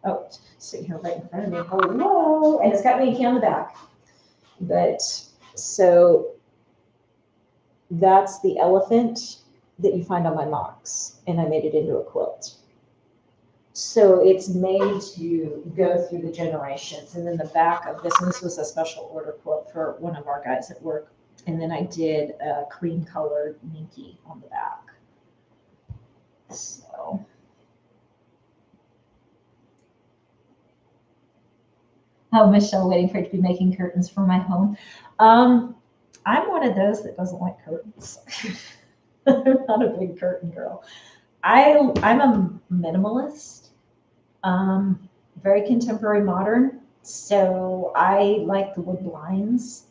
Oh, it's sitting here right in front of me. Hello, and it's got Mickey on the back. But so that's the elephant that you find on my mocks, and I made it into a quilt. So it's made to go through the generations. And then the back of this, and this was a special order quilt for one of our guys at work. And then I did a cream colored Minky on the back. So. Oh, Michelle, waiting for it to be making curtains for my home. I'm one of those that doesn't like curtains. I'm not a big curtain girl. I'm a minimalist, very contemporary modern. So I like the wood blinds,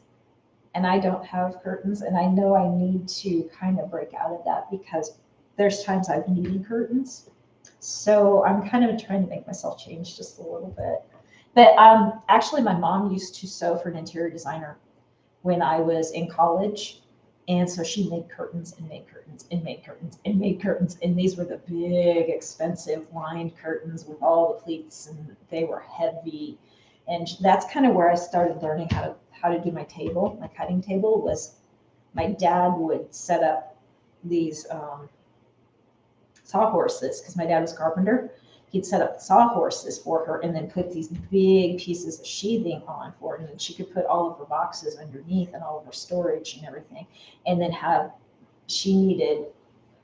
and I don't have curtains. And I know I need to kind of break out of that because there's times I've needed curtains. So I'm kind of trying to make myself change just a little bit. But actually, my mom used to sew for an interior designer when I was in college. And so she made curtains and made curtains and made curtains and made curtains. And these were the big, expensive lined curtains with all the pleats, and they were heavy. And that's kind of where I started learning how to do my table. My cutting table was, my dad would set up these sawhorses, because my dad was a carpenter. He'd set up the sawhorses for her and then put these big pieces of sheathing on for her. And then she could put all of her boxes underneath and all of her storage and everything. And then she needed,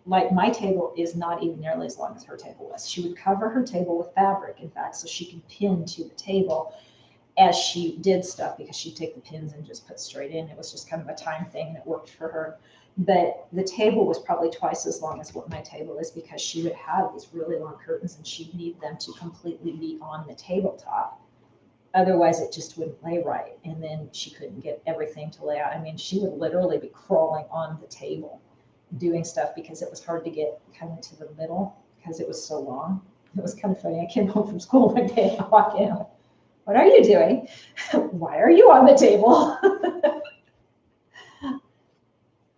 like my table is not even nearly as long as her table was. She would cover her table with fabric, in fact, so she could pin to the table as she did stuff, because she'd take the pins and just put straight in. It was just kind of a time thing, and it worked for her. But the table was probably twice as long as what my table is, because she would have these really long curtains and she'd need them to completely be on the tabletop. Otherwise, it just wouldn't lay right. And then she couldn't get everything to lay out. I mean, she would literally be crawling on the table doing stuff because it was hard to get kind of to the middle because it was so long. It was kind of funny. I came home from school one day and I walked in. What are you doing? Why are you on the table?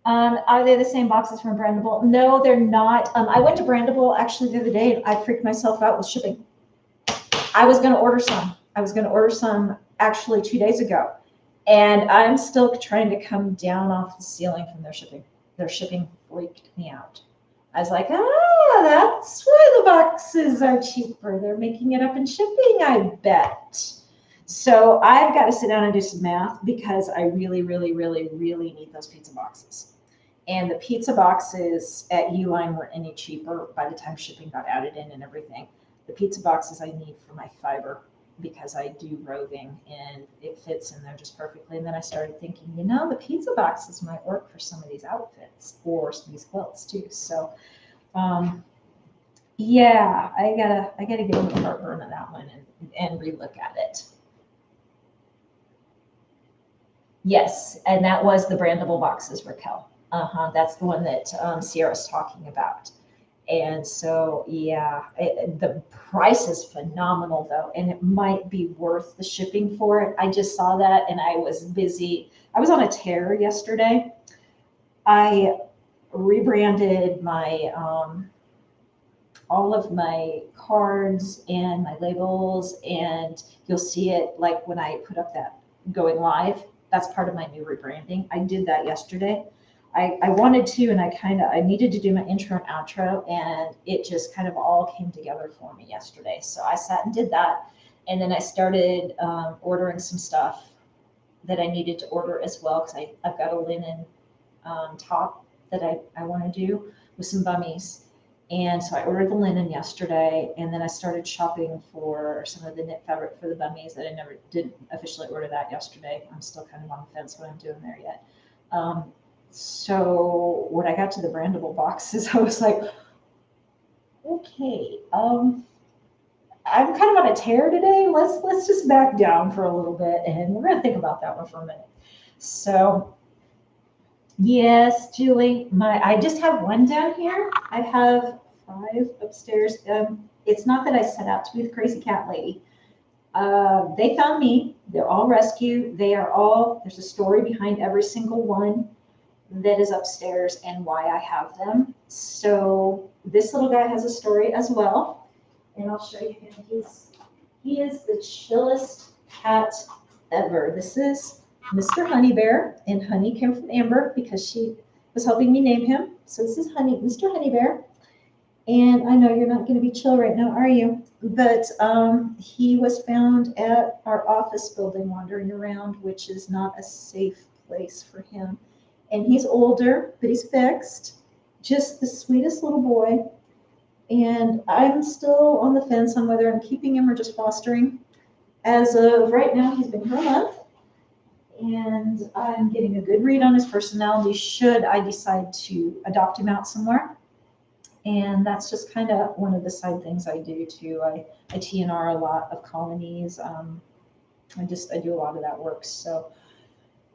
Are they the same boxes from Brandable? No, they're not. I went to Brandable actually the other day and I freaked myself out with shipping. I was going to order some actually 2 days ago. And I'm still trying to come down off the ceiling from their shipping. Their shipping freaked me out. I was like, that's why the boxes are cheaper. They're making it up in shipping, I bet. So I've got to sit down and do some math because I really, really, really, really need those pizza boxes. And the pizza boxes at Uline weren't any cheaper by the time shipping got added in and everything. The pizza boxes I need for my fiber because I do roving and it fits in there just perfectly. And then I started thinking, the pizza boxes might work for some of these outfits or some of these quilts too. So, yeah, I gotta get into heartburn on that one and relook at it. Yes, and that was the Brandable boxes, Raquel. That's the one that Sierra's talking about. And so, yeah, the price is phenomenal though, and it might be worth the shipping for it. I just saw that and I was busy. I was on a tear yesterday. I rebranded my all of my cards and my labels, and you'll see it like when I put up that going live. That's part of my new rebranding. I did that yesterday. I wanted to, and I needed to do my intro and outro, and it just kind of all came together for me yesterday. So I sat and did that, and then I started ordering some stuff that I needed to order as well, because I've got a linen top that I want to do with some bummies. And so I ordered the linen yesterday, and then I started shopping for some of the knit fabric for the bummies that I never did officially order that yesterday. I'm still kind of on the fence what I'm doing there yet. So when I got to the Brandable boxes, I was like, okay, I'm kind of on a tear today. Let's just back down for a little bit, and we're gonna think about that one for a minute. So yes, Julie, I just have one down here. I have 5 upstairs. It's not that I set out to be the crazy cat lady. They found me. They're all rescue. There's a story behind every single one that is upstairs and why I have them. So this little guy has a story as well. And I'll show you him. He is the chillest cat ever. This is Mr. Honey Bear, and Honey came from Amber because she was helping me name him. So this is Mr. Honey Bear. And I know you're not going to be chill right now, are you? But he was found at our office building wandering around, which is not a safe place for him. And he's older, but he's fixed. Just the sweetest little boy. And I'm still on the fence on whether I'm keeping him or just fostering. As of right now, he's been here a month. And I'm getting a good read on his personality should I decide to adopt him out somewhere. And that's just kind of one of the side things I do too. I TNR a lot of colonies. I do a lot of that work. So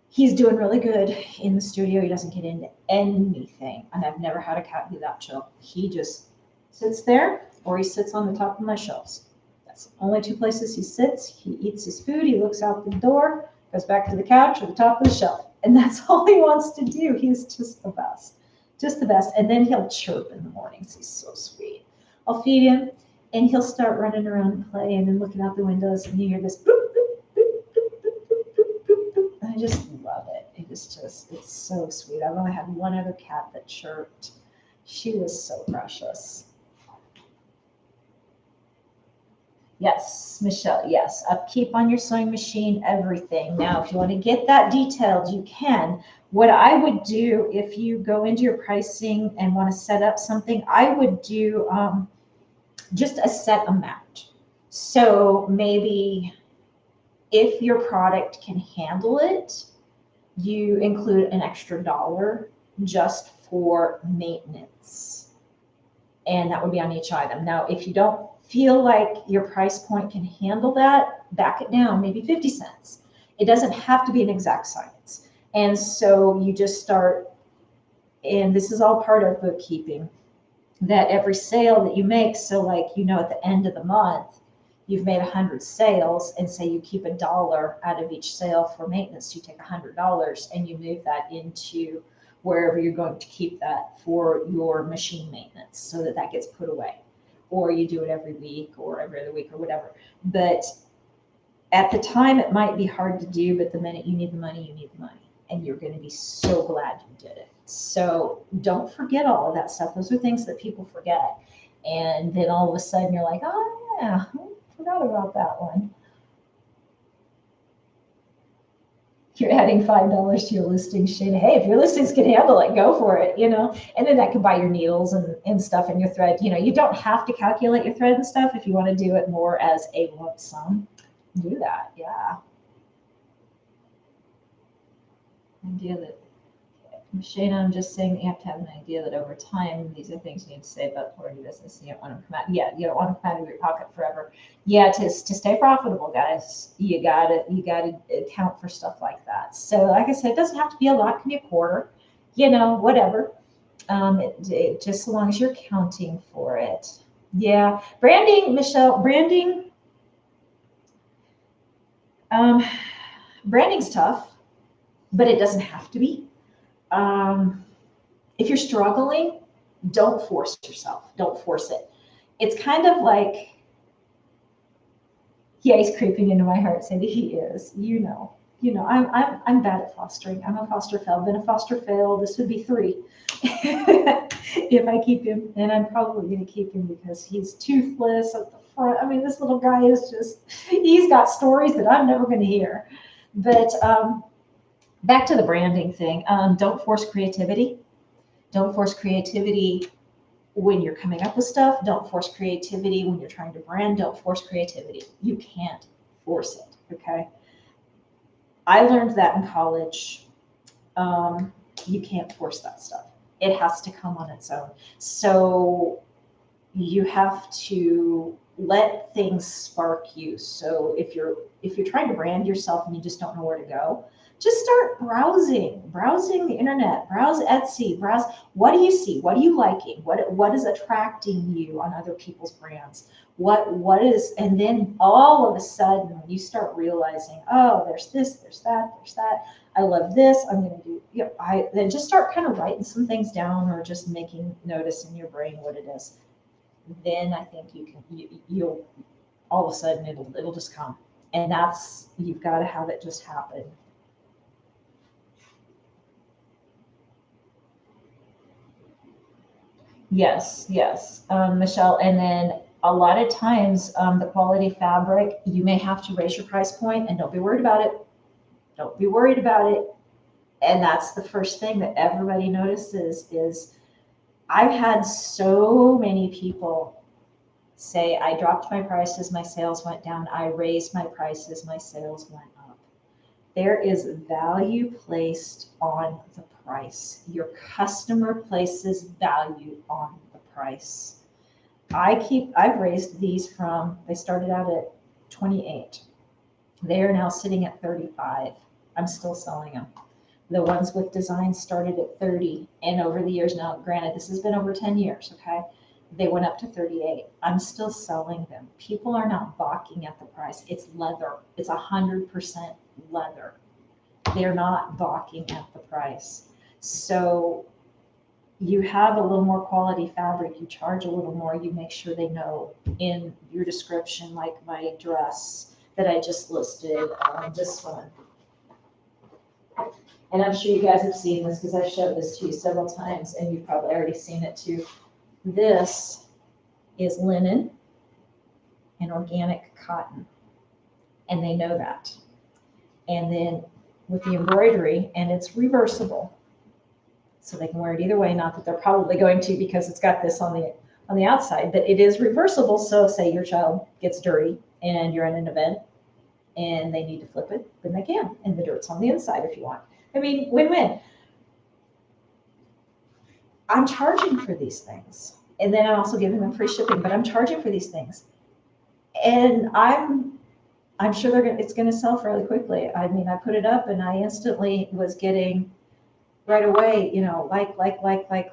he's doing really good in the studio. He doesn't get into anything. And I've never had a cat be that chill. He just sits there, or he sits on the top of my shelves. That's the only 2 places he sits. He eats his food. He looks out the door, goes back to the couch or the top of the shelf. And that's all he wants to do. He's just the best. Just the best. And then he'll chirp in the mornings. He's so sweet. I'll feed him, and he'll start running around and playing and looking out the windows, and you hear this boop, boop, boop, boop, boop, boop, boop, boop. I just love it. It's so sweet. I've only had one other cat that chirped. She was so precious. Yes, Michelle, yes. Upkeep on your sewing machine, everything. Now, if you want to get that detailed, you can. What I would do if you go into your pricing and want to set up something, I would do just a set amount. So maybe if your product can handle it, you include an extra $1 just for maintenance. And that would be on each item. Now, if you don't feel like your price point can handle that, back it down, maybe 50 cents. It doesn't have to be an exact science. And so you just start, and this is all part of bookkeeping, that every sale that you make, so like, at the end of the month, you've made 100 sales, and say you keep $1 out of each sale for maintenance, you take $100 and you move that into wherever you're going to keep that for your machine maintenance, so that gets put away. Or you do it every week or every other week or whatever. But at the time, it might be hard to do, but the minute you need the money, you need the money. And you're going to be so glad you did it. So don't forget all of that stuff. Those are things that people forget. And then all of a sudden you're like, oh yeah, I forgot about that one. You're adding $5 to your listing, Shane. Hey, if your listings can handle it, go for it, And then that can buy your needles and stuff and your thread. You don't have to calculate your thread and stuff. If you want to do it more as a lump sum, do that, yeah. Idea that, Shane, I'm just saying that you have to have an idea that over time, these are things you need to save up for your business. You don't want to come out, you don't want to come out of your pocket forever. Yeah, to stay profitable, guys, you gotta account for stuff like that. So like I said, it doesn't have to be a lot, it can be a quarter, whatever. It just so long as you're counting for it. Yeah, branding, Michelle, branding's tough, but it doesn't have to be. If you're struggling, don't force yourself. Don't force it. It's kind of like, yeah, he's creeping into my heart, Sandy. He is. I'm bad at fostering. I'm a foster fail. Been a foster fail. This would be 3 if I keep him, and I'm probably going to keep him because he's toothless at the front. I mean, this little guy is he's got stories that I'm never going to hear. But back to the branding thing. Don't force creativity. Don't force creativity when you're coming up with stuff. Don't force creativity when you're trying to brand. Don't force creativity. You can't force it, okay? I learned that in college. You can't force that stuff. It has to come on its own. So you have to let things spark you. So if you're trying to brand yourself and you just don't know where to go, just start browsing the internet, browse Etsy, browse, what do you see? What are you liking? What is attracting you on other people's brands? What is, and then all of a sudden you start realizing, oh, there's this, there's that. I love this. I'm going to do, then just start kind of writing some things down or just making notice in your brain what it is. Then I think you'll all of a sudden it'll just come. And that's, you've got to have it just happen. Yes, Michelle. And then a lot of times, the quality fabric, you may have to raise your price point, and don't be worried about it. Don't be worried about it. And that's the first thing that everybody notices is I've had so many people say, I dropped my prices, my sales went down. I raised my prices, my sales went up. There is value placed on the price. Your customer places value on the price. I've raised these they started out at 28. They are now sitting at 35. I'm still selling them. The ones with design started at 30. And over the years now, granted, this has been over 10 years, okay? They went up to 38. I'm still selling them. People are not balking at the price. It's leather. It's 100% leather. They're not balking at the price. So you have a little more quality fabric. You charge a little more. You make sure they know in your description, like my dress that I just listed, this one. And I'm sure you guys have seen this because I've showed this to you several times and you've probably already seen it too. This is linen and organic cotton, and they know that. And then with the embroidery, and it's reversible, so they can wear it either way. Not that they're probably going to because it's got this on the outside, but it is reversible. So say your child gets dirty and you're in an event and they need to flip it, then they can, and the dirt's on the inside if you want. I mean, win-win. I'm charging for these things. And then I'm also giving them free shipping, but I'm charging for these things. And I'm sure it's gonna sell fairly quickly. I mean, I put it up and I instantly was getting right away,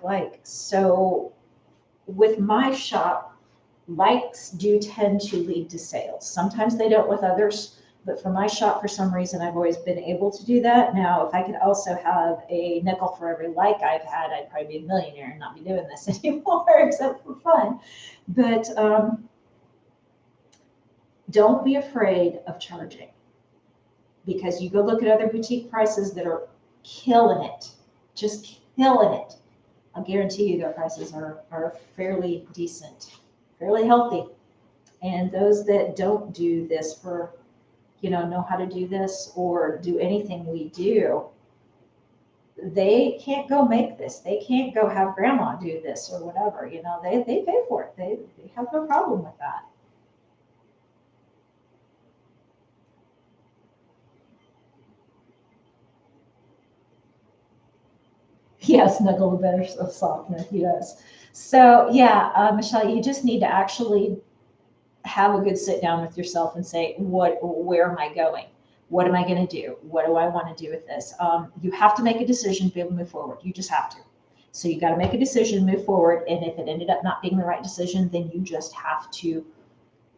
like. So with my shop, likes do tend to lead to sales. Sometimes they don't with others, but for my shop, for some reason, I've always been able to do that. Now, if I could also have a nickel for every like I've had, I'd probably be a millionaire and not be doing this anymore, except for fun. But don't be afraid of charging, because you go look at other boutique prices that are killing it, just killing it. I'll guarantee you their prices are fairly decent, fairly healthy. And those that don't do this for, know how to do this or do anything we do, they can't go make this. They can't go have grandma do this or whatever. They pay for it. They have no problem with that. Yes, Snuggle the better softener, he does. So yeah, Michelle, you just need to actually have a good sit down with yourself and say, where am I going? What am I going to do? What do I want to do with this? You have to make a decision to be able to move forward. You just have to. So you got to make a decision, move forward. And if it ended up not being the right decision, then you just have to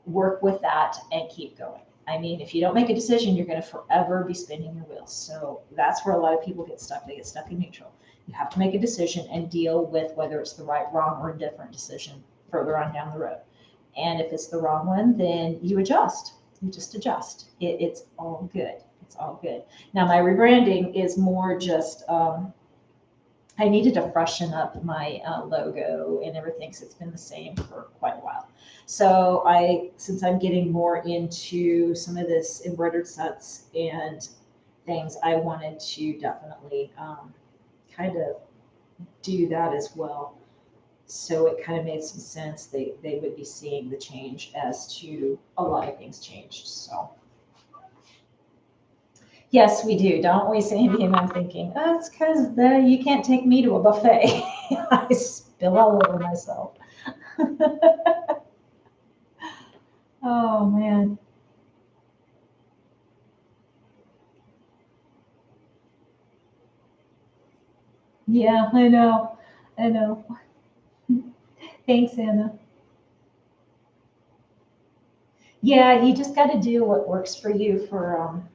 work with that and keep going. I mean, if you don't make a decision, you're going to forever be spinning your wheels. So that's where a lot of people get stuck. They get stuck in neutral. You have to make a decision and deal with whether it's the right, wrong, or indifferent decision further on down the road. And if it's the wrong one, then you adjust. You just adjust. It's all good. It's all good. Now, my rebranding is more just, I needed to freshen up my logo and everything, because it's been the same for quite a while. So since I'm getting more into some of this embroidered sets and things, I wanted to definitely kind of do that as well. So it kind of made some sense. They would be seeing the change as to a lot of things changed. So yes, we do, don't we, Sandy? And I'm thinking, oh, it's because you can't take me to a buffet. I spill all over myself. Oh man. Yeah, I know. I know. Thanks, Anna. Yeah, you just got to do what works for you for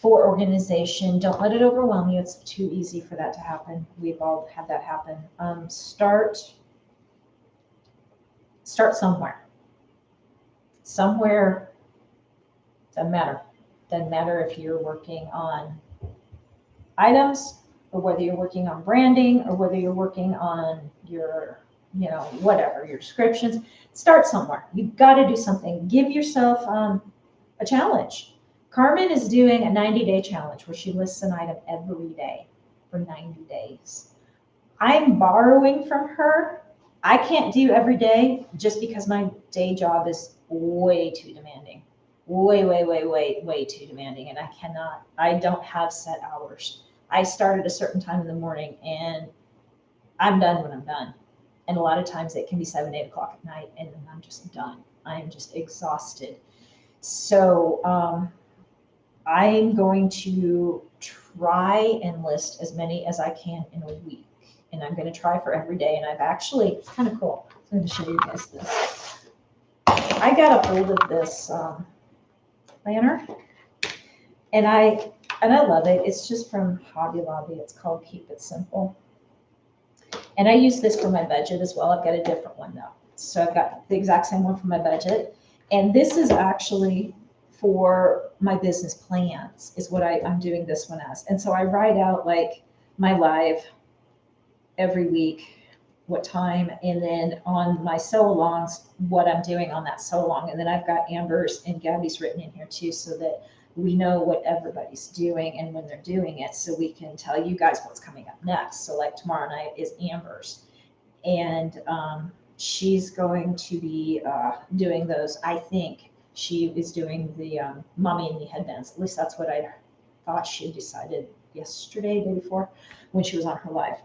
organization. Don't let it overwhelm you. It's too easy for that to happen. We've all had that happen. Start somewhere. Somewhere, doesn't matter. Doesn't matter if you're working on items, or whether you're working on branding, or whether you're working on your, whatever, your descriptions. Start somewhere. You've got to do something. Give yourself a challenge. Carmen is doing a 90-day challenge where she lists an item every day for 90 days. I'm borrowing from her. I can't do every day just because my day job is way too demanding. Way too demanding. And I don't have set hours. I start at a certain time in the morning and I'm done when I'm done. And a lot of times it can be 7, 8 o'clock at night and then I'm just done. I'm just exhausted. So I'm going to try and list as many as I can in a week. And I'm going to try for every day. And I've actually, it's kind of cool. I'm going to show you guys this. I got a hold of this planner and I love it. It's just from Hobby Lobby. It's called Keep It Simple. And I use this for my budget as well. I've got a different one though. So I've got the exact same one for my budget. And this is actually for my business plans is what I'm doing this one as. And so I write out like my live every week, what time, and then on my sew-alongs, what I'm doing on that sew-along. And then I've got Amber's and Gabby's written in here too, so that we know what everybody's doing and when they're doing it, so we can tell you guys what's coming up next. So like tomorrow night is Amber's, and she's going to be doing those. I think she is doing the Mommy and Me headbands. At least that's what I thought she decided yesterday, day before, when she was on her live.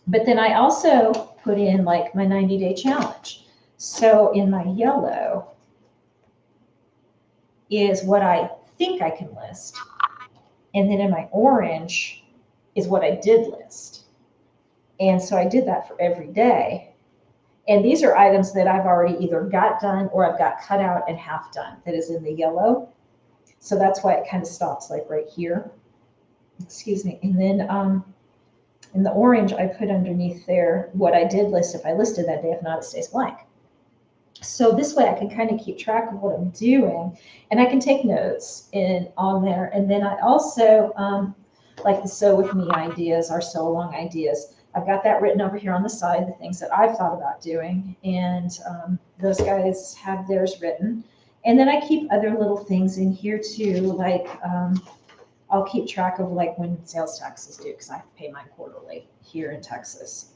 But then I also put in like my 90-day challenge. So in my yellow is what I think I can list. And then in my orange is what I did list. And so I did that for every day. And these are items that I've already either got done or I've got cut out and half done that is in the yellow. So that's why it kind of stops like right here. Excuse me. And then in the orange, I put underneath there what I did list if I listed that day. If not, it stays blank. So this way I can kind of keep track of what I'm doing, and I can take notes on there. And then I also, like the Sew With Me ideas, our sew along ideas, I've got that written over here on the side, the things that I've thought about doing, and those guys have theirs written. And then I keep other little things in here too, like I'll keep track of like when sales tax is due, because I have to pay mine quarterly here in Texas.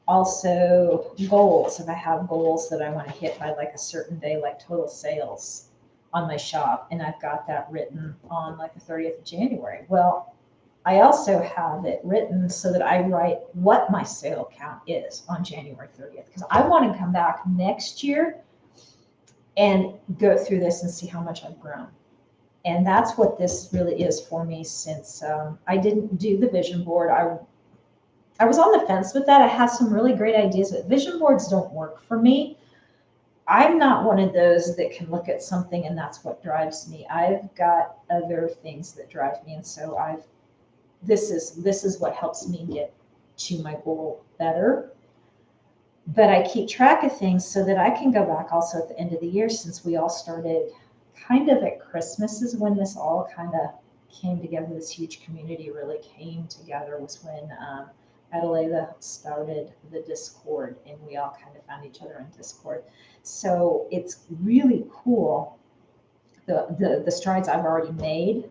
Also goals, if I have goals that I want to hit by like a certain day, like total sales on my shop, and I've got that written on like the 30th of January. Well, I also have it written so that I write what my sale count is on January 30th, because I want to come back next year and go through this and see how much I've grown. And that's what this really is for me, since I didn't do the vision board. I was on the fence with that. I have some really great ideas, but vision boards don't work for me. I'm not one of those that can look at something and that's what drives me. I've got other things that drive me. And so this is what helps me get to my goal better. But I keep track of things so that I can go back also at the end of the year, since we all started kind of at Christmas is when this all kind of came together. This huge community really came together, was when Adelaida started the Discord, and we all kind of found each other in Discord. So it's really cool, the strides I've already made,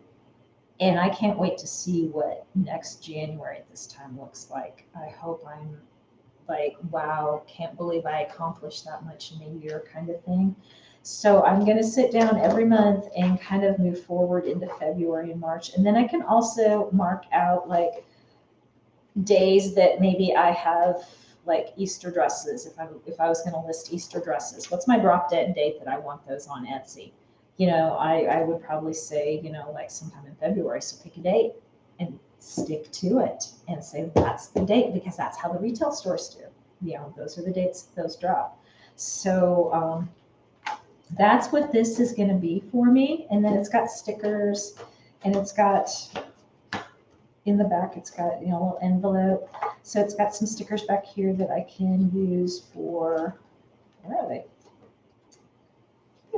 and I can't wait to see what next January at this time looks like. I hope I'm like, wow, can't believe I accomplished that much in a year kind of thing. So I'm going to sit down every month and kind of move forward into February and March. And then I can also mark out like days that maybe I have like Easter dresses. If I was going to list Easter dresses, what's my drop dead date that I want those on Etsy? You know, I would probably say, you know, like sometime in February. So pick a date and stick to it and say that's the date, because that's how the retail stores do. You know, those are the dates those drop. So that's what this is going to be for me. And then it's got stickers, and it's got in the back, it's got, you know, a little envelope. So it's got some stickers back here that I can use for, where are they?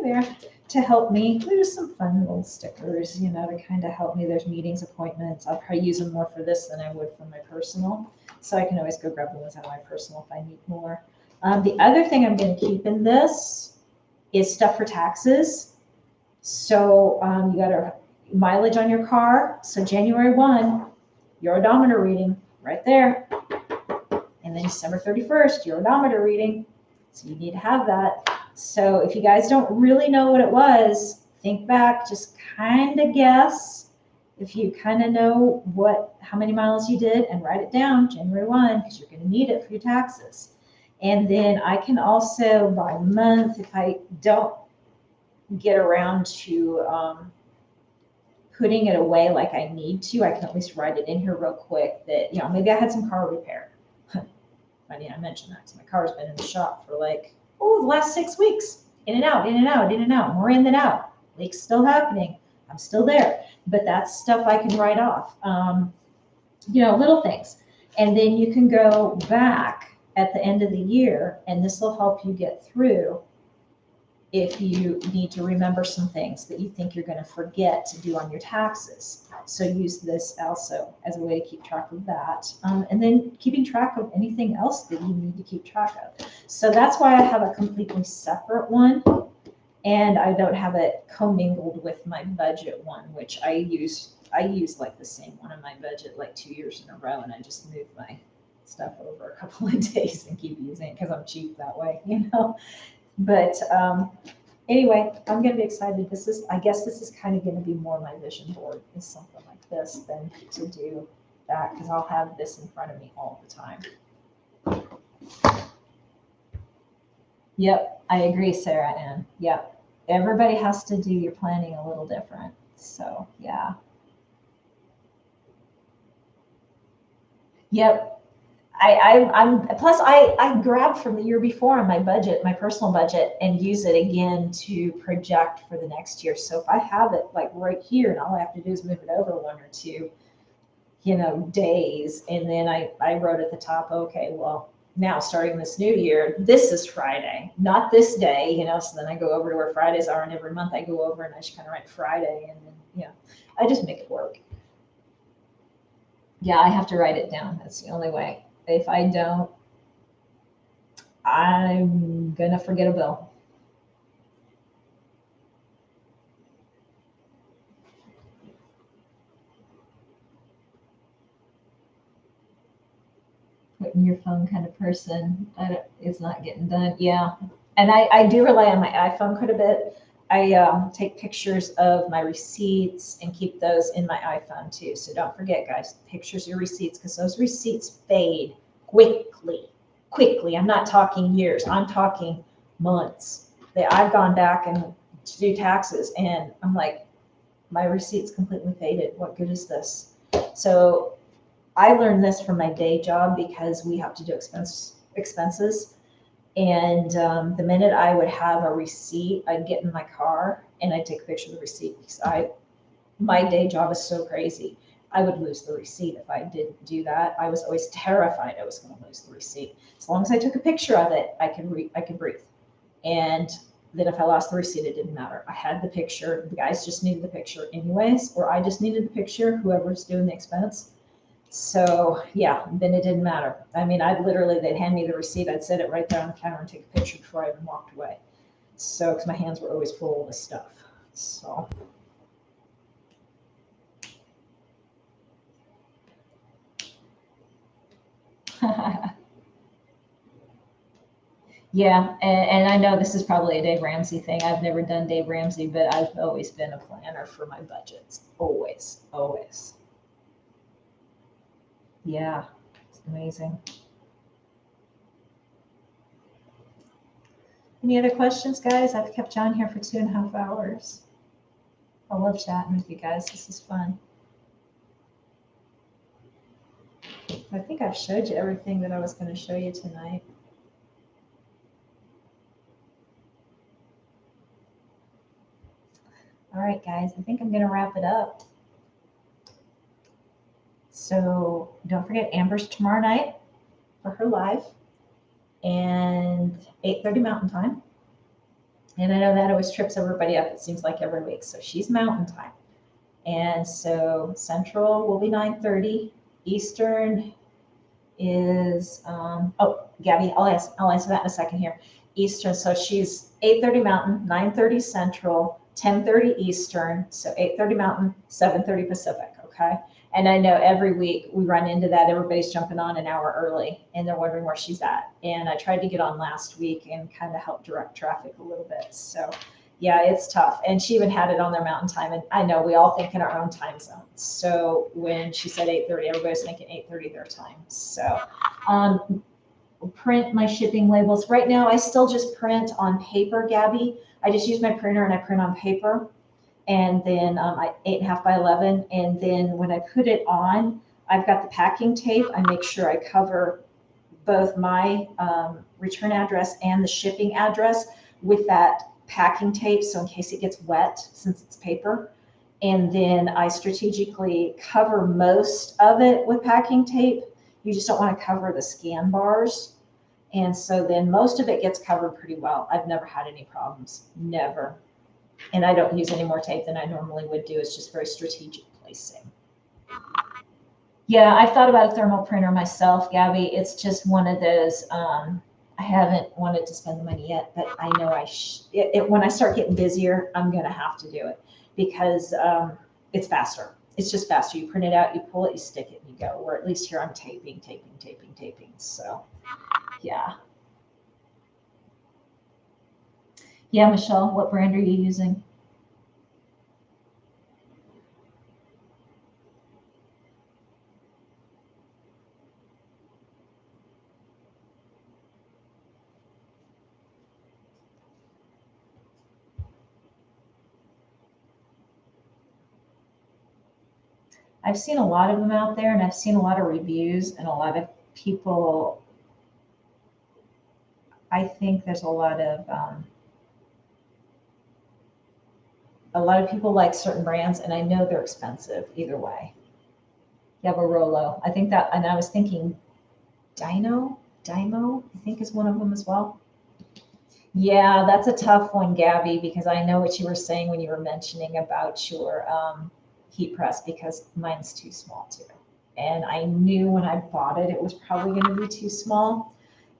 There, to help me. There's some fun little stickers, you know, to kind of help me. There's meetings, appointments. I'll probably use them more for this than I would for my personal. So I can always go grab the ones out of my personal if I need more. The other thing I'm going to keep in this is stuff for taxes. So you got a mileage on your car. So January 1, your odometer reading right there. And then December 31st, your odometer reading. So you need to have that. So if you guys don't really know what it was, think back, just kind of guess. If you kind of know how many miles you did, and write it down January 1, because you're going to need it for your taxes. And then I can also by month, if I don't get around to putting it away like I need to, I can at least write it in here real quick that, you know, maybe I had some car repair. Funny I mentioned that, because my car's been in the shop for like, the last 6 weeks, in and out, in and out, in and out, more in than out. Leaks still happening. I'm still there, but that's stuff I can write off. You know, little things. And then you can go back at the end of the year, and this will help you get through if you need to remember some things that you think you're going to forget to do on your taxes. So use this also as a way to keep track of that. And then keeping track of anything else that you need to keep track of. So that's why I have a completely separate one, and I don't have it commingled with my budget one, which I use like the same one in my budget like 2 years in a row, and I just move my stuff over a couple of days and keep using it because I'm cheap that way, you know. But anyway, I'm gonna be excited. I guess this is kind of gonna be more my vision board, is something like this than to do that, because I'll have this in front of me all the time. Yep, I agree, Sarah Ann. Yep. Everybody has to do your planning a little different. So yeah. Yep. I'm plus I grabbed from the year before on my budget, my personal budget, and use it again to project for the next year. So if I have it like right here, and all I have to do is move it over one or two, days, and then I wrote at the top, okay, well, now starting this new year, this is Friday, not this day, so then I go over to where Fridays are, and every month I go over and I just kind of write Friday, and then, I just make it work. Yeah, I have to write it down. That's the only way. If I don't, I'm gonna forget a bill. Putting your phone kind of person, it's not getting done. Yeah, and I do rely on my iPhone quite a bit. I take pictures of my receipts and keep those in my iPhone too. So don't forget, guys, pictures of your receipts, because those receipts fade quickly. Quickly. I'm not talking years. I'm talking months. I've gone back and to do taxes, and I'm like, my receipts completely faded. What good is this? So I learned this from my day job, because we have to do expenses. And the minute I would have a receipt, I'd get in my car and I'd take a picture of the receipt, because my day job is so crazy. I would lose the receipt if I didn't do that. I was always terrified I was going to lose the receipt. As long as I took a picture of it, I could breathe. And then if I lost the receipt, it didn't matter. I had the picture. The guys just needed the picture anyways, or I just needed the picture, whoever's doing the expense. So yeah, then it didn't matter. I mean, they'd hand me the receipt. I'd set it right there on the counter and take a picture before I even walked away. So, because my hands were always full of this stuff. So. Yeah, and I know this is probably a Dave Ramsey thing. I've never done Dave Ramsey, but I've always been a planner for my budgets. Always, always. Yeah, it's amazing. Any other questions, guys? I've kept John here for 2.5 hours. I love chatting with you guys. This is fun. I think I've showed you everything that I was going to show you tonight. All right, guys, I think I'm going to wrap it up. So don't forget Amber's tomorrow night for her live, and 8:30 Mountain Time. And I know that always trips everybody up, it seems like every week. So she's Mountain Time. And so Central will be 9:30. Eastern is, Gabby, I'll answer that in a second here. Eastern, so she's 8:30 Mountain, 9:30 Central, 10:30 Eastern, so 8:30 Mountain, 7:30 Pacific, okay? And I know every week we run into that. Everybody's jumping on an hour early and they're wondering where she's at. And I tried to get on last week and kind of help direct traffic a little bit. So yeah, it's tough. And she even had it on their Mountain Time. And I know we all think in our own time zones. So when she said 8:30, everybody's thinking 8:30 their time. So print my shipping labels. Right now, I still just print on paper, Gabby. I just use my printer and I print on paper. And then I 8.5 by 11. And then when I put it on, I've got the packing tape. I make sure I cover both my return address and the shipping address with that packing tape. So in case it gets wet, since it's paper. And then I strategically cover most of it with packing tape. You just don't want to cover the scan bars. And so then most of it gets covered pretty well. I've never had any problems, never. And I don't use any more tape than I normally would do. It's just very strategic placing. Yeah, I've thought about a thermal printer myself, Gabby. It's just one of those, I haven't wanted to spend the money yet, but I know when I start getting busier, I'm going to have to do it because it's faster. It's just faster. You print it out, you pull it, you stick it, and you go. Or at least here I'm taping. So, yeah. Yeah, Michelle, what brand are you using? I've seen a lot of them out there, and I've seen a lot of reviews, and a lot of people. I think there's a lot of people like certain brands, and I know they're expensive either way. You have a Rolo. I think that, and I was thinking Dymo, I think is one of them as well. Yeah, that's a tough one, Gabby, because I know what you were saying when you were mentioning about your heat press, because mine's too small too. And I knew when I bought it, it was probably going to be too small.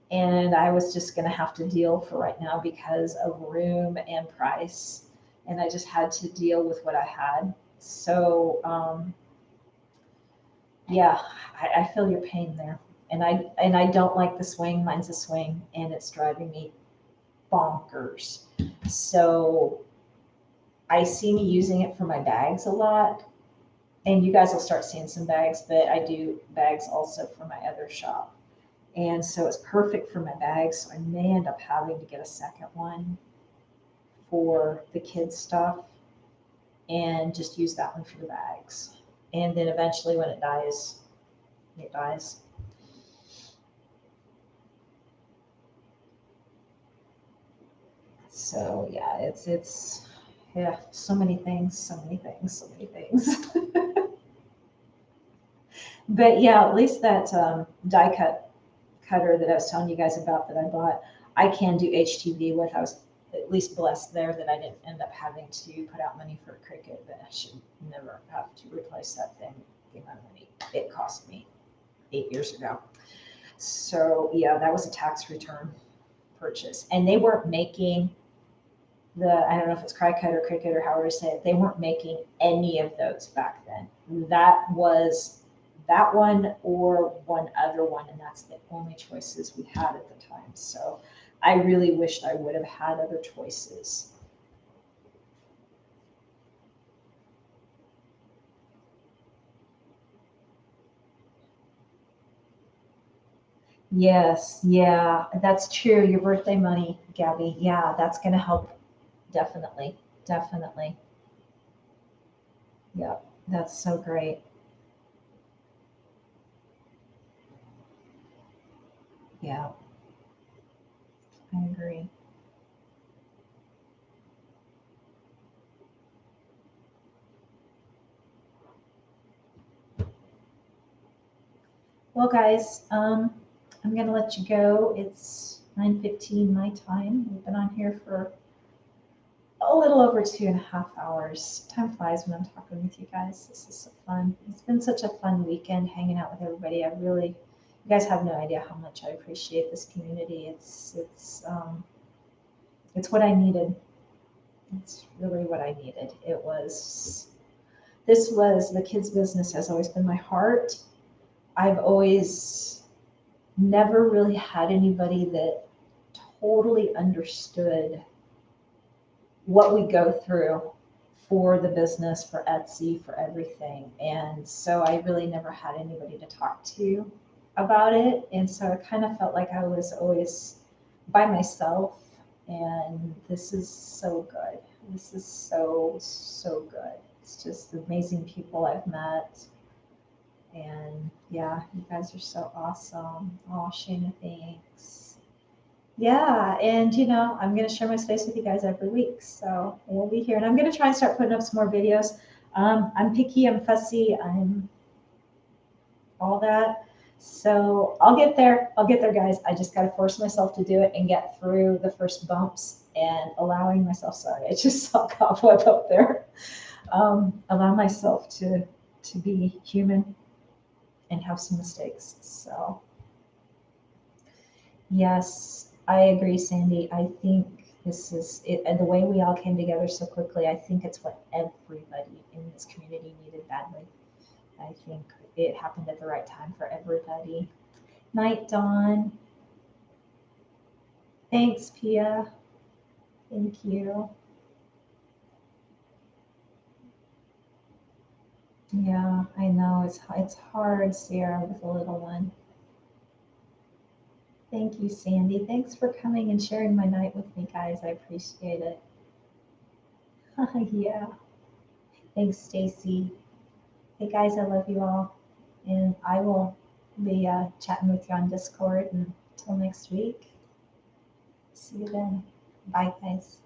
And I was just going to have to deal for right now because of room and price. And I just had to deal with what I had. So, yeah, I feel your pain there. And I don't like the swing. Mine's a swing, and it's driving me bonkers. So I see me using it for my bags a lot. And you guys will start seeing some bags, but I do bags also for my other shop. And so it's perfect for my bags. So I may end up having to get a second one for the kids' stuff and just use that one for the bags. And then eventually when it dies, it dies. So yeah, it's yeah, so many things, so many things, so many things. But yeah, at least that die cut cutter that I was telling you guys about that I bought, I can do HTV with. I was at least blessed there that I didn't end up having to put out money for a Cricut, but I should never have to replace that thing. The amount of money it cost me 8 years ago. So yeah, that was a tax return purchase, and they weren't making I don't know if it's Cricut or Cricut or however you say it, they weren't making any of those back then. That was that one or one other one, and that's the only choices we had at the time. So I really wished I would have had other choices. Yes, yeah, that's true. Your birthday money, Gabby. Yeah, that's going to help. Definitely, definitely. Yeah, that's so great. Yeah, I agree. Well, guys, I'm gonna let you go. It's 9:15 my time. We've been on here for a little over 2.5 hours. Time flies when I'm talking with you guys. This is so fun. It's been such a fun weekend hanging out with everybody. You guys have no idea how much I appreciate this community. It's what I needed. It's really what I needed. This was the kids' business has always been my heart. I've always never really had anybody that totally understood what we go through for the business, for Etsy, for everything. And so I really never had anybody to talk to about it. And so I kind of felt like I was always by myself. And this is so good. This is so, so good. It's just amazing people I've met. And yeah, you guys are so awesome. Oh, Shayna, thanks. Yeah, and I'm gonna share my space with you guys every week. So we'll be here. And I'm gonna try and start putting up some more videos. I'm picky, I'm fussy, I'm all that. So I'll get there. I'll get there, guys. I just gotta force myself to do it and get through the first bumps and allowing myself, sorry, I just saw cobweb up there. Allow myself to be human and have some mistakes. So yes, I agree, Sandy. I think this is it, and the way we all came together so quickly. I think it's what everybody in this community needed badly. I think it happened at the right time for everybody. Night, Dawn. Thanks, Pia. Thank you. Yeah, I know it's hard, Sarah, with a little one. Thank you, Sandy. Thanks for coming and sharing my night with me, guys. I appreciate it. Yeah. Thanks, Stacy. Hey, guys, I love you all, and I will be chatting with you on Discord. And until next week, see you then. Bye, guys.